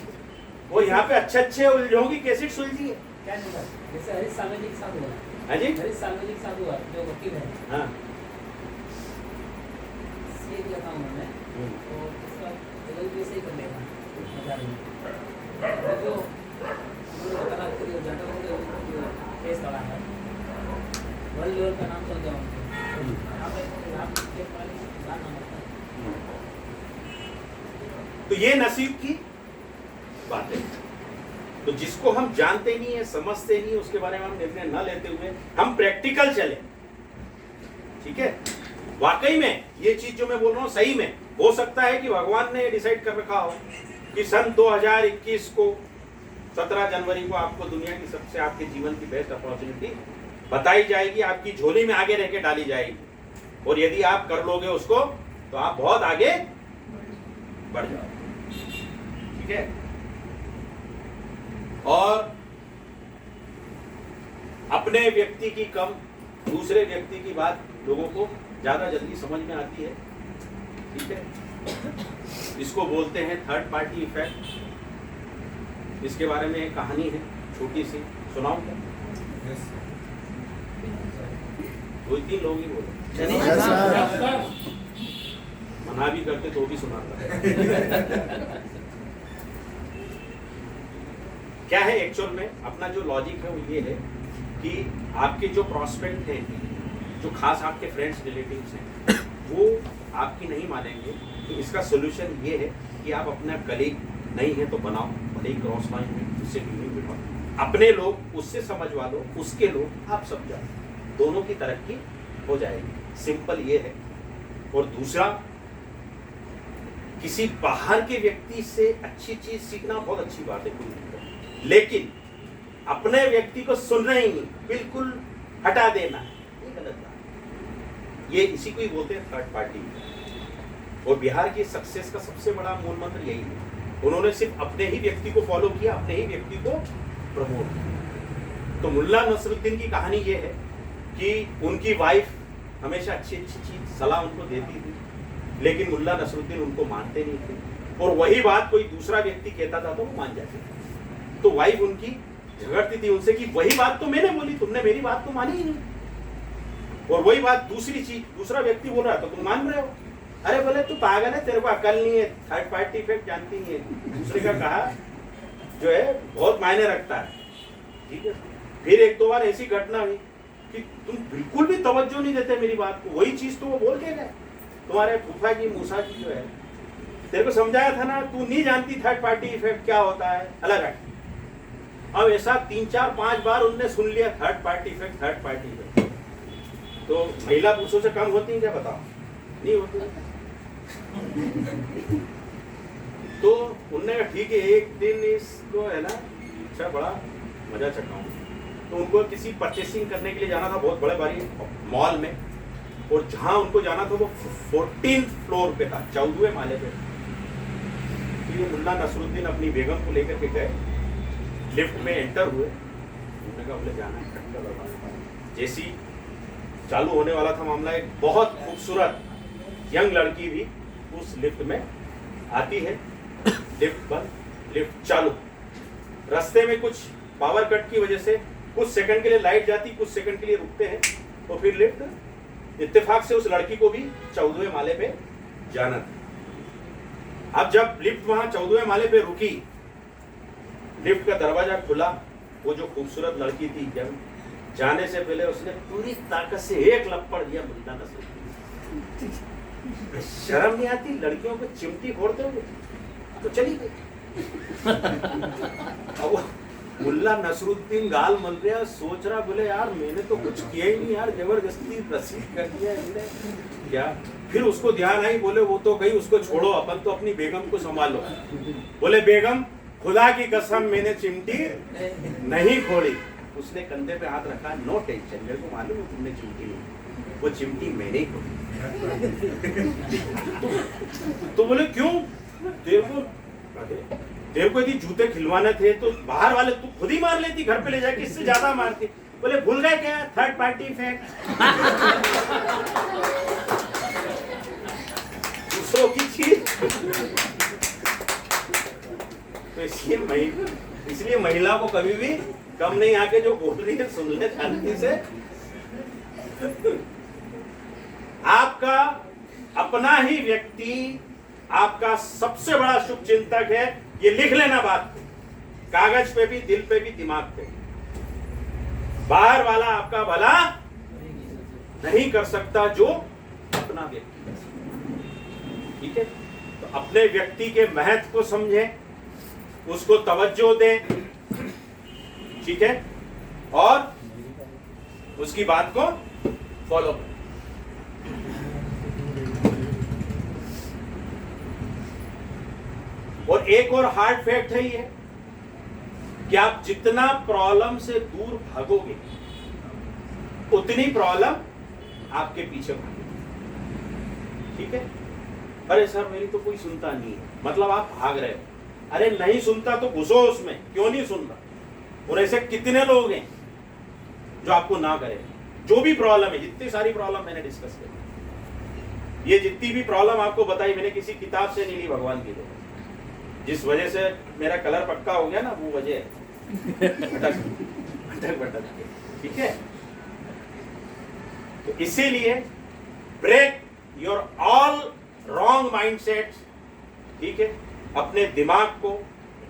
और यहाँ पे अच्छे उलझों की कैसे सुलझी है। जैसे हरीश सालवे जी के साथ हुआ। हाँ जी, हरीश सालवे जी के साथ हुआ, जो वकील है। हाँ, सीए किया था उन्होंने, तो उसका LLB से ही कर लेगा 1000 में। जो उन्होंने बताया कि जो जनरल जो केस लड़ा है, वर्ल्ड लेवल का नाम चल गया उनको। आप के पास नाम होता है। तो ये नसीब की बात है। तो जिसको हम जानते नहीं है, समझते नहीं, उसके बारे में हम निर्णय न लेते हुए हम प्रैक्टिकल चले, ठीक है। वाकई में ये चीज जो मैं बोल रहा हूँ सही में हो सकता है कि भगवान ने डिसाइड कर रखा हो कि सन 2021 को 17 जनवरी को आपको दुनिया की सबसे, आपके जीवन की बेस्ट अपॉर्चुनिटी बताई जाएगी, आपकी झोली में आगे रह के डाली जाएगी। और यदि आप कर लोगे उसको, तो आप बहुत आगे बढ़ जाओगे, ठीक है। और अपने व्यक्ति की कम, दूसरे व्यक्ति की बात लोगों को ज्यादा जल्दी समझ में आती है, ठीक है, इसको बोलते हैं थर्ड पार्टी इफेक्ट। इसके बारे में एक कहानी है छोटी सी, सुनाऊं क्या? दो तीन लोग ही बोले, मना भी करते तो भी सुनाता। क्या है एक्चुअल में अपना जो लॉजिक है वो ये है कि आपके जो प्रोस्पेक्ट हैं, जो खास आपके फ्रेंड्स रिलेटिव्स हैं, वो आपकी नहीं मानेंगे। तो इसका सोल्यूशन ये है कि आप अपना कलीग नहीं है तो बनाओ, भले ही क्रॉस लाइन है उससे नहीं बिठाओ, अपने लोग उससे समझवा लो, उसके लोग आप समझाओ, दोनों की तरक्की हो जाएगी। सिंपल ये है। और दूसरा, किसी बाहर के व्यक्ति से अच्छी चीज सीखना बहुत अच्छी बात है, लेकिन अपने व्यक्ति को सुनना ही नहीं, बिल्कुल हटा देना, ये गलत बात। ये इसी को ही बोलते हैं थर्ड पार्टी। और बिहार की सक्सेस का सबसे बड़ा मूल मंत्र यही है, उन्होंने सिर्फ अपने ही व्यक्ति को फॉलो किया, अपने ही व्यक्ति को प्रमोट किया। तो मुल्ला नसरुद्दीन की कहानी ये है कि उनकी वाइफ हमेशा अच्छी अच्छी चीज सलाह उनको देती थी, लेकिन मुल्ला नसरुद्दीन उनको मानते नहीं थे। और वही बात कोई दूसरा व्यक्ति कहता था तो वो मान जाते थे। तो वाइफ उनकी झगड़ती थी उनसे कि वही बात तो मैंने बोली, तुमने मेरी बात तो मानी ही नहीं। और वही बात दूसरी चीज दूसरा व्यक्ति बोल रहा है तो तुम मान रहे हो। अरे बोले तू पागल है, तेरे को अकल नहीं है, थर्ड पार्टी इफेक्ट जानती नहीं है। दूसरे का कहा जो है बहुत मायने रखता है, ठीक है। फिर एक दो बार ऐसी घटना हुई कि तुम बिल्कुल भी तवज्जो नहीं देते मेरी बात को, वही चीज तो वो बोल के गए। तुम्हारे फूफा की मूसा की जो है, तेरे को समझाया था ना, तू नहीं जानती थर्ड पार्टी इफेक्ट क्या होता है, अलग है। अब ऐसा 3 4 5 बार उनने सुन लिया, third party effect, third party effect. तो महिला पुरुषों से कम होती है क्या, बताओ? नहीं होती। तो उनने कहा ठीक है, एक दिन इसको है ना अच्छा बड़ा मजा चखाऊं। तो उनको किसी परचेसिंग करने के लिए जाना था बहुत बड़े भारी मॉल में, और जहां उनको जाना था वो 14th फ्लोर पे था, 14वें माले पे। तो ये मुल्ला नसरुद्दीन अपनी बेगम को लेकर के गए, लिफ्ट में एंटर हुए। उन्होंने कहा बोले जाना है, जैसी चालू होने वाला था मामला, एक बहुत खूबसूरत यंग लड़की भी उस लिफ्ट में आती है। लिफ्ट बंद, लिफ्ट चालू। रास्ते में कुछ पावर कट की वजह से कुछ सेकंड के लिए लाइट जाती, कुछ सेकंड के लिए रुकते हैं, और फिर लिफ्ट इत्तेफाक से उस लड़की को भी 14वें माले पे जाना था। अब जब लिफ्ट वहां 14वें माले पे रुकी, लिफ्ट का दरवाजा खुला, वो जो खूबसूरत लड़की थी जब जाने से पहले उसने पूरी ताकत से एक लपड़ दिया मुल्ला नसरुद्दीन। शर्म नहीं आती लड़कियों को चिमटी फोड़ते हुए? तो चली गई। अब मुल्ला नसरुद्दीन गाल मल रहा, सोच रहा बोले यार मैंने तो कुछ किया ही नहीं यार, जबरदस्ती रसीद कर दिया इन्होंने क्या। फिर उसको ध्यान आई, बोले वो तो गई, उसको छोड़ो, अपन तो अपनी बेगम को संभालो। बोले बेगम खुदा की कसम मैंने चिमटी नहीं फोड़ी। उसने कंधे पे हाथ रखा, नो टेंशन, मेरे को मालूम है तुमने चिमटी नहीं, वो चिमटी मैंने ही फोड़ी। तो बोले क्यों? तेरे को यदि जूते खिलवाने थे तो बाहर वाले तू खुद ही मार लेती, घर पे ले जाके, इससे ज्यादा मारती। बोले भूल गए क्या, थर्ड पार्टी इफेक्ट। दूसरों की चीज। तो इसलिए महिला को कभी भी कम नहीं आके जो बोल रही है सुन ले शांति से। आपका अपना ही व्यक्ति आपका सबसे बड़ा शुभ चिंतक है, ये लिख लेना बात, कागज पे भी, दिल पे भी, दिमाग पे भी। बाहर वाला आपका भला नहीं कर सकता जो अपना व्यक्ति कर सकता। ठीक है, तो अपने व्यक्ति के महत्व को समझें, उसको तवज्जो दें, ठीक है, और उसकी बात को फॉलो करें। और एक और हार्ड फैक्ट है ये कि आप जितना प्रॉब्लम से दूर भागोगे उतनी प्रॉब्लम आपके पीछे भागेगी। ठीक है, अरे सर मेरी तो कोई सुनता नहीं है, मतलब आप भाग रहे हो। अरे नहीं सुनता तो घुसो उसमें, क्यों नहीं सुन रहा? और ऐसे कितने लोग हैं जो आपको ना करें, जो भी प्रॉब्लम है, जितनी सारी प्रॉब्लम मैंने डिस्कस की, ये जितनी भी प्रॉब्लम आपको बताई मैंने किसी किताब से नहीं ली, भगवान की दया। जिस वजह से मेरा कलर पक्का हो गया ना, वो वजह है भटक के, ठीक है। तो इसीलिए break your all wrong mindset, ठीक है। अपने दिमाग को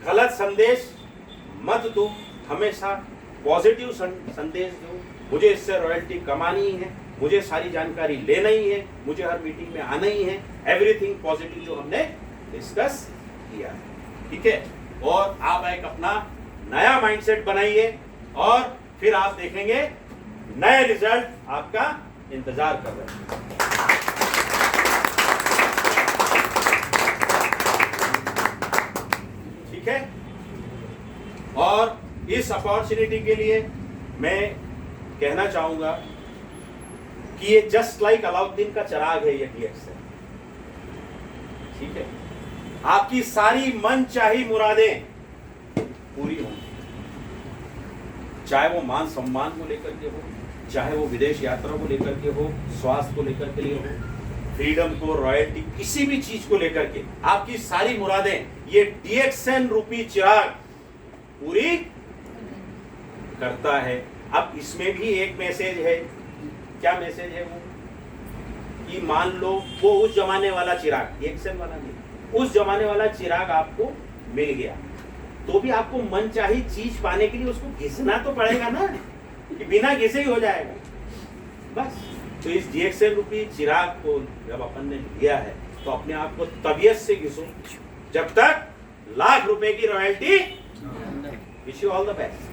गलत संदेश मत दो, हमेशा पॉजिटिव संदेश दो। मुझे इससे रॉयल्टी कमानी है, मुझे सारी जानकारी लेना ही है, मुझे हर मीटिंग में आना ही है, एवरीथिंग पॉजिटिव जो हमने डिस्कस किया, ठीक है। और आप एक अपना नया माइंडसेट बनाइए और फिर आप देखेंगे नए रिजल्ट आपका इंतजार कर रहे हैं। ठीक है। और इस अपॉर्चुनिटी के लिए मैं कहना चाहूंगा कि ये जस्ट लाइक अलाउद्दीन का चिराग है, ये DXN, ठीक है। आपकी सारी मन चाही मुरादें पूरी होंगी, चाहे वो मान सम्मान को लेकर के हो, चाहे वो विदेश यात्रा को लेकर के हो, स्वास्थ्य को लेकर के लिए हो, फ्रीडम को, रॉयल्टी, किसी भी चीज को लेकर के आपकी सारी मुरादें ये DXN रूपी चिराग पूरी करता है। अब इसमें भी एक मैसेज है। क्या मैसेज है वो? कि मान लो वो उस जमाने वाला चिराग, DXN वाला नहीं, उस जमाने वाला चिराग आपको मिल गया, तो भी आपको मन चाही चीज पाने के लिए उसको घिसना तो पड़ेगा ना, कि बिना घिसे ही हो जाएगा बस। तो इस DXN रूपी चिराग को जब अपन ने लिया है तो अपने आप को तबीयत से घिसो, जब तक लाख रुपए की royalty. Wish you all the best.